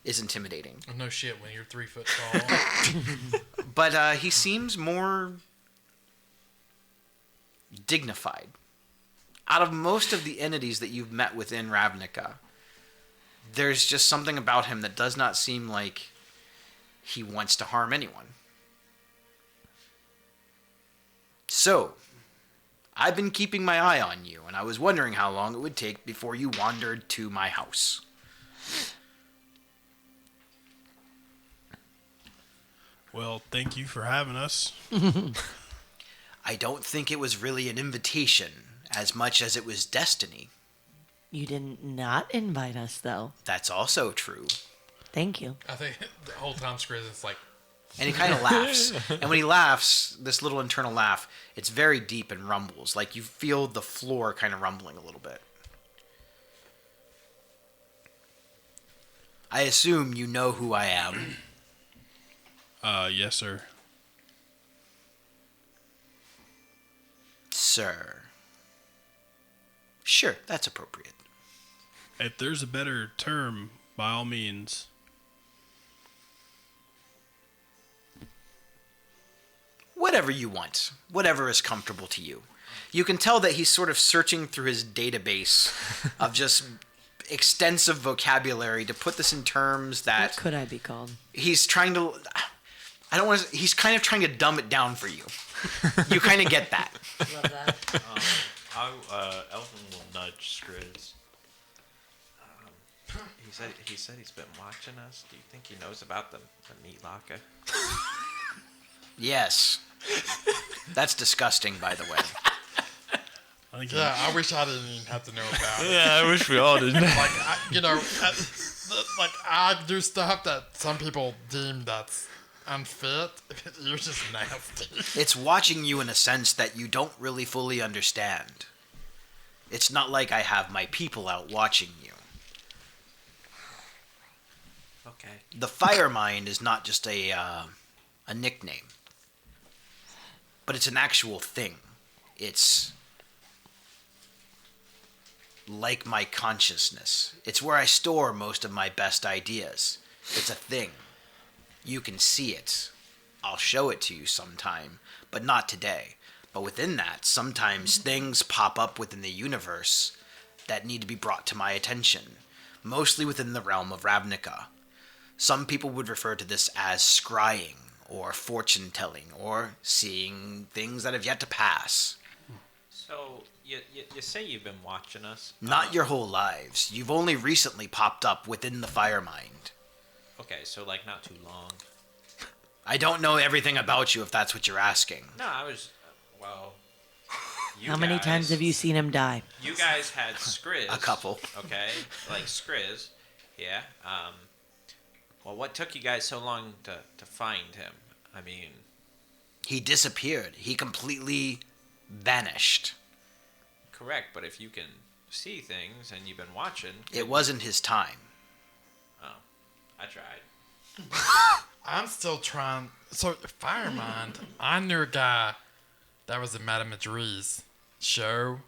S3: is intimidating.
S4: No shit when you're 3 foot tall.
S3: But he seems more dignified. Out of most of the entities that you've met within Ravnica, there's just something about him that does not seem like he wants to harm anyone. So, I've been keeping my eye on you, and I was wondering how long it would take before you wandered to my house.
S2: Well, thank you for having us.
S3: I don't think it was really an invitation as much as it was destiny.
S6: You didn't not invite us, though.
S3: That's also true.
S6: Thank you.
S4: I think the whole time Skriz is like,
S3: And he kind of laughs. And when he laughs, this little internal laugh, it's very deep and rumbles. Like you feel the floor kind of rumbling a little bit. I assume you know who I am.
S2: Yes, sir.
S3: Sir. Sure, that's appropriate.
S2: If there's a better term, by all means.
S3: Whatever you want. Whatever is comfortable to you. You can tell that he's sort of searching through his database of just extensive vocabulary to put this in terms
S6: What
S3: that
S6: could I be called?
S3: he's trying to... I don't want to... He's kind of trying to dumb it down for you. You kind of get that.
S6: Love that.
S5: Elvin will nudge Skriz. He said he's been watching us. Do you think he knows about the meat locker?
S3: Yes. That's disgusting, by the way.
S2: I think
S4: yeah, I wish I didn't even have to know about it.
S1: Yeah, I wish we all did.
S4: I do stuff that some people deem that's unfit. You're just nasty.
S3: It's watching you in a sense that you don't really fully understand. It's not like I have my people out watching you.
S5: Okay.
S3: The Firemind is not just a nickname, but it's an actual thing. It's like my consciousness. It's where I store most of my best ideas. It's a thing. You can see it. I'll show it to you sometime, but not today. But within that, sometimes things pop up within the universe that need to be brought to my attention, mostly within the realm of Ravnica. Some people would refer to this as scrying, or fortune-telling, or seeing things that have yet to pass.
S5: So, you say you've been watching us?
S3: Not your whole lives. You've only recently popped up within the Firemind.
S5: Okay, so like not too long.
S3: I don't know everything about you if that's what you're asking.
S5: No, I was... well... you
S6: How many
S5: guys-
S6: times have you seen him die?
S5: You guys had Skriz.
S3: A couple.
S5: Okay, like Skriz. Yeah. Well, what took you guys so long to find him? I mean...
S3: He disappeared. He completely vanished.
S5: Correct, but if you can see things and you've been watching...
S3: It wasn't his time.
S5: Oh, I tried.
S4: I'm still trying. So, Firemind, I knew a guy that was in Madame Madri's show,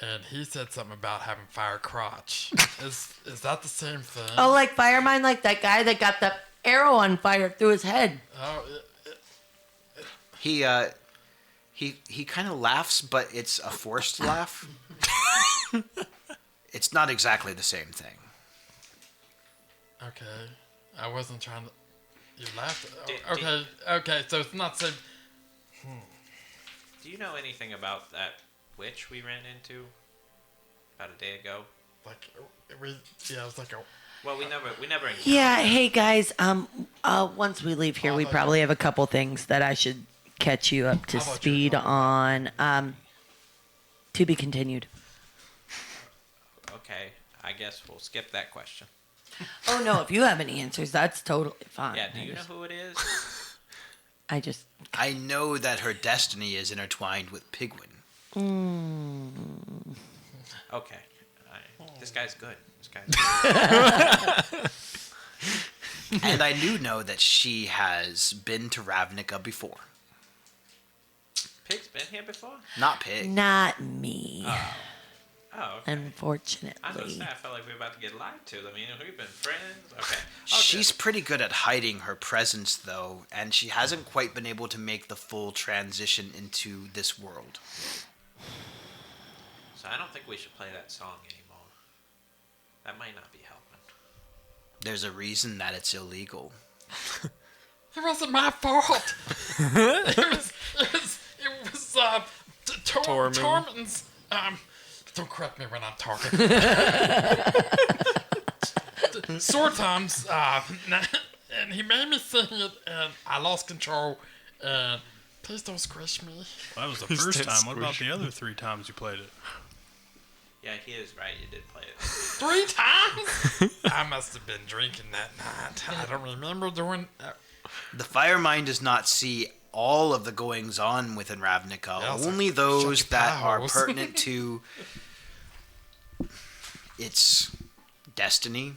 S4: and he said something about having fire crotch. Is that the same thing?
S6: Oh, like Firemind, like that guy that got the arrow on fire through his head.
S4: Oh,
S3: He kind of laughs, but it's a forced laugh. It's not exactly the same thing.
S4: okay. I wasn't trying to. You laughed.
S5: Did-
S4: Okay. So it's not so.
S5: Do you know anything about that witch we ran into about a day ago?
S4: Like, it was like a.
S5: Well, we never.
S6: Yeah, hey guys. Once we leave here, we
S4: Oh,
S6: probably have a couple things that I should catch you up to
S4: How about
S6: speed
S4: you?
S6: on. To be continued.
S5: Okay, I guess we'll skip that question.
S6: Oh no, if you have any answers, that's totally fine.
S5: Yeah, do you know who it is?
S6: I just.
S3: I know that her destiny is intertwined with Pigwin.
S5: Okay, this guy's good. Good.
S3: And I do know that she has been to Ravnica before.
S5: Pig's been here before.
S3: Not Pig.
S6: Not me,
S5: Oh, okay.
S6: unfortunately.
S5: I was gonna say, I felt like we were about to get lied to. I mean, we've been friends. Okay.
S3: She's pretty good at hiding her presence, though, and she hasn't quite been able to make the full transition into this world.
S5: So I don't think we should play that song anymore. That might not be helping.
S3: There's a reason that it's illegal.
S4: It wasn't my fault. It was
S1: Tormund.
S4: Tormund's. Don't correct me when I'm talking. Sword times. And he made me sing it, and I lost control. And please don't squish me.
S2: That was the
S1: He's
S2: first
S1: dead
S2: time. What about
S1: squish.
S2: the other 3 times you played it?
S5: Yeah, he is right. You did play it.
S4: 3 times? I must have been drinking that night. I don't remember doing.
S3: The Firemind does not see all of the goings on within Ravnica,
S4: Yeah, it's
S3: only
S4: like,
S3: those
S4: shut your
S3: that
S4: pie
S3: are
S4: holes.
S3: pertinent to its destiny,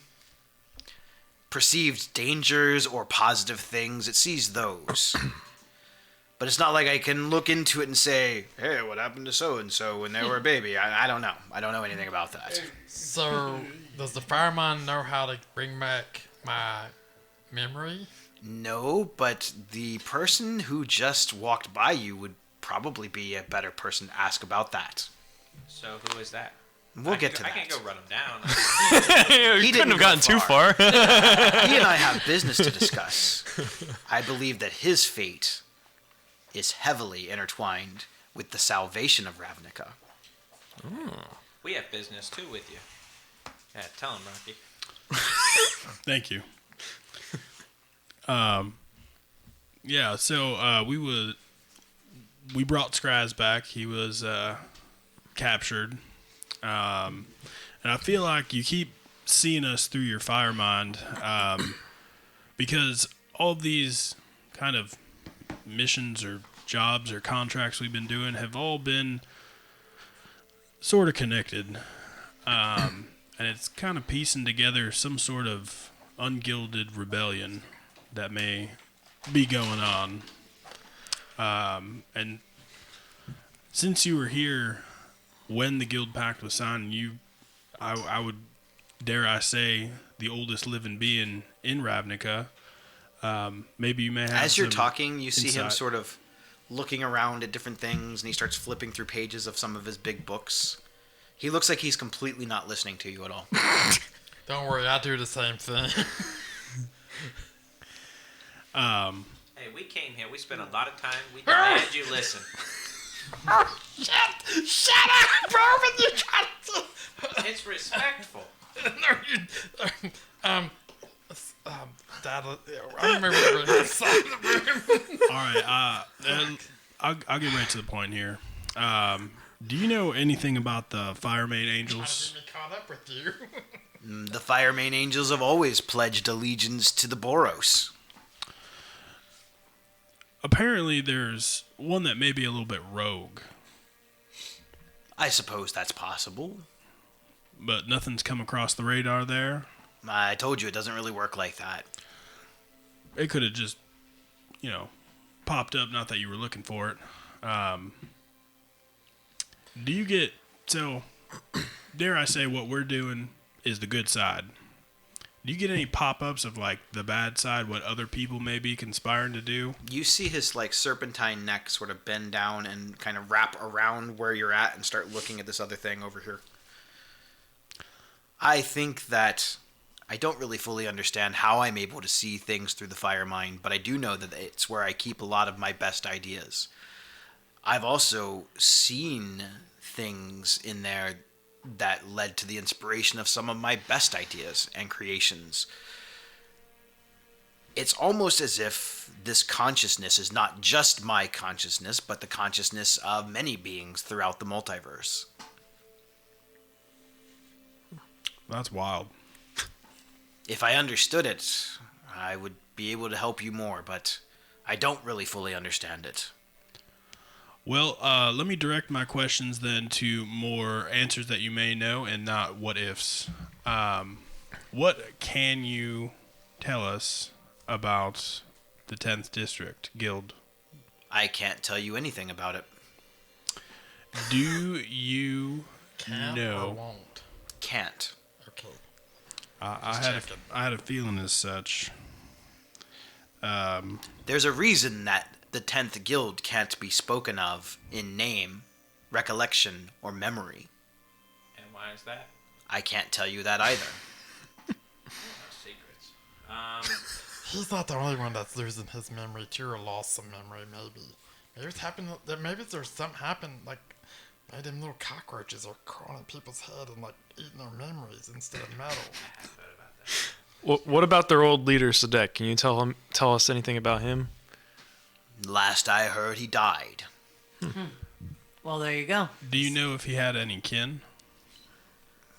S3: perceived dangers, or positive things. It sees those. But it's not like I can look into it and say, hey, what happened to so-and-so when they were a baby? I don't know. I don't know anything about that.
S4: So, does the fireman know how to bring back my memory?
S3: No, but the person who just walked by you would probably be a better person to ask about that.
S5: So who is that?
S3: We'll get to
S5: I
S3: that.
S5: can go run him down.
S1: You
S3: didn't
S1: couldn't have
S3: go
S1: gotten too
S3: far.
S1: far.
S3: He and I have business to discuss. I believe that his fate is heavily intertwined with the salvation of Ravnica.
S5: We have business too with you. Yeah, tell him, Rocky.
S2: Thank you. Yeah, so we brought Scraz back. He was captured. And I feel like you keep seeing us through your Firemind, because all these kind of missions or jobs or contracts we've been doing have all been sort of connected. And it's kind of piecing together some sort of ungilded rebellion that may be going on. And since you were here when the guild pact was signed, I would dare I say the oldest living being in Ravnica. Maybe you may have.
S3: As you're
S2: some
S3: talking, you see him
S2: insight.
S3: sort of looking around at different things, and he starts flipping through pages of some of his big books. He looks like he's completely not listening to you at all.
S4: Don't worry, I do the same thing.
S5: Hey, we came here. We spent a lot of time. We demand you listen.
S4: Shut up, Roman! You trying to...
S5: It's respectful.
S4: No, you... Dad, I remember the inside the room.
S2: All right, and I'll get right to the point here. Do you know anything about the Firemane
S4: Trying
S2: Angels?
S4: to get me caught up with you.
S3: The Firemane Angels have always pledged allegiance to the Boros.
S2: Apparently, there's one that may be a little bit rogue,
S3: I suppose that's possible.
S2: but nothing's come across the radar there.
S3: I told you it doesn't really work like that.
S2: It could have just, popped up. Not that you were looking for it. Do you get so? Dare I say, what we're doing is the good side. Do you get any pop-ups of like the bad side? What other people may be conspiring to do?
S3: You see his like serpentine neck sort of bend down and kind of wrap around where you're at and start looking at this other thing over here. I think that I don't really fully understand how I'm able to see things through the Firemind, but I do know that it's where I keep a lot of my best ideas. I've also seen things in there that led to the inspiration of some of my best ideas and creations. It's almost as if this consciousness is not just my consciousness, but the consciousness of many beings throughout the multiverse.
S2: That's wild.
S3: If I understood it, I would be able to help you more, but I don't really fully understand it.
S2: Well, let me direct my questions then to more answers that you may know and not what ifs. What can you tell us about the 10th District Guild?
S3: I can't tell you anything about it.
S2: Do you
S4: Can or
S2: know?
S4: won't?
S3: Can't.
S4: Okay.
S2: I had a feeling as such.
S3: There's a reason that the 10th Guild can't be spoken of in name, recollection, or memory.
S5: And why is that?
S3: I can't tell you that either.
S5: No secrets.
S4: He's not the only one that's losing his memory too, or lost some memory. Maybe it's happened. Maybe there's something happened. Like maybe them little cockroaches are crawling at people's head and like eating their memories instead of metal.
S1: What about their old leader, Sadek? Can you tell us anything about him?
S3: Last I heard, he died.
S6: Well, there you go.
S2: Do you know if he had any kin?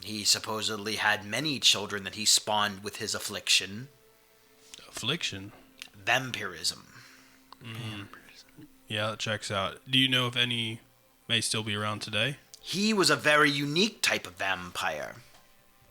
S3: He supposedly had many children that he spawned with his affliction.
S2: Affliction?
S3: Vampirism.
S2: Yeah, that checks out. Do you know if any may still be around today?
S3: He was a very unique type of vampire.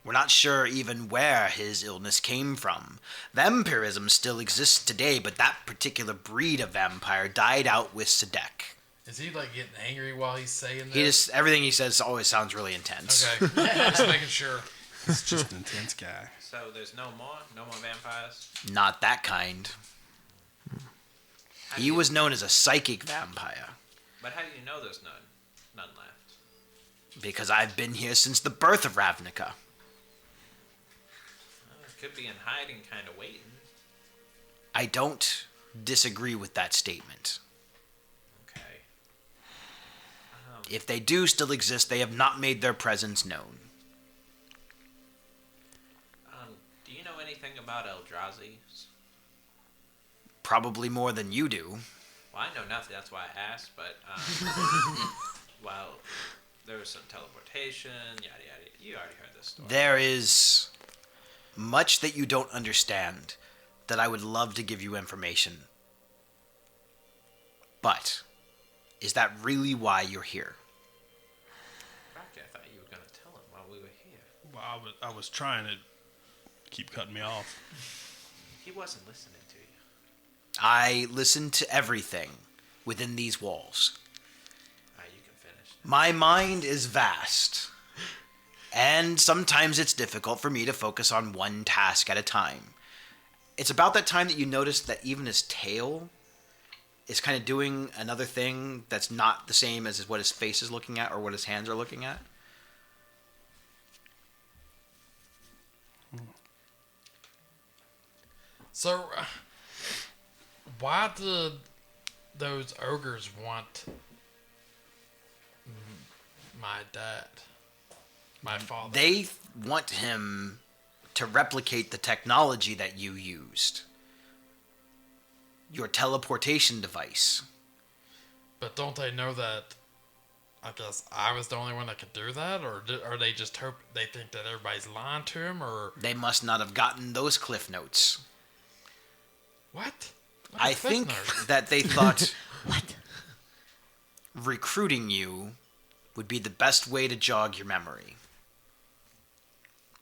S3: We're not sure even where his illness came from. Vampirism still exists today, but that particular breed of vampire died out with Sadek.
S4: Is he like getting angry while he's saying
S3: He
S4: this?
S3: just everything he says always sounds really intense.
S4: Okay, just making sure.
S2: He's just an intense guy.
S5: So there's no more vampires.
S3: Not that kind. He was known as a psychic vampire
S5: But how do you know there's none left?
S3: because I've been here since the birth of Ravnica.
S5: Well, it could be in hiding, kind of waiting.
S3: I don't disagree with that statement.
S5: Okay.
S3: If they do still exist, they have not made their presence known.
S5: Do you know anything about Eldrazi?
S3: Probably more than you do.
S5: Well, I know nothing. That's why I asked. But well, there was some teleportation. Yada yada. You already heard this story.
S3: There is much that you don't understand that I would love to give you information. But is that really why you're here?
S5: Rocky, I thought you were gonna tell him while we were here.
S2: Well, I was trying to keep cutting me off.
S5: He wasn't listening to you.
S3: I listen to everything within these walls.
S5: Alright, you can finish.
S3: My mind is vast, and sometimes it's difficult for me to focus on one task at a time. It's about that time that you notice that even his tail is kind of doing another thing that's not the same as what his face is looking at or what his hands are looking at.
S4: So, why did those ogres want my dad, my father?
S3: They want him to replicate the technology that you used. Your teleportation device.
S4: But don't they know that? I guess I was the only one that could do that, or are they just hope they think that everybody's lying to him, or
S3: They must not have gotten those cliff notes.
S4: what? What
S3: I
S4: a
S3: think
S4: footnote.
S3: that they thought
S6: What?
S3: recruiting you would be the best way to jog your memory.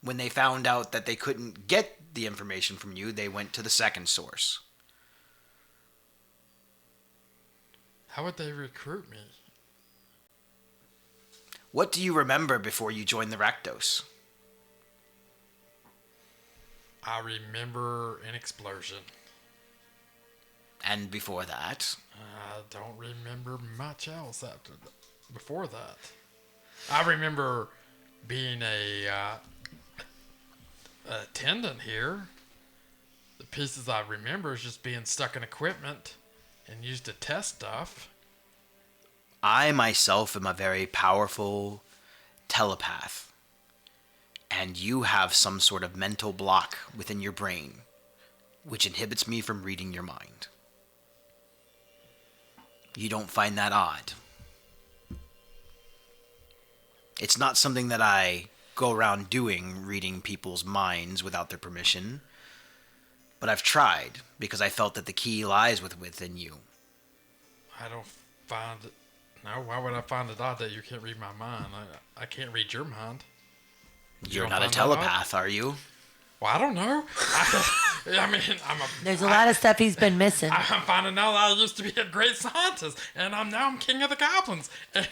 S3: When they found out that they couldn't get the information from you, they went to the second source.
S4: How would they recruit me?
S3: What do you remember before you joined the Rakdos?
S4: I remember an explosion.
S3: And before that?
S4: I don't remember much else before that. I remember being a attendant here. The pieces I remember is just being stuck in equipment and used to test stuff.
S3: I myself am a very powerful, telepath, and you have some sort of mental block within your brain which inhibits me from reading your mind. You don't find that odd? It's not something that I go around doing, reading people's minds without their permission, but I've tried because I felt that the key lies within you.
S4: I don't find it. No, why would I find it odd that you can't read my mind? I can't read your mind.
S3: You're
S4: don't
S3: not a
S4: find that odd?
S3: telepath, are you?
S4: Well, I don't know. I mean,
S6: There's a lot of stuff he's been missing.
S4: I'm finding out I used to be a great scientist, and now I'm king of the goblins, and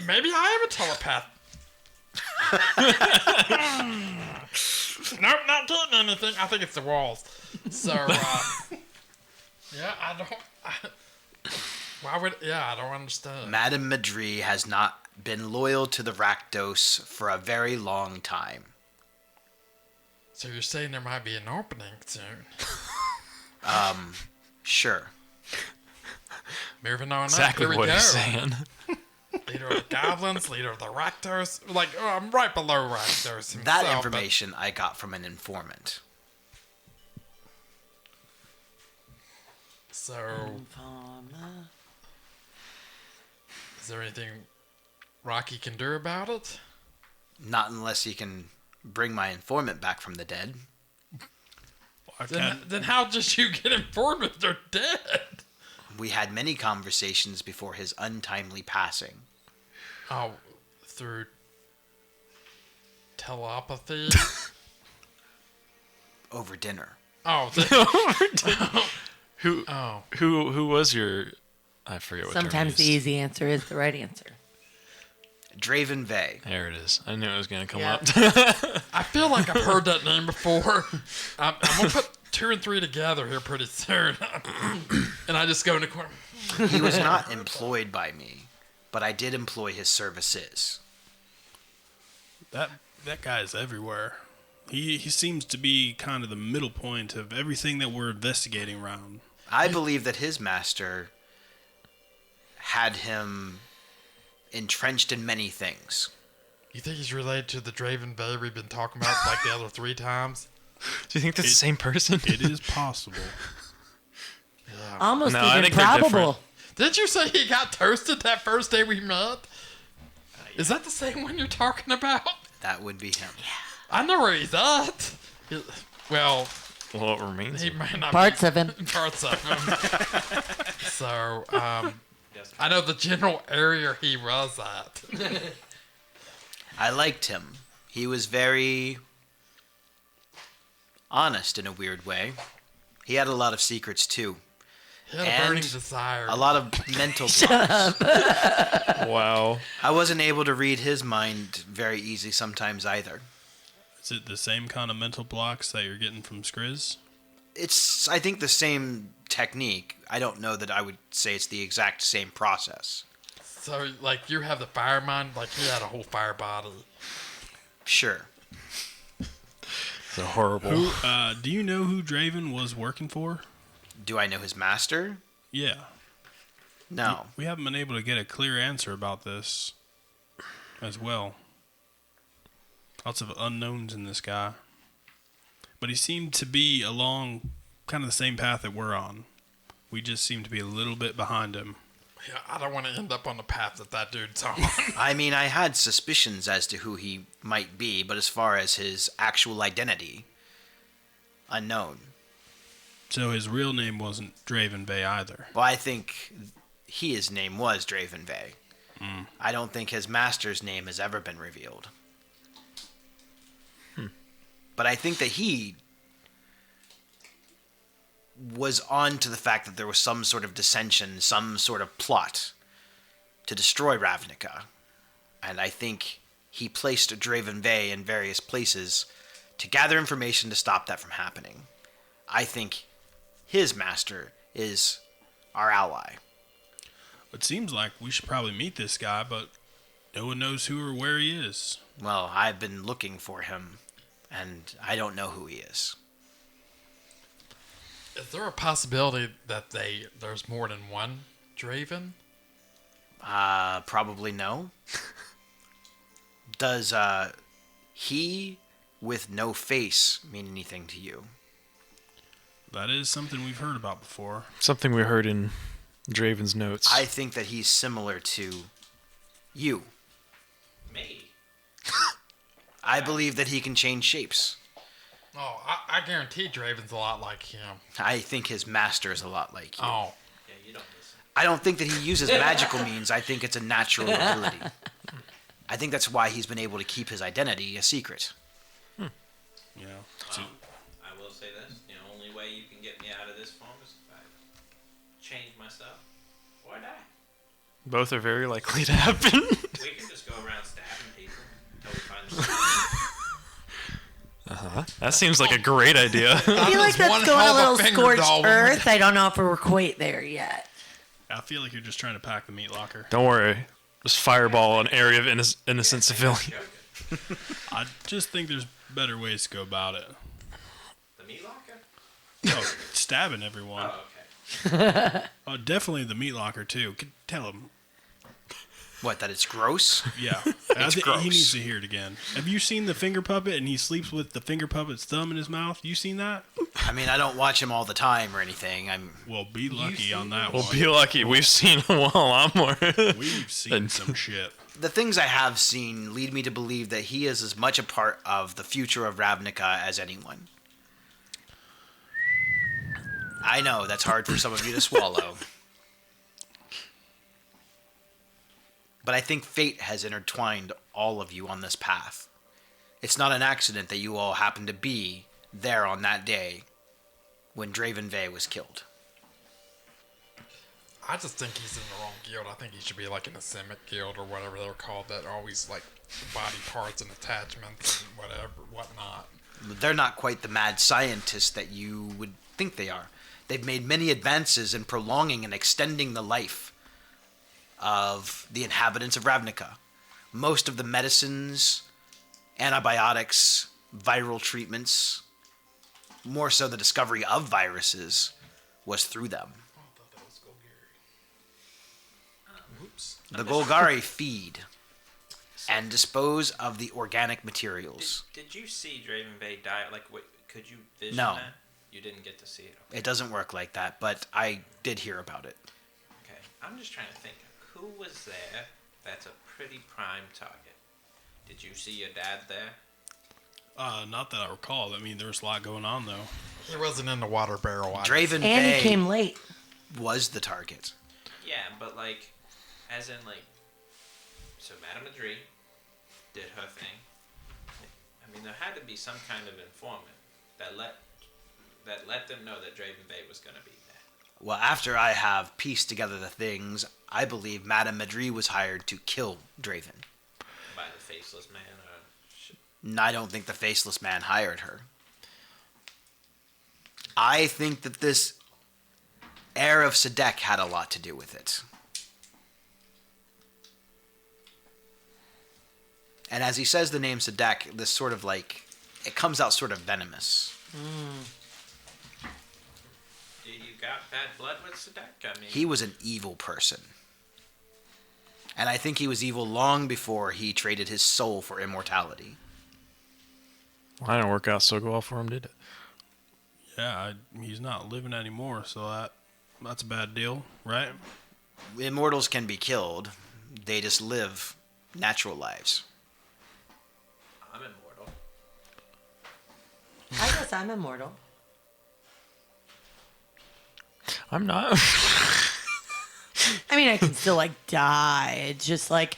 S4: maybe I am a telepath. Nope, not getting anything. I think it's the walls. So, yeah, why would? Yeah, I don't understand.
S3: Madame Madri has not been loyal to the Rakdos for a very long time.
S4: So you're saying there might be an opening soon?
S3: Sure.
S4: Moving on
S1: Exactly
S4: up, here
S1: what
S4: we go.
S1: he's saying.
S4: Leader of the goblins, leader of the Rakdos. Like, I'm right below Rakdos himself.
S3: That information I got from an informant.
S4: So, is there anything Rocky can do about it?
S3: Not unless he can bring my informant back from the dead.
S4: Then how did you get informed if they're dead?
S3: We had many conversations before his untimely passing.
S4: Oh, through telepathy?
S3: Over dinner.
S4: Oh,
S1: Who
S4: oh.
S1: who was your? I forget what.
S6: Sometimes the
S1: term
S6: easy answer is the right answer.
S3: Draven Vey.
S1: There it is. I knew it was gonna come
S6: Yeah.
S1: up.
S4: I feel like I've heard that name before. I'm going to put 2 and 3 together here pretty soon. And I just go in the corner.
S3: He was not employed by me, but I did employ his services.
S2: That guy is everywhere. He seems to be kind of the middle point of everything that we're investigating around.
S3: I believe that his master had him entrenched in many things.
S4: You think he's related to the Draven Bay we've been talking about like the other 3 times?
S1: Do you think that's the same person?
S2: It is possible.
S6: Almost
S1: No, I
S6: even
S1: think they're
S6: probable.
S4: Did you say he got toasted that first day we met? Is that the same one you're talking about?
S3: That would be him.
S4: I know where he's at. Well,
S1: Well, it remains.
S4: he may not
S6: Parts
S4: be
S6: of him.
S4: parts of him. So, I know the general area he was at.
S3: I liked him. He was very honest in a weird way. He had a lot of secrets too.
S4: He had a
S3: And
S4: burning desire.
S3: A lot of mental blocks.
S1: Wow.
S3: I wasn't able to read his mind very easy sometimes either.
S2: Is it the same kind of mental blocks that you're getting from Skriz?
S3: It's, I think, the same technique. I don't know that I would say it's the exact same process.
S4: So, like, you have the fire mind, like he had a whole fire body.
S3: Sure.
S1: It's a horrible.
S2: Do you know who Draven was working for?
S3: Do I know his master?
S2: Yeah.
S3: No.
S2: We haven't been able to get a clear answer about this as well. Lots of unknowns in this guy. But he seemed to be along kind of the same path that we're on. We just seem to be a little bit behind him.
S4: Yeah, I don't want to end up on the path that dude's on.
S3: I mean, I had suspicions as to who he might be, but as far as his actual identity, unknown.
S2: So his real name wasn't Draven Bay either.
S3: Well, I think his name was Draven Vey. I don't think his master's name has ever been revealed. But I think that he was on to the fact that there was some sort of dissension, some sort of plot to destroy Ravnica. And I think he placed Draven Vey in various places to gather information to stop that from happening. I think his master is our ally.
S2: It seems like we should probably meet this guy, but no one knows who or where he is.
S3: Well, I've been looking for him, and I don't know who he is.
S4: Is there a possibility that there's more than one Draven?
S3: Probably no. Does he with no face mean anything to you?
S2: That is something we've heard about before.
S1: Something we heard in Draven's notes.
S3: I think that he's similar to you.
S5: Me?
S3: I believe that he can change shapes.
S4: Oh, I guarantee Draven's a lot like him.
S3: I think his master is a lot like you.
S4: Oh,
S5: Yeah, you don't listen.
S3: I don't think that he uses magical means. I think it's a natural ability. I think that's why he's been able to keep his identity a secret.
S2: You know,
S5: I will say this: the only way you can get me out of this form is if I change myself or die.
S1: Both are very likely to happen.
S5: We can just go around stabbing people until we find the
S1: That seems like a great idea.
S6: I feel like
S4: That was one
S6: that's going a
S4: hell of a
S6: little
S4: finger
S6: scorched
S4: doll.
S6: earth. I don't know if we're quite there yet.
S2: I feel like you're just trying to pack the meat locker.
S1: Don't worry. Just fireball an area of innocent civilian.
S5: joking.
S2: I just think there's better ways to go about it.
S5: The meat locker?
S2: No, stabbing everyone.
S5: Oh, okay.
S2: Oh, definitely the meat locker too. Tell him.
S3: What, that it's gross?
S2: Yeah,
S3: It's
S2: he
S3: gross.
S2: needs to hear it again. Have you seen the finger puppet and he sleeps with the finger puppet's thumb in his mouth? You seen that?
S3: I mean, I don't watch him all the time or anything.
S2: Well, be lucky on that
S1: Well,
S2: one.
S1: be lucky. We've seen a lot more.
S2: We've seen some shit.
S3: The things I have seen lead me to believe that he is as much a part of the future of Ravnica as anyone. I know, that's hard for some of you to swallow. But I think fate has intertwined all of you on this path. It's not an accident that you all happened to be there on that day when Draven Vey was killed.
S4: I just think he's in the wrong guild. I think he should be like in the Simic guild or whatever they're called, that always like body parts and attachments and whatnot.
S3: They're not quite the mad scientists that you would think they are. They've made many advances in prolonging and extending the life of the inhabitants of Ravnica. Most of the medicines, antibiotics, viral treatments, more so the discovery of viruses, was through them.
S4: Oh, I thought that was Golgari. Oops.
S3: The Golgari feed and dispose of the organic materials.
S5: Did you see Draven Bay die? Like, what, could you vision
S3: No.
S5: that? You didn't get to see it. Okay.
S3: It doesn't work like that, but I did hear about it.
S5: Okay. I'm just trying to think. Who was there that's a pretty prime target? Did you see your dad there?
S2: Not that I recall. I mean, there was a lot going on though.
S4: He wasn't in the water barrel.
S3: Draven
S6: And he
S3: Vey
S6: came late.
S3: was the target.
S5: Yeah, but like, as in like, so Madame Madri did her thing. I mean, there had to be some kind of informant that let them know that Draven Bay was going to be there.
S3: Well, after I have pieced together the things, I believe Madame Madri was hired to kill Draven.
S5: By the faceless man, or
S3: And I don't think the Faceless Man hired her. I think that this heir of Sadek had a lot to do with it. And as he says the name Sadek, this sort of like, it comes out sort of venomous.
S5: you got bad blood with Sadek? I mean,
S3: He was an evil person. And I think he was evil long before he traded his soul for immortality.
S1: Well, that didn't work out so well for him, did it?
S2: Yeah, he's not living anymore, so that's a bad deal, right?
S3: Immortals can be killed. They just live natural lives.
S5: I'm immortal.
S6: I guess I'm immortal.
S1: I'm not.
S6: I mean, I can still like die. It's just like,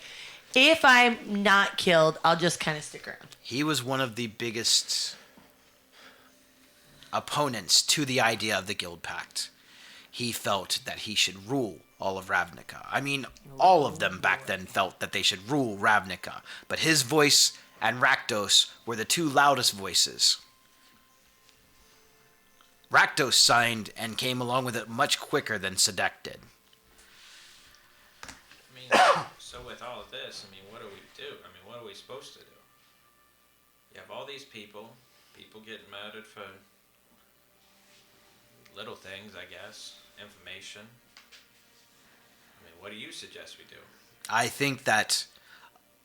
S6: if I'm not killed, I'll just kind of stick around.
S3: He was one of the biggest opponents to the idea of the Guild Pact. He felt that he should rule all of Ravnica. I mean, all of them back then felt that they should rule Ravnica. But his voice and Rakdos were the two loudest voices. Rakdos signed and came along with it much quicker than Sadek did.
S5: I mean, so with all of this, I mean, what do we do? I mean, what are we supposed to do? You have all these people getting murdered for little things, I guess, information. I mean, what do you suggest we do?
S3: I think that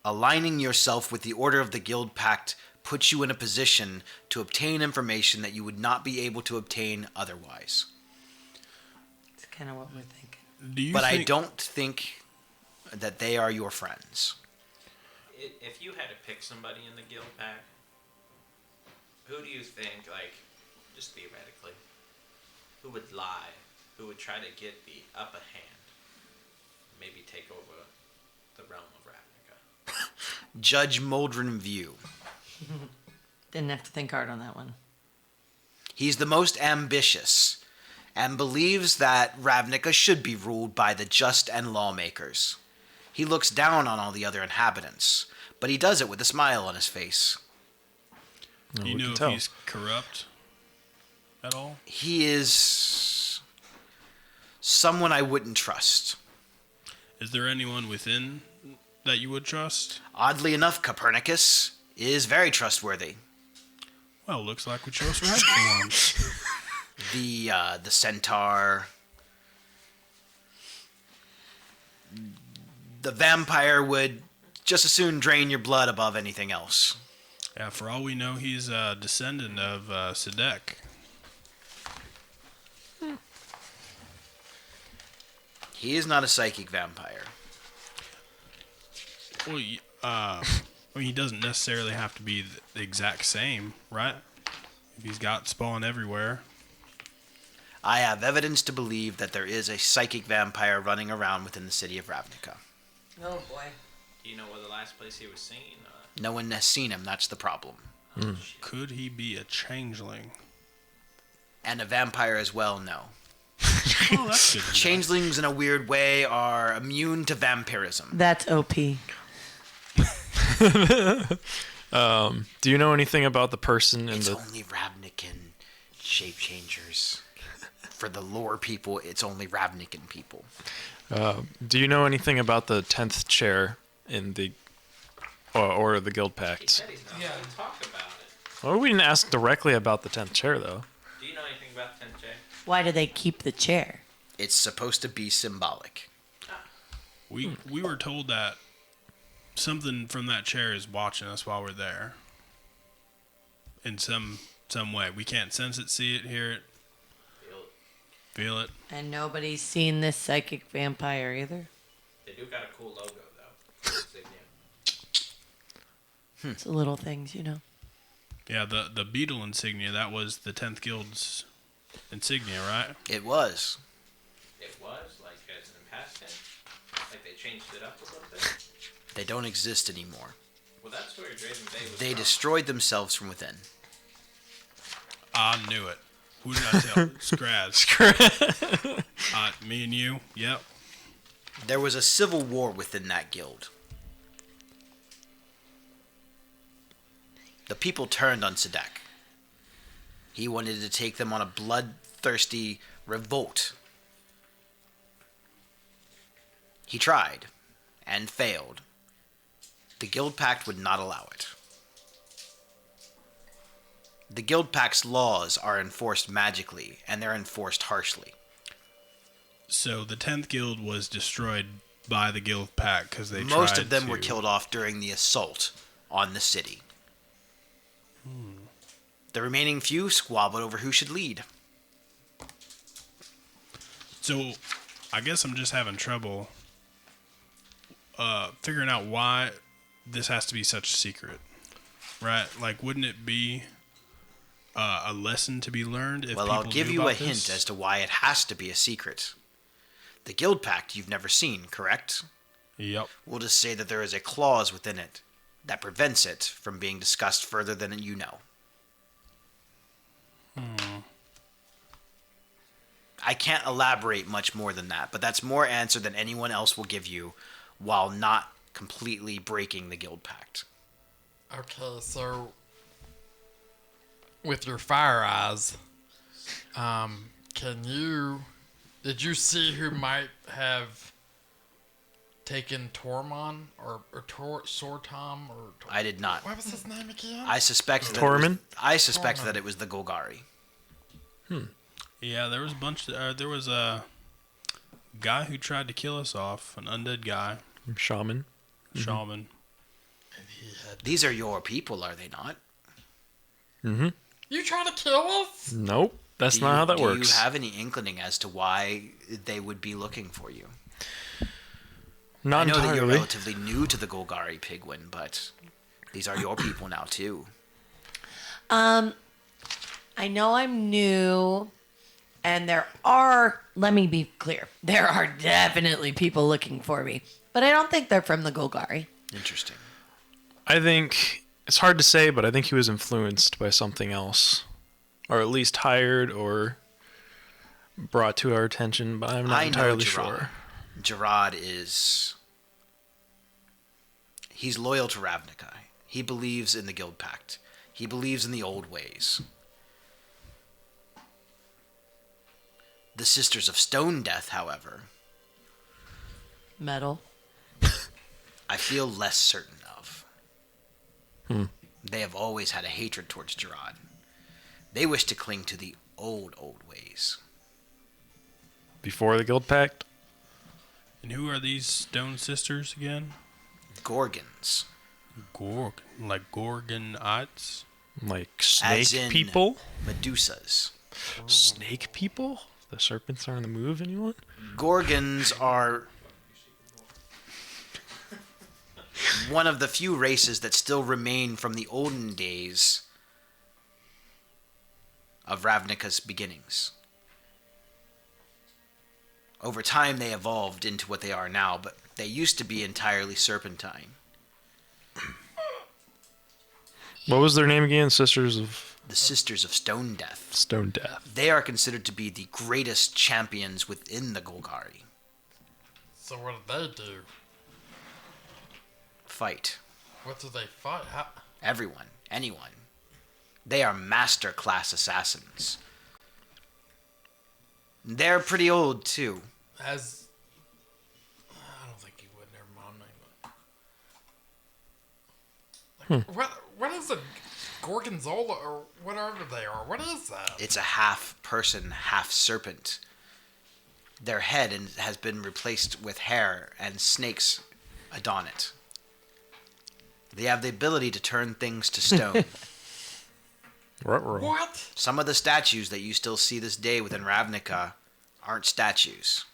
S3: Aligning yourself with the Order of the Guild Pact puts you in a position to obtain information that you would not be able to obtain otherwise.
S6: It's kind of what we're thinking.
S2: Do you
S3: But I
S2: think,
S3: don't think that they are your friends.
S5: If you had to pick somebody in the guild pack, who do you think, like, just theoretically, who would lie, who would try to get the upper hand, maybe take over the realm of Ravnica?
S3: Judge Moldrin View.
S6: Didn't have to think hard on that one.
S3: He's the most ambitious and believes that Ravnica should be ruled by the just and lawmakers. He looks down on all the other inhabitants, but he does it with a smile on his face.
S2: do
S1: We
S2: you
S1: can
S2: know if
S1: tell.
S2: he's corrupt at all?
S3: He is someone I wouldn't trust.
S2: Is there anyone within that you would trust?
S3: Oddly enough, Copernicus is very trustworthy.
S2: Well, looks like we chose right for once.
S3: The centaur, the vampire would just as soon drain your blood above anything else.
S2: Yeah, for all we know, he's a descendant of Sedek.
S3: He is not a psychic vampire.
S2: Well, I mean, he doesn't necessarily have to be the exact same, right? If he's got spawn everywhere.
S3: I have evidence to believe that there is a psychic vampire running around within the city of Ravnica.
S6: Oh boy.
S5: Do you know where the last place he was seen?
S3: No one has seen him, that's the problem.
S2: Could he be a changeling?
S3: And a vampire as well, no.
S2: Oh, that's good to know.
S3: Changelings, in a weird way, are immune to vampirism.
S6: That's OP.
S1: Do you know anything about the person in
S3: It's
S1: the?
S3: only Ravnican shape changers. For the lore people, it's only Ravnican people.
S1: Do you know anything about the 10th chair in the or the guild
S5: He
S1: pact?
S5: said he's not going to talk about it.
S1: Well, we didn't ask directly about the 10th chair though.
S5: Do you know anything about Tenche?
S6: Why do they keep the chair?
S3: It's supposed to be symbolic.
S2: We were told that something from that chair is watching us while we're there. In some way. We can't sense it, see it, hear it, feel it.
S6: And nobody's seen this psychic vampire either.
S5: They do got a cool logo, though. Insignia.
S6: It's the little things, you know.
S2: Yeah, the beetle insignia, that was the 10th Guild's insignia, right?
S3: It was.
S5: It was, like, as in past tense. Like, they changed it up a little bit.
S3: They don't exist anymore.
S5: Well, that's where Draven Bay was
S3: They
S5: from.
S3: destroyed themselves from within.
S2: I knew it. Who did I tell? Scraz. Me and you? Yep.
S3: There was a civil war within that guild. The people turned on Sedek. He wanted to take them on a bloodthirsty revolt. He tried, and failed. The Guild Pact would not allow it. The Guild Pact's laws are enforced magically, and they're enforced harshly.
S2: So the 10th Guild was destroyed by the Guild Pact because they
S3: Most
S2: tried
S3: of them
S2: to...
S3: were killed off during the assault on the city. The remaining few squabbled over who should lead.
S2: So, I guess I'm just having trouble figuring out why this has to be such a secret, right? Like, wouldn't it be a lesson to be learned if
S3: Well, I'll
S2: people
S3: give
S2: knew
S3: you a
S2: about
S3: hint
S2: this?
S3: as to why it has to be a secret. The Guild Pact you've never seen, correct?
S2: Yep.
S3: We'll just say that there is a clause within it that prevents it from being discussed further than you know. I can't elaborate much more than that, but that's more answer than anyone else will give you while not completely breaking the Guild Pact.
S4: Okay, so with your fire eyes, did you see who might have taken Tormon or Sortom or
S3: I did not.
S4: what was his name again?
S3: I suspect that
S1: Tormund?
S3: Tormund that
S4: Tormund.
S3: it was the Golgari.
S2: Yeah, there was a bunch. There was a guy who tried to kill us off, an undead guy,
S1: Shaman.
S2: shaman.
S4: And he had.
S3: These are your people, are they not?
S4: You trying to kill us?
S1: Nope. That's
S3: Do
S1: not
S3: you-
S1: how that
S3: do
S1: works.
S3: you have any inkling as to why they would be looking for you?
S1: Not
S3: I know that you're
S1: entirely.
S3: relatively new to the Golgari Pigwin, but these are your people now too.
S6: I know I'm new, and there are, let me be clear, there are definitely people looking for me, but I don't think they're from the Golgari.
S3: Interesting.
S1: I think it's hard to say, but I think he was influenced by something else, or at least hired or brought to our attention. But I'm not
S3: I know
S1: entirely
S3: Gerard.
S1: sure.
S3: Gerard is... He's loyal to Ravnica. He believes in the Guild Pact. He believes in the old ways. The Sisters of Stone Death, however,
S6: Metal.
S3: I feel less certain of. They have always had a hatred towards Gerard. They wish to cling to the old ways.
S1: Before the Guild Pact,
S2: And who are these stone sisters again?
S3: Gorgons.
S2: Like Gorgonites?
S1: like
S3: As
S1: snake
S3: in-
S1: people.
S3: Medusas.
S1: Snake people. The serpents are on the move. Anyone?
S3: Gorgons are one of the few races that still remain from the olden days of Ravnica's beginnings. Over time, they evolved into what they are now, but they used to be entirely serpentine.
S1: What was their name again? Sisters of
S3: The Sisters of Stone Death.
S1: Stone Death.
S3: They are considered to be the greatest champions within the Golgari.
S4: So what do they do?
S3: Fight.
S4: What do they fight? How?
S3: Everyone. Anyone. They are master class assassins. They're pretty old, too.
S4: As I don't think he would. Never mind. What is a gorgonzola or whatever they are? What is that?
S3: It's a half person, half serpent. Their head has been replaced with hair and snakes adorn it. They have the ability to turn things to stone.
S1: Ruh-roh.
S4: What?
S3: Some of the statues that you still see this day within Ravnica aren't statues,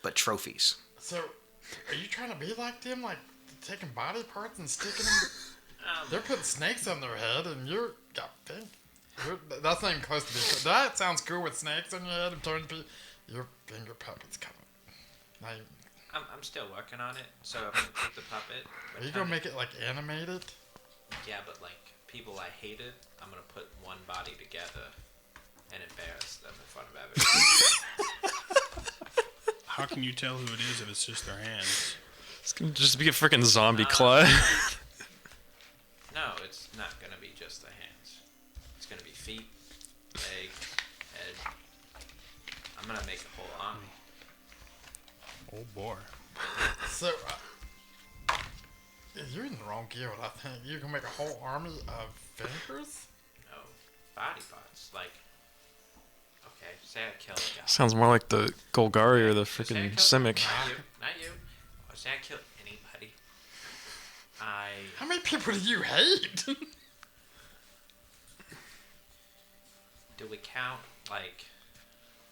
S3: but trophies.
S4: So, are you trying to be like them? Like taking body parts and sticking them? They're putting snakes on their head, and you're got pink. That's not even close to being cool. That sounds cool with snakes on your head and turning people. Your finger puppet's coming. Now
S5: I'm still working on it, so I'm gonna take the puppet.
S4: are you gonna make it like animated?
S5: Yeah, but like people I hated, I'm gonna put one body together and embarrass them in front of everyone.
S2: How can you tell who it is if it's just their hands?
S1: It's gonna just be a freaking zombie Clyde.
S5: No, it's not gonna be just the hands. It's gonna be feet, leg, head. I'm gonna make a whole army.
S2: Oh boy.
S4: So, you're in the wrong guild. I think you can make a whole army of fingers.
S5: No, body parts. Like, okay, say I kill a guy.
S1: Sounds more like the Golgari or the
S5: So say I
S1: freaking
S5: kill-
S1: Simic.
S5: Not you. Or say I kill anybody.
S4: How many people do you hate?
S5: Do we count like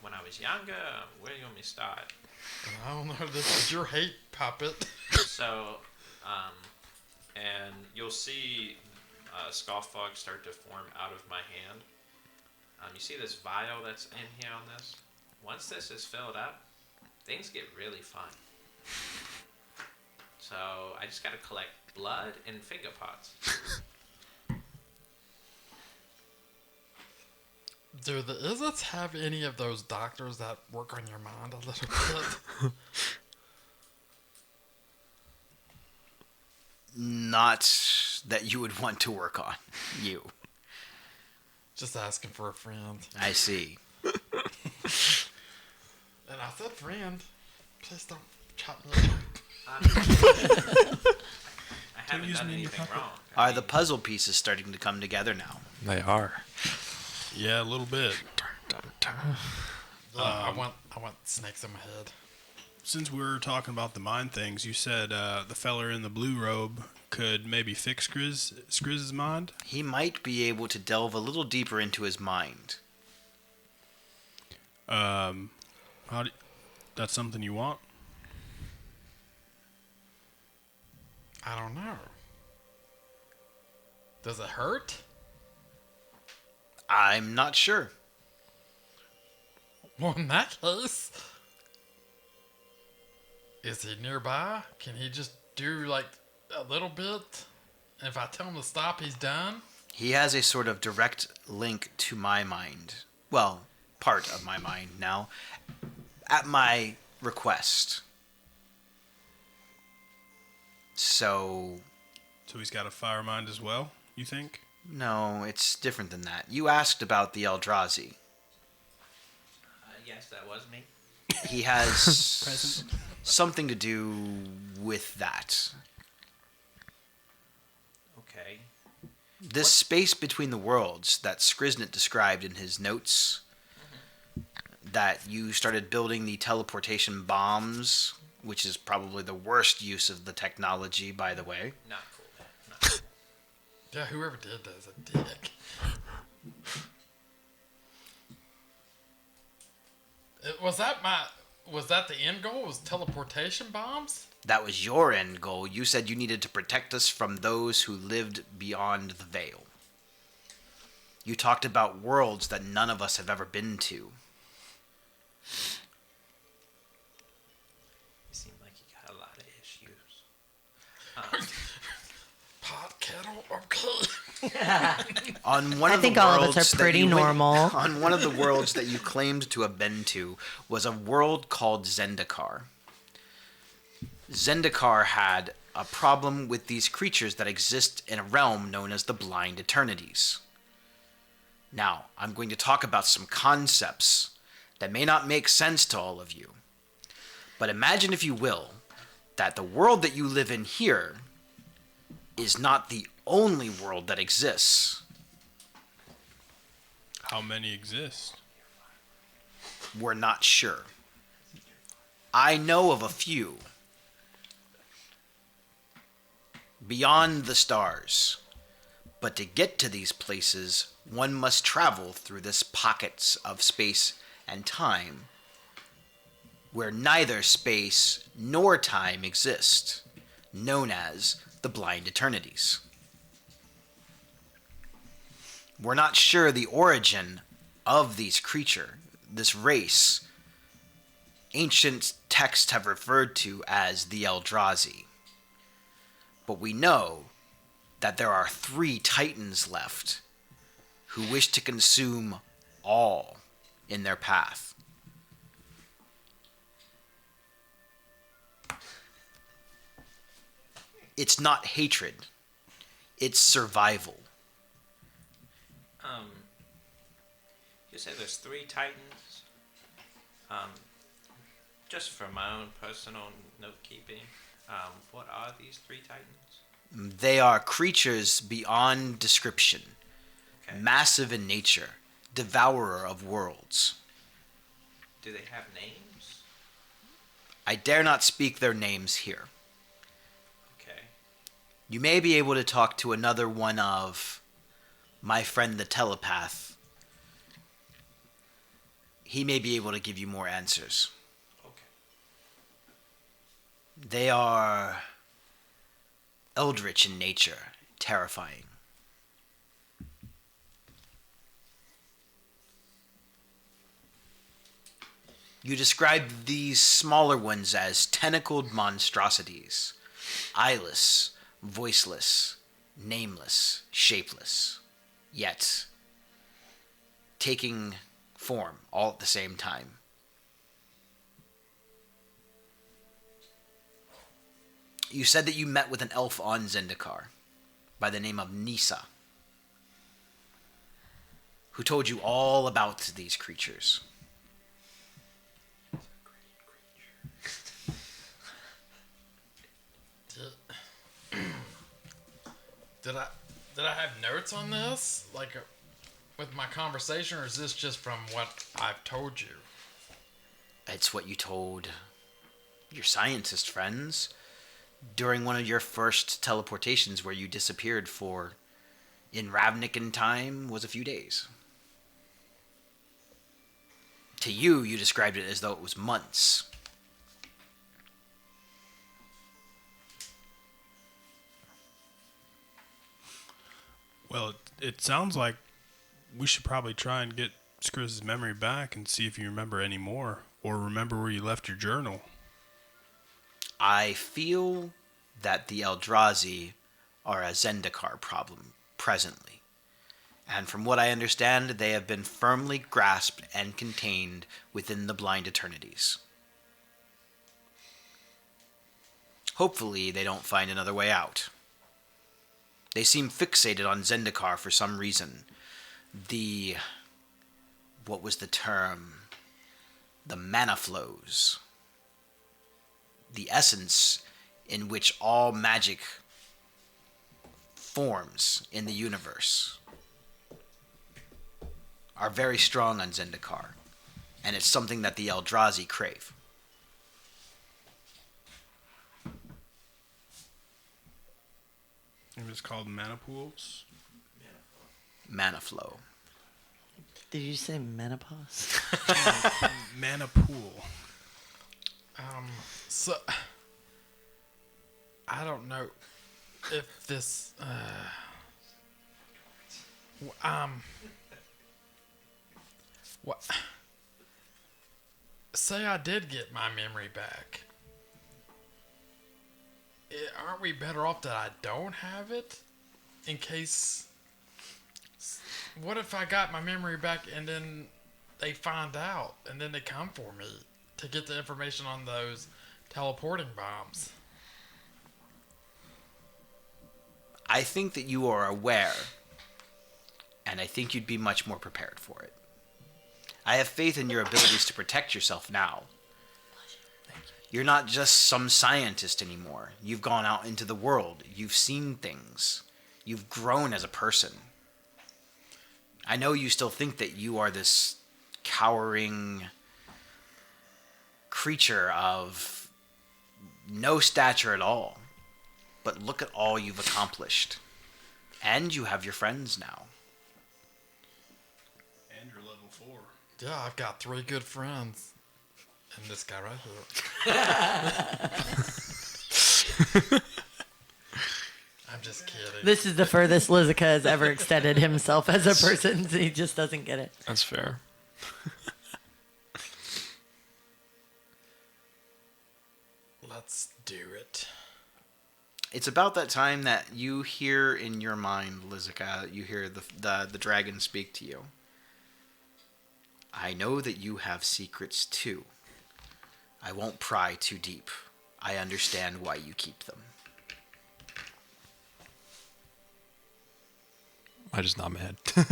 S5: when I was younger? Where do you want me to start?
S4: I don't know. This is your hate puppet.
S5: So, and you'll see scoff fog start to form out of my hand. You see this vial that's in here on this? Once this is filled up, things get really fun. So I just gotta collect blood and finger parts.
S4: Do the Izzets have any of those doctors that work on your mind a little bit?
S3: Not that you would want to work on. You.
S4: Just asking for a friend.
S3: I see.
S4: And I said friend. Please don't chop me up.
S5: I haven't
S2: use
S5: done
S2: me in your
S5: anything
S2: puppet.
S5: wrong.
S3: Are the puzzle pieces starting to come together now?
S1: They are.
S2: Yeah, a little bit.
S4: I want snakes in my head.
S2: since we're talking about the mind things, you said the feller in the blue robe could maybe fix Skrizz's mind.
S3: He might be able to delve a little deeper into his mind.
S2: That's something you want?
S4: I don't know. Does it hurt?
S3: I'm not sure.
S4: Well, in that case, is he nearby? Can he just do like a little bit? And if I tell him to stop, he's done?
S3: He has a sort of direct link to my mind. Well, part of my mind now. At my request. So,
S2: So he's got a fire mind as well, you think?
S3: no, it's different than that. You asked about the Eldrazi.
S5: Yes, that was me.
S3: He has
S2: Present.
S3: something to do with that.
S5: Okay.
S3: This space between the worlds that Skriznit described in his notes, that you started building the teleportation bombs, which is probably the worst use of the technology, by the way.
S5: Not cool, man. Not cool.
S4: Yeah, whoever did that is a dick. Was that the end goal? Was teleportation bombs?
S3: That was your end goal. You said you needed to protect us from those who lived beyond the veil. You talked about worlds that none of us have ever been to.
S5: You seem like you got a lot of issues.
S4: Pot kettle? Okay.
S3: On one
S6: I
S3: of the
S6: think all of
S3: worlds
S6: us are
S3: that
S6: pretty
S3: you went-
S6: normal.
S3: on one of the worlds that you claimed to have been to was a world called Zendikar. Zendikar had a problem with these creatures that exist in a realm known as the Blind Eternities. Now, I'm going to talk about some concepts that may not make sense to all of you. But imagine, if you will, that the world that you live in here is not the only world that exists.
S2: How many exist?
S3: We're not sure. I know of a few. Beyond the stars. But to get to these places, one must travel through this pockets of space and time where neither space nor time exist, known as the Blind Eternities. We're not sure the origin of these this race. Ancient texts have referred to as the Eldrazi. But we know that there are 3 titans left who wish to consume all in their path. It's not hatred. It's survival.
S5: You say there's 3 titans. Just for my own personal note keeping, what are these 3 titans?
S3: They are creatures beyond description,
S5: Okay.
S3: massive in nature, devourer of worlds.
S5: Do they have names?
S3: I dare not speak their names here.
S5: Okay.
S3: You may be able to talk to another one of my friend the telepath. He may be able to give you more answers.
S5: Okay.
S3: They are eldritch in nature, terrifying. You described these smaller ones as tentacled monstrosities, eyeless, voiceless, nameless, shapeless, yet taking form all at the same time. You said that you met with an elf on Zendikar by the name of Nisa, who told you all about these creatures.
S4: Did I have notes on this, like with my conversation, or is this just from what I've told you?
S3: It's what you told your scientist friends during one of your first teleportations where you disappeared for, in Ravnican time, was a few days. To you, you described it as though it was months.
S2: Well, it sounds like we should probably try and get Skrizz's memory back and see if you remember any more, or remember where you left your journal.
S3: I feel that the Eldrazi are a Zendikar problem presently. And from what I understand, they have been firmly grasped and contained within the Blind Eternities. Hopefully, they don't find another way out. They seem fixated on Zendikar for some reason. What was the term? The mana flows. The essence in which all magic forms in the universe are very strong on Zendikar. And it's something that the Eldrazi crave.
S2: It was called mana pools.
S3: Mana flow.
S6: Did you say menopause?
S2: Mana pool.
S4: So I don't know if this what say I did get my memory back. Aren't we better off that I don't have it? In case, what if I got my memory back and then they find out and then they come for me to get the information on those teleporting bombs?
S3: I think that you are aware, and I think you'd be much more prepared for it. I have faith in your abilities to protect yourself now. You're not just some scientist anymore. You've gone out into the world. You've seen things. You've grown as a person. I know you still think that you are this cowering creature of no stature at all. But look at all you've accomplished. And you have your friends now.
S2: And you're level 4.
S4: Yeah, I've got 3 good friends. And this guy right here. I'm just kidding.
S6: This is the furthest Lizica has ever extended himself as a person. He just doesn't get it.
S1: That's fair.
S4: Let's do it.
S3: It's about that time that you hear in your mind, Lizica, you hear the dragon speak to you. I know that you have secrets too. I won't pry too deep. I understand why you keep them.
S1: I just not mad.
S4: You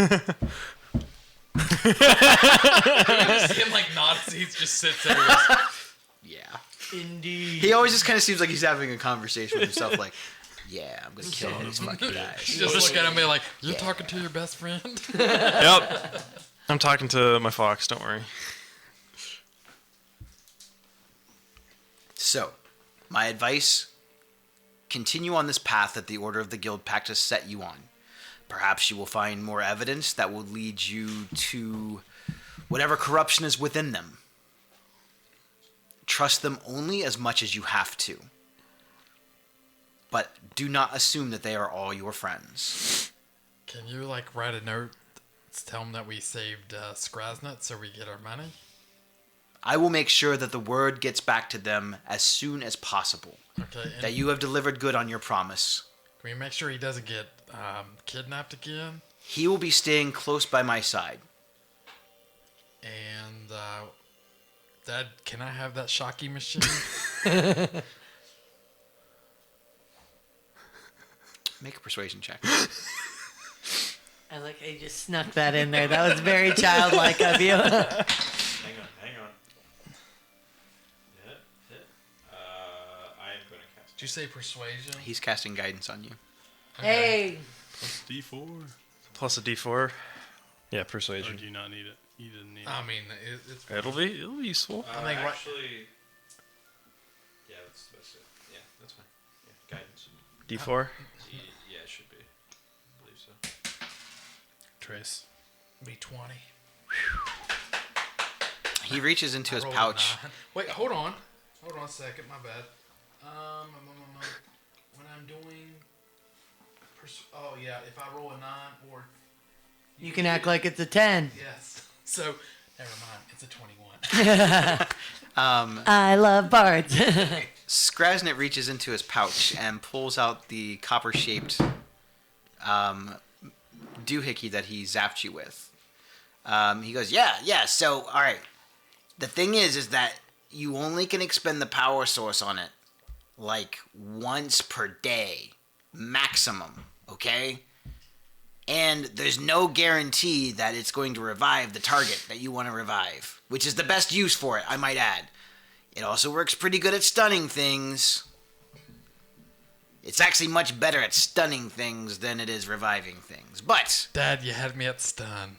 S4: just see him like nods. He just sits there.
S3: Yeah.
S6: Indeed.
S3: He always just kind of seems like he's having a conversation with himself, like, yeah, I'm going to kill all these fucking guys.
S4: Just look at him and be like, "You're talking to your best friend?"
S1: Yep. I'm talking to my fox, don't worry.
S3: So, my advice, continue on this path that the Order of the Guild Pact has set you on. Perhaps you will find more evidence that will lead you to whatever corruption is within them. Trust them only as much as you have to. But do not assume that they are all your friends.
S4: Can you like write a note to tell them that we saved Skrasnut so we get our money?
S3: I will make sure that the word gets back to them as soon as possible.
S4: Okay. And
S3: That you have delivered good on your promise.
S4: can we make sure he doesn't get kidnapped again?
S3: He will be staying close by my side.
S4: And Dad, can I have that Shocky machine?
S3: Make a persuasion check.
S6: I like how you just snuck that in there. That was very childlike of you.
S5: Hang on. Hit. I am going to cast.
S4: Did you say persuasion?
S3: He's casting guidance on you.
S6: Hey.
S2: Plus D4.
S1: Plus a D4. Yeah,
S2: Or
S1: persuasion.
S2: do you not need it? You didn't need it.
S4: I mean, it's.
S1: It'll be useful.
S4: I think
S5: Actually,
S1: D4.
S5: Yeah, it should be. I believe so.
S2: Trace.
S4: Be 20.
S3: He reaches into his
S4: Rolled a
S3: pouch.
S4: 9. Wait, hold on. Hold on a second. My bad. When I'm doing. Oh yeah, if I roll a 9 or.
S6: You can act like it's a 10.
S4: Yes. So never mind. It's a 21.
S6: I love bards.
S3: Skrasnit reaches into his pouch and pulls out the copper-shaped doohickey that he zapped you with. He goes, yeah, so, all right. The thing is that you only can expend the power source on it, like, once per day. Maximum, okay? And there's no guarantee that it's going to revive the target that you want to revive, which is the best use for it, I might add. It also works pretty good at stunning things. It's actually much better at stunning things than it is reviving things. But,
S4: Dad, you had me at stun.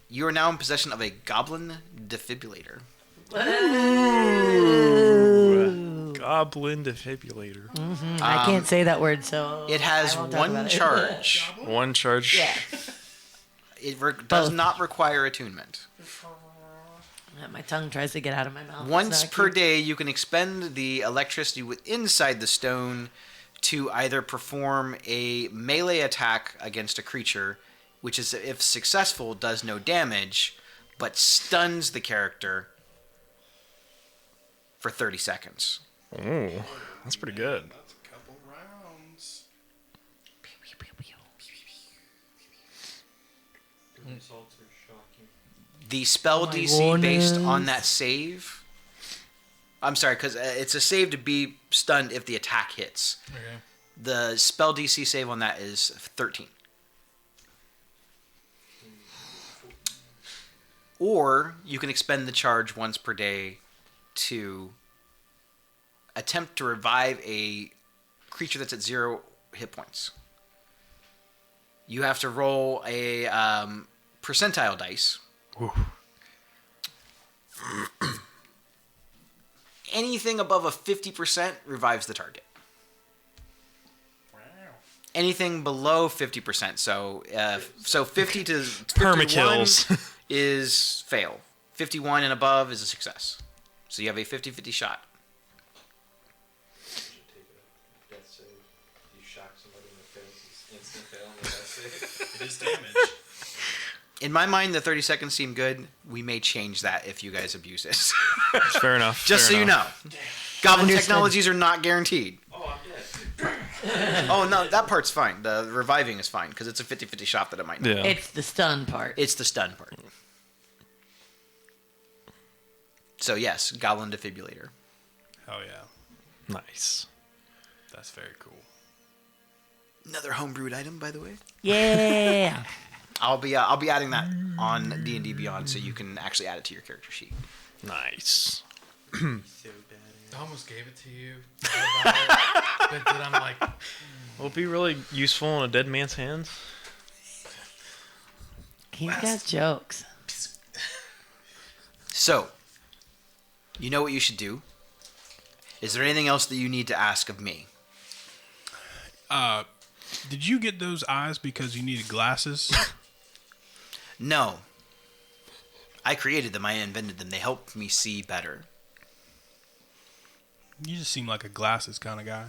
S3: you are now in possession of a goblin defibrillator.
S1: Goblin defibrillator.
S6: I can't say that word, so
S3: It has
S6: I won't talk
S3: one
S6: about it.
S3: charge.
S1: One charge.
S6: Yeah.
S3: It does
S6: Both.
S3: not require attunement.
S6: My tongue tries to get out of my mouth. It's
S3: Once
S6: not
S3: per
S6: cute.
S3: day, you can expend the electricity inside the stone to either perform a melee attack against a creature, which is, if successful, does no damage, but stuns the character for 30 seconds.
S1: Oh, that's pretty good.
S2: That's a couple rounds.
S5: The results are shocking.
S3: The spell
S6: Oh my
S3: DC based on
S6: goodness.
S3: that save... I'm sorry, because it's a save to be stunned if the attack hits.
S4: Okay.
S3: The spell DC save on that is 13. Or you can expend the charge once per day to attempt to revive a creature that's at 0 hit points. You have to roll a percentile dice. Anything above a 50% revives the target. Anything below 50%, so 50 to 51
S1: Permakills.
S3: is fail. 51 and above is a success. So you have a 50-50 shot.
S5: You should take a death save. You shock somebody in the face, it's instant fail on the death save.
S2: It is damage.
S3: In my mind, the 30 seconds seem good. We may change that if you guys abuse it.
S1: Fair enough.
S3: Just so
S1: fair
S3: you
S1: enough.
S3: know. Goblin
S6: Understood.
S3: technologies are not guaranteed.
S5: Oh, I'm dead.
S3: Oh, no, that part's fine. The reviving is fine, because it's a 50-50 shot that it might not.
S1: Yeah.
S6: It's the stun part.
S3: It's the stun part. So, yes, Goblin Defibrillator.
S2: Oh yeah,
S1: Nice.
S2: that's very cool.
S3: Another homebrewed item, by the way.
S6: Yeah.
S3: I'll be adding that on D&D Beyond, so you can actually add it to your character sheet.
S1: Nice.
S5: So bad.
S4: I almost gave it to you. Thought about it, but then I'm like,
S1: Will it be really useful in a dead man's hands?
S6: He's got jokes.
S3: So, you know what you should do. Is there anything else that you need to ask of me?
S2: Did you get those eyes because you needed glasses?
S3: No. I created them. I invented them. They help me see better.
S2: You just seem like a glasses kind of guy.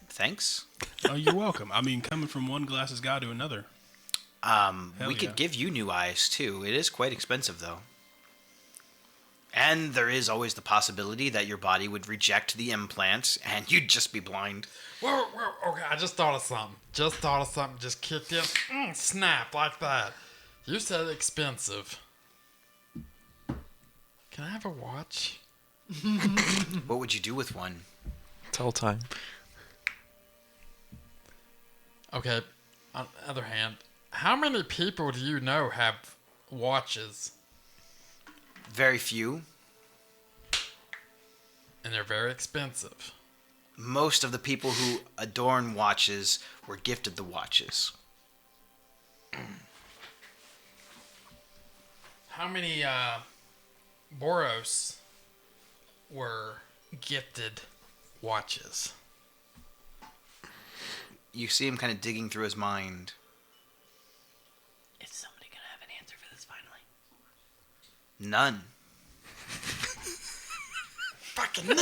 S3: Thanks.
S2: Oh, you're welcome. I mean, coming from one glasses guy to another. Hell
S3: We
S2: yeah.
S3: could give you new eyes, too. It is quite expensive, though. And there is always the possibility that your body would reject the implant and you'd just be blind.
S4: whoa, okay, I just thought of something. Just kicked in. Snap, like that. You said expensive. Can I have a watch?
S3: What would you do with one?
S1: Tell time.
S4: Okay, on the other hand, how many people do you know have watches?
S3: Very few.
S4: And they're very expensive.
S3: Most of the people who adorn watches were gifted the watches.
S4: How many Boros were gifted watches.
S3: You see him kind of digging through his mind.
S6: Is somebody gonna have an answer for this finally?
S3: None.
S4: Fucking knew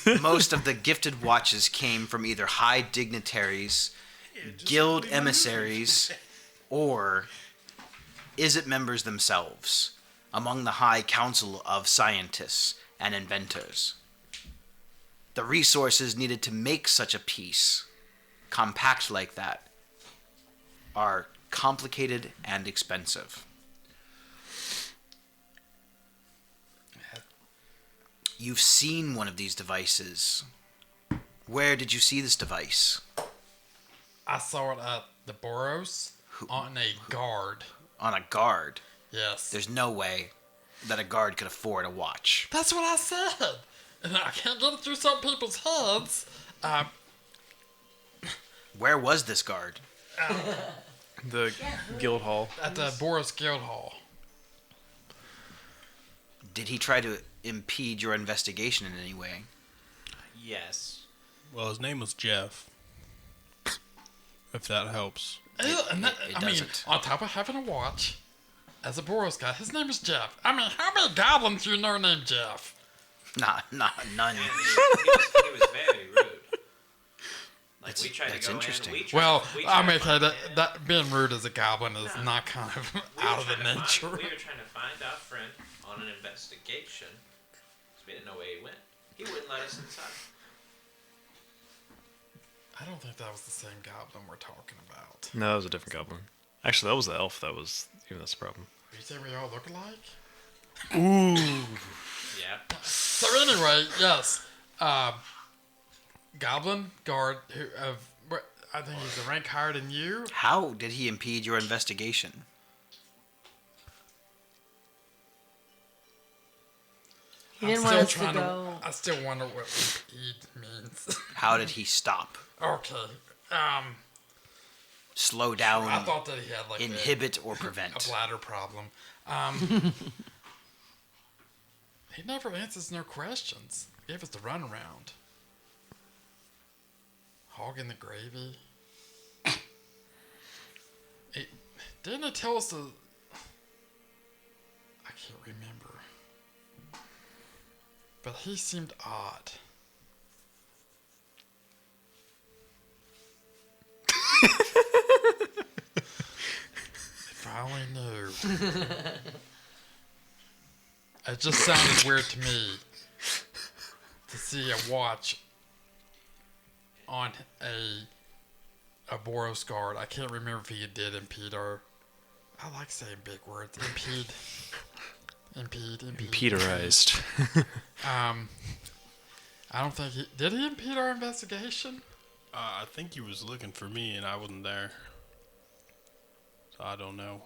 S4: it!
S3: Most of the gifted watches came from either high dignitaries, guild emissaries, or is it members themselves among the high council of scientists and inventors. The resources needed to make such a piece, compact like that, are complicated and expensive. You've seen one of these devices. Where did you see this device?
S4: I saw it at the Boros on a guard.
S3: On a guard.
S4: Yes.
S3: There's no way that a guard could afford a watch.
S4: That's what I said. And I can't get it through some people's heads.
S3: Where was this guard?
S1: The guild hall.
S4: At the Boros Guild Hall.
S3: Did he try to impede your investigation in any way?
S5: Yes.
S2: Well, his name was Jeff. If that helps.
S3: It
S4: I mean,
S3: doesn't.
S4: on top of having a watch, as a Boros guy, his name is Jeff. I mean, how many goblins do you know named Jeff?
S3: None.
S5: He was very rude. Like
S3: That's-
S5: we tried
S3: that's
S5: to go
S3: interesting.
S5: in. We tried,
S4: Well,
S5: we
S4: I
S5: tried
S4: mean,
S5: to find
S4: that being rude as a goblin is not kind of out of the nature.
S5: We were trying to find our friend on an investigation. 'Cause we didn't know where he went. He wouldn't let us inside.
S4: I don't think that was the same goblin we're talking about.
S1: No, that was a different goblin. Actually, that was the elf. That's the problem.
S4: You say we all look alike?
S5: Yeah.
S4: So anyway, yes, goblin guard I think he's a rank higher than you.
S3: How did he impede your investigation?
S6: He didn't want us to
S4: trying
S6: go.
S4: I still wonder what impede means.
S3: How did he stop?
S4: Okay.
S3: Slow
S4: I
S3: down,
S4: thought that he had like
S3: inhibit, or
S4: a
S3: prevent?
S4: bladder problem. He never answers no questions. He gave us the runaround. Hogging the gravy. Didn't it tell us to... I can't remember. But he seemed odd. If I only knew. It just sounded weird to me to see a watch on a Boros guard. I can't remember if he did impede or... I like saying big words. Impede.
S1: Peterized.
S4: I don't think he... Did he impede our investigation?
S2: I think he was looking for me and I wasn't there. So I don't know.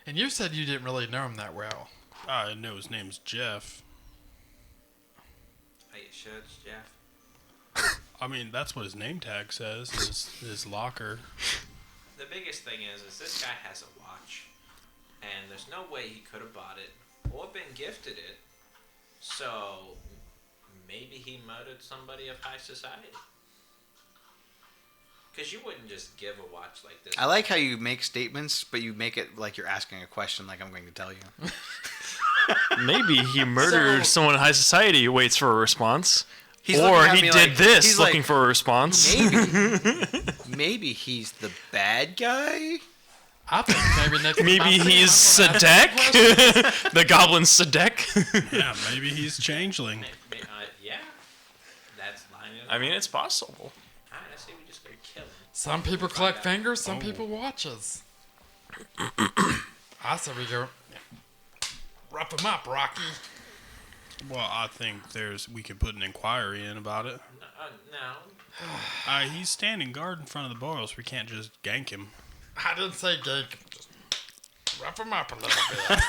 S4: And you said you didn't really know him that well.
S2: I know his name's Jeff.
S5: Are you sure it's Jeff?
S2: I mean, that's what his name tag says. His locker.
S5: The biggest thing is this guy has a watch, and there's no way he could have bought it or been gifted it. So maybe he murdered somebody of high society. Because you wouldn't just give a watch like this.
S3: I like how you make statements, but you make it like you're asking a question, like I'm going to tell you.
S1: Maybe he murdered someone in high society who waits for a response.
S3: He's looking
S1: Or
S3: at
S1: he
S3: me
S1: did
S3: like-
S1: this
S3: he's
S1: looking
S3: like,
S1: for a response.
S3: Maybe he's the bad guy?
S4: I think maybe next
S1: Maybe
S4: time I see
S1: he's
S4: him, I'm gonna ask him
S1: Sadek.
S4: questions.
S1: The goblin Sadek.
S2: Yeah, maybe he's changeling.
S5: Yeah, that's lining up.
S1: I mean, it's possible.
S5: Alright, I say we just go kill him.
S4: Some people collect fingers, some people watches. I said we go rough him up, Rocky.
S2: Well, I think we could put an inquiry in about it.
S5: No.
S2: He's standing guard in front of the Boros. We can't just gank him.
S4: I didn't say gank him, just rough him up a little bit.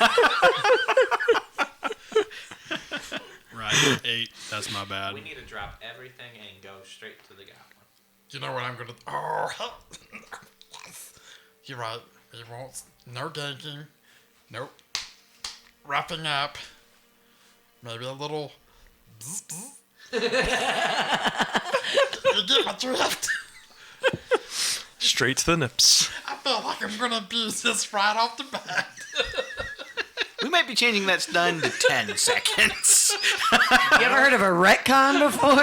S2: Right, 8. That's my bad.
S5: We need to drop everything and go straight to the goblin.
S4: You know what I'm gonna... Oh, yes. You're right. He wants no ganking. Nope. Wrapping up. Maybe a little. You get my drift.
S1: Straight to the nips.
S4: I feel like I'm gonna abuse this right off the bat.
S3: We might be changing that stun to 10 seconds.
S6: You ever heard of a retcon before?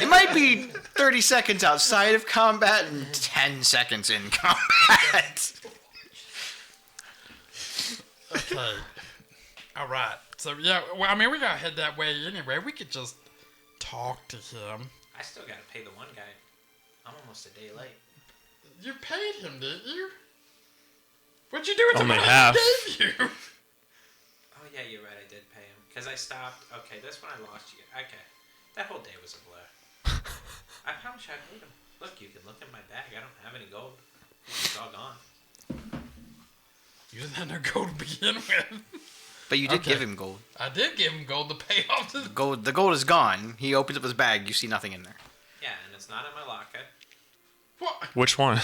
S3: It might be 30 seconds outside of combat and 10 seconds in combat.
S4: Okay. All right. So yeah, well, I mean, we gotta head that way anyway. We could just talk to him.
S5: I still gotta pay the one guy. I'm almost a day late.
S4: You paid him, didn't you? What'd you do with the
S1: Only
S4: money
S1: half.
S4: I gave you?
S5: Oh yeah, you're right. I did pay him because I stopped. Okay, that's when I lost you. Okay, that whole day was a blur. I promise you, I paid him. Look, you can look in my bag. I don't have any gold. It's all gone.
S4: You didn't have no gold to begin with.
S3: But you did
S4: Okay.
S3: give him gold.
S4: I did give him gold to pay off the.
S3: The gold is gone. He opens up his bag. You see nothing in there.
S5: Yeah, and it's not in my locker.
S4: What?
S1: Which one?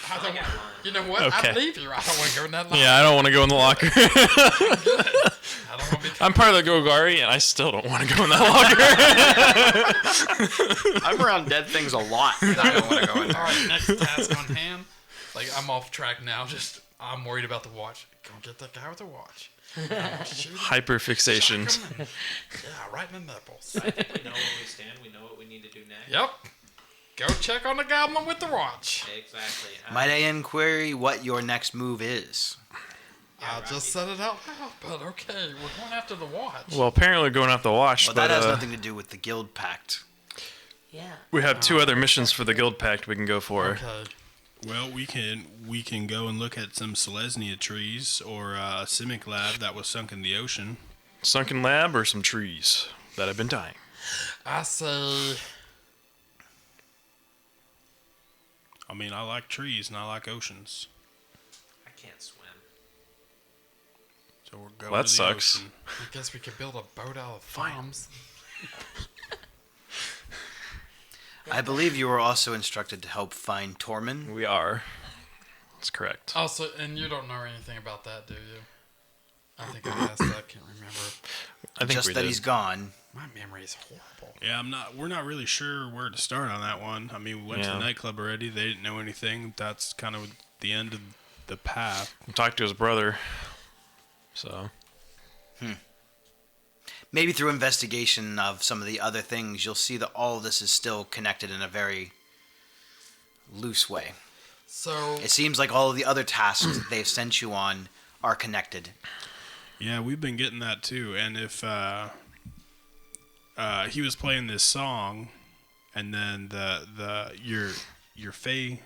S4: I don't,
S5: got one.
S4: you know what?
S1: Okay.
S4: I believe you. I don't want to go in that line.
S1: Yeah, I don't want to go in the locker.
S4: I don't want to be.
S1: I'm part of the Gogari, and I still don't want to go in that locker.
S3: I'm around dead things a lot, and I don't want to go in
S4: All
S3: there.
S4: right, next task on hand. Like, I'm off track now. Just, I'm worried about the watch. Go get that guy with the watch. Shoot him.
S1: Hyperfixation.
S4: Shock him. Yeah, right in the nipples.
S5: I think we know where we stand. We know what we need to do next.
S4: Yep. Go check on the goblin with the watch.
S5: Exactly.
S3: Might I inquiry what your next move is?
S4: I
S5: Rocky.
S4: just said it out loud, but okay, we're going after the watch.
S1: Well, apparently we're going off the wash,
S3: Well,
S1: but
S3: that has nothing to do with the guild pact.
S6: Yeah.
S1: we have 2 other missions for the guild pact we can go for.
S4: Okay.
S2: Well, we can go and look at some Selesnya trees or a Simic lab that was sunk in the ocean.
S1: Sunken lab or some trees that have been dying.
S4: I say,
S2: I mean, I like trees and I like oceans.
S5: I can't swim.
S2: So we're going
S1: Well, that
S2: to the
S1: sucks.
S2: ocean.
S4: I guess we could build a boat out of thumbs.
S3: I believe you were also instructed to help find Tormund.
S1: We are. That's correct.
S4: Also, and you don't know anything about that, do you? I think I asked that. I can't remember.
S1: I think
S3: Just
S1: we
S3: that
S1: did.
S3: he's gone.
S4: My memory is horrible.
S2: Yeah, we're not really sure where to start on that one. I mean, we went to the
S1: Yeah.
S2: nightclub already. They didn't know anything. That's kind of the end of the path.
S1: Talked to his brother. So,
S3: Maybe through investigation of some of the other things, you'll see that all of this is still connected in a very loose way.
S4: So,
S3: It seems like all of the other tasks that they've sent you on are connected.
S2: Yeah, we've been getting that too. And if he was playing this song, and then your Fae,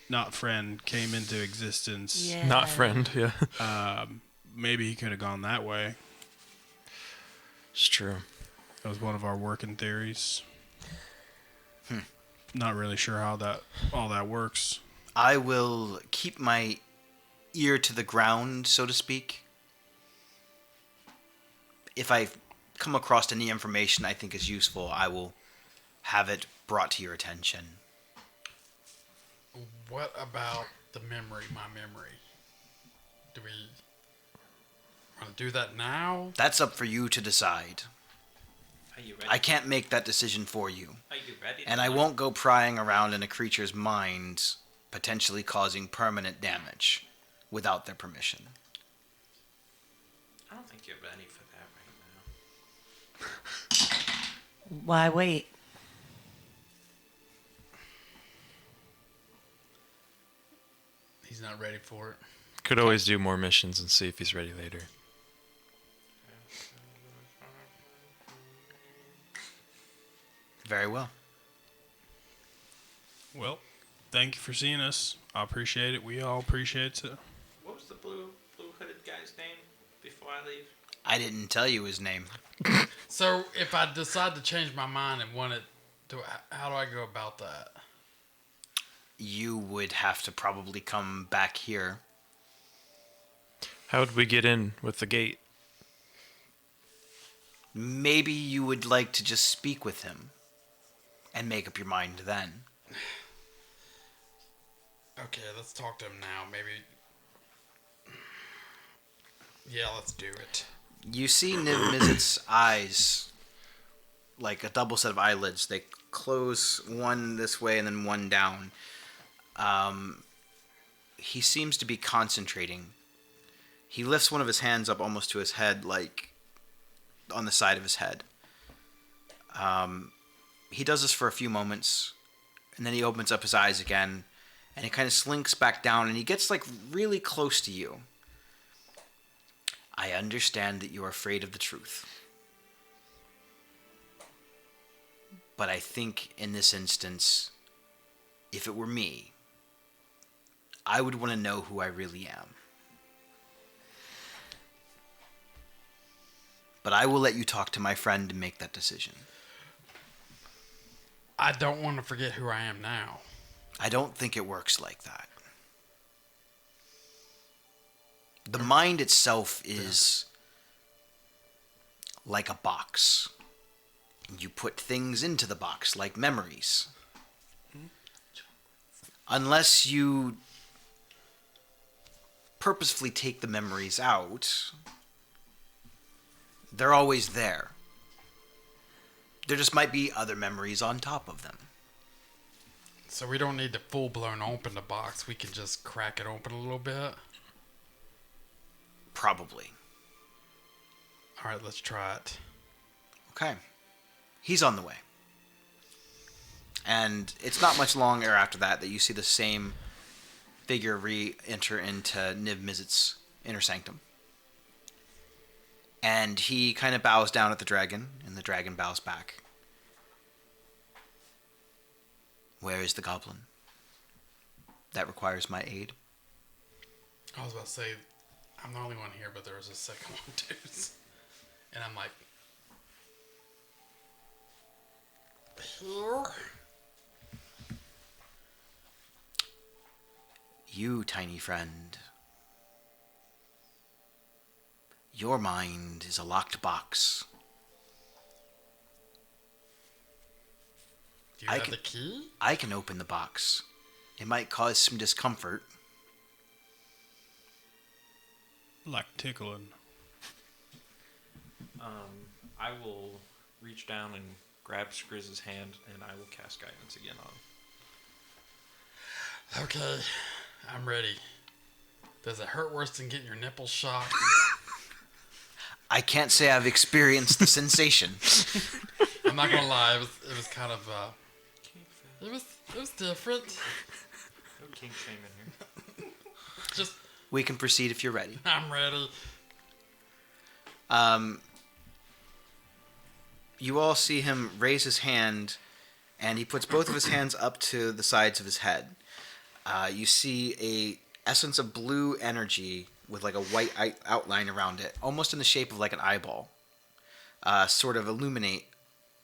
S2: not friend, came into existence,
S6: Yeah.
S1: not friend, yeah.
S2: maybe he could have gone that way.
S1: It's true.
S2: That was one of our working theories. Not really sure how all that works.
S3: I will keep my ear to the ground, so to speak. If I come across any information I think is useful, I will have it brought to your attention.
S4: what about the memory, my memory? Do we want to do that now?
S3: That's up for you to decide.
S5: Are you ready?
S3: I can't make that decision for you.
S5: Are you ready? to
S3: And I
S5: learn?
S3: won't go prying around in a creature's mind, potentially causing permanent damage without their permission.
S5: I don't think you're ready for that right now.
S6: Why wait?
S4: He's not ready for it.
S1: Could always do more missions and see if he's ready later.
S3: Very well.
S2: Well, thank you for seeing us. I appreciate it. We all appreciate it.
S5: What was the blue hooded guy's name before I leave?
S3: I didn't tell you his name.
S4: So, if I decide to change my mind and want it, how do I go about that?
S3: You would have to probably come back here.
S1: How would we get in with the gate?
S3: Maybe you would like to just speak with him and make up your mind then.
S4: Okay, let's talk to him now. Maybe. Yeah, let's do it.
S3: You see Niv Mizzet's eyes, like a double set of eyelids. They close one this way and then one down. He seems to be concentrating. He lifts one of his hands up almost to his head, like on the side of his head. He does this for a few moments, and then he opens up his eyes again, and he kind of slinks back down, and he gets like really close to you. I understand that you're afraid of the truth. But I think in this instance, if it were me, I would want to know who I really am. But I will let you talk to my friend and make that decision.
S4: I don't want to forget who I am now.
S3: I don't think it works like that. The mind itself is like a box. You put things into the box, like memories. Unless you purposefully take the memories out, they're always there. There just might be other memories on top of them.
S4: So we don't need to full-blown open the box. We can just crack it open a little bit.
S3: Probably.
S4: All right, let's try it.
S3: Okay. He's on the way. And it's not much longer after that you see the same figure re-enter into Niv Mizzet's inner sanctum. And he kind of bows down at the dragon, and the dragon bows back. Where is the goblin? That requires my aid.
S4: I was about to say, I'm the only one here, but there was a second one too. And I'm like, here?
S3: You, tiny friend. Your mind is a locked box.
S4: Do you have the key?
S3: I can open the box. It might cause some discomfort.
S2: Like tickling.
S5: I will reach down and grab Skrizz's hand, and I will cast guidance again on him.
S4: Okay, I'm ready. Does it hurt worse than getting your nipples shocked?
S3: I can't say I've experienced the sensation.
S4: I'm not gonna lie, it was kind of it was different.
S5: No kink shame in here.
S4: Just
S3: We can proceed if you're ready.
S4: I'm ready.
S3: You all see him raise his hand, and he puts both of his hands up to the sides of his head. You see a essence of blue energy with like a white outline around it, almost in the shape of like an eyeball, sort of illuminate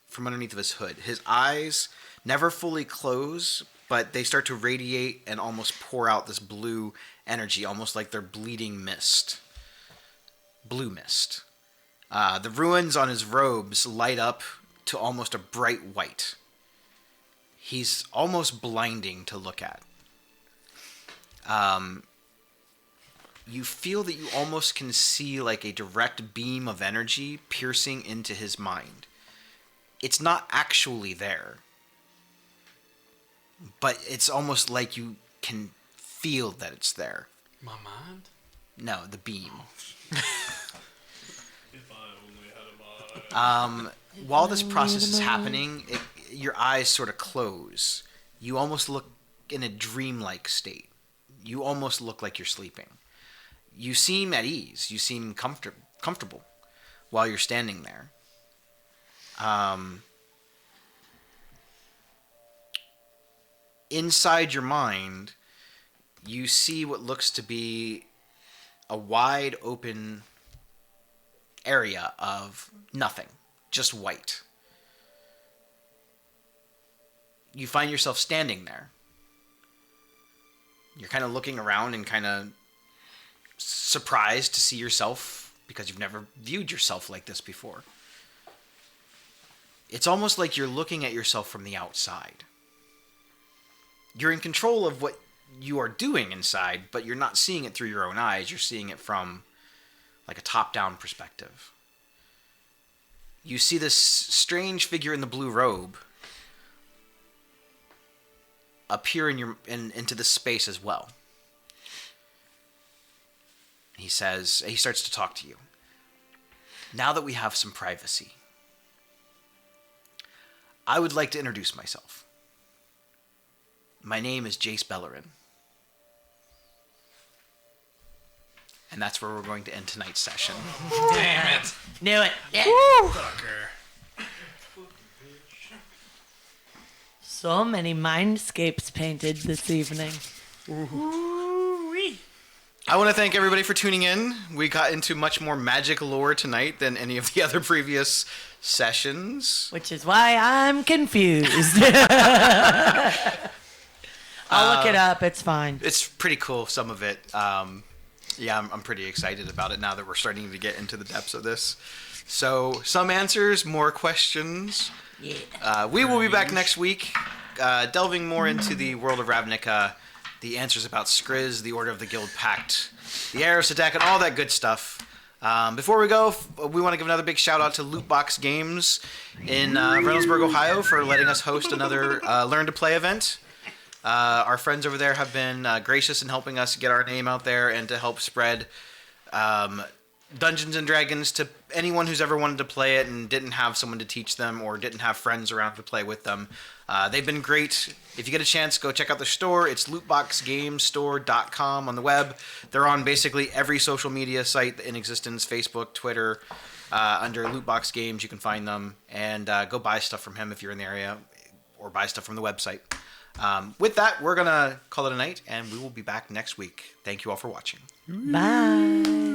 S3: from underneath of his hood. His eyes never fully close, but they start to radiate and almost pour out this blue energy, almost like they're bleeding mist. Blue mist. The runes on his robes light up to almost a bright white. He's almost blinding to look at. You feel that you almost can see like a direct beam of energy piercing into his mind. It's not actually there, but it's almost like you can feel that it's there.
S4: My mind?
S3: No, the beam.
S2: If I only had a mind.
S3: While this process is happening, your eyes sort of close. You almost look in a dreamlike state. You almost look like you're sleeping. You seem at ease. You seem comfortable while you're standing there. Inside your mind, you see what looks to be a wide open area of nothing, just white. You find yourself standing there. You're kind of looking around and kind of surprised to see yourself because you've never viewed yourself like this before. It's almost like you're looking at yourself from the outside. You're in control of what you are doing inside, but you're not seeing it through your own eyes. You're seeing it from like a top-down perspective. You see this strange figure in the blue robe appear into this space as well. He starts to talk to you. Now that we have some privacy, I would like to introduce myself. My name is Jace Bellerin. And that's where we're going to end tonight's session.
S5: Damn it.
S6: Knew it. Yeah.
S2: Fucker.
S6: So many mindscapes painted this evening.
S3: I want to thank everybody for tuning in. We got into much more magic lore tonight than any of the other previous sessions.
S6: Which is why I'm confused. I'll look it up. It's fine.
S3: It's pretty cool, some of it. Yeah, I'm pretty excited about it now that we're starting to get into the depths of this. So, some answers, more questions.
S6: Yeah.
S3: We will be back next week, delving more into the world of Ravnica, the answers about Skriz, the Order of the Guild Pact, the Eris Attack, and all that good stuff. Before we go, we want to give another big shout out to Lootbox Games in Reynoldsburg, Ohio, for letting us host another Learn to Play event. Our friends over there have been gracious in helping us get our name out there and to help spread Dungeons & Dragons to anyone who's ever wanted to play it and didn't have someone to teach them or didn't have friends around to play with them. They've been great. If you get a chance, go check out their store. It's lootboxgamestore.com on the web. They're on basically every social media site in existence, Facebook, Twitter. Under Lootbox Games, you can find them. And go buy stuff from him if you're in the area or buy stuff from the website. With that, we're going to call it a night, and we will be back next week. Thank you all for watching.
S6: Bye.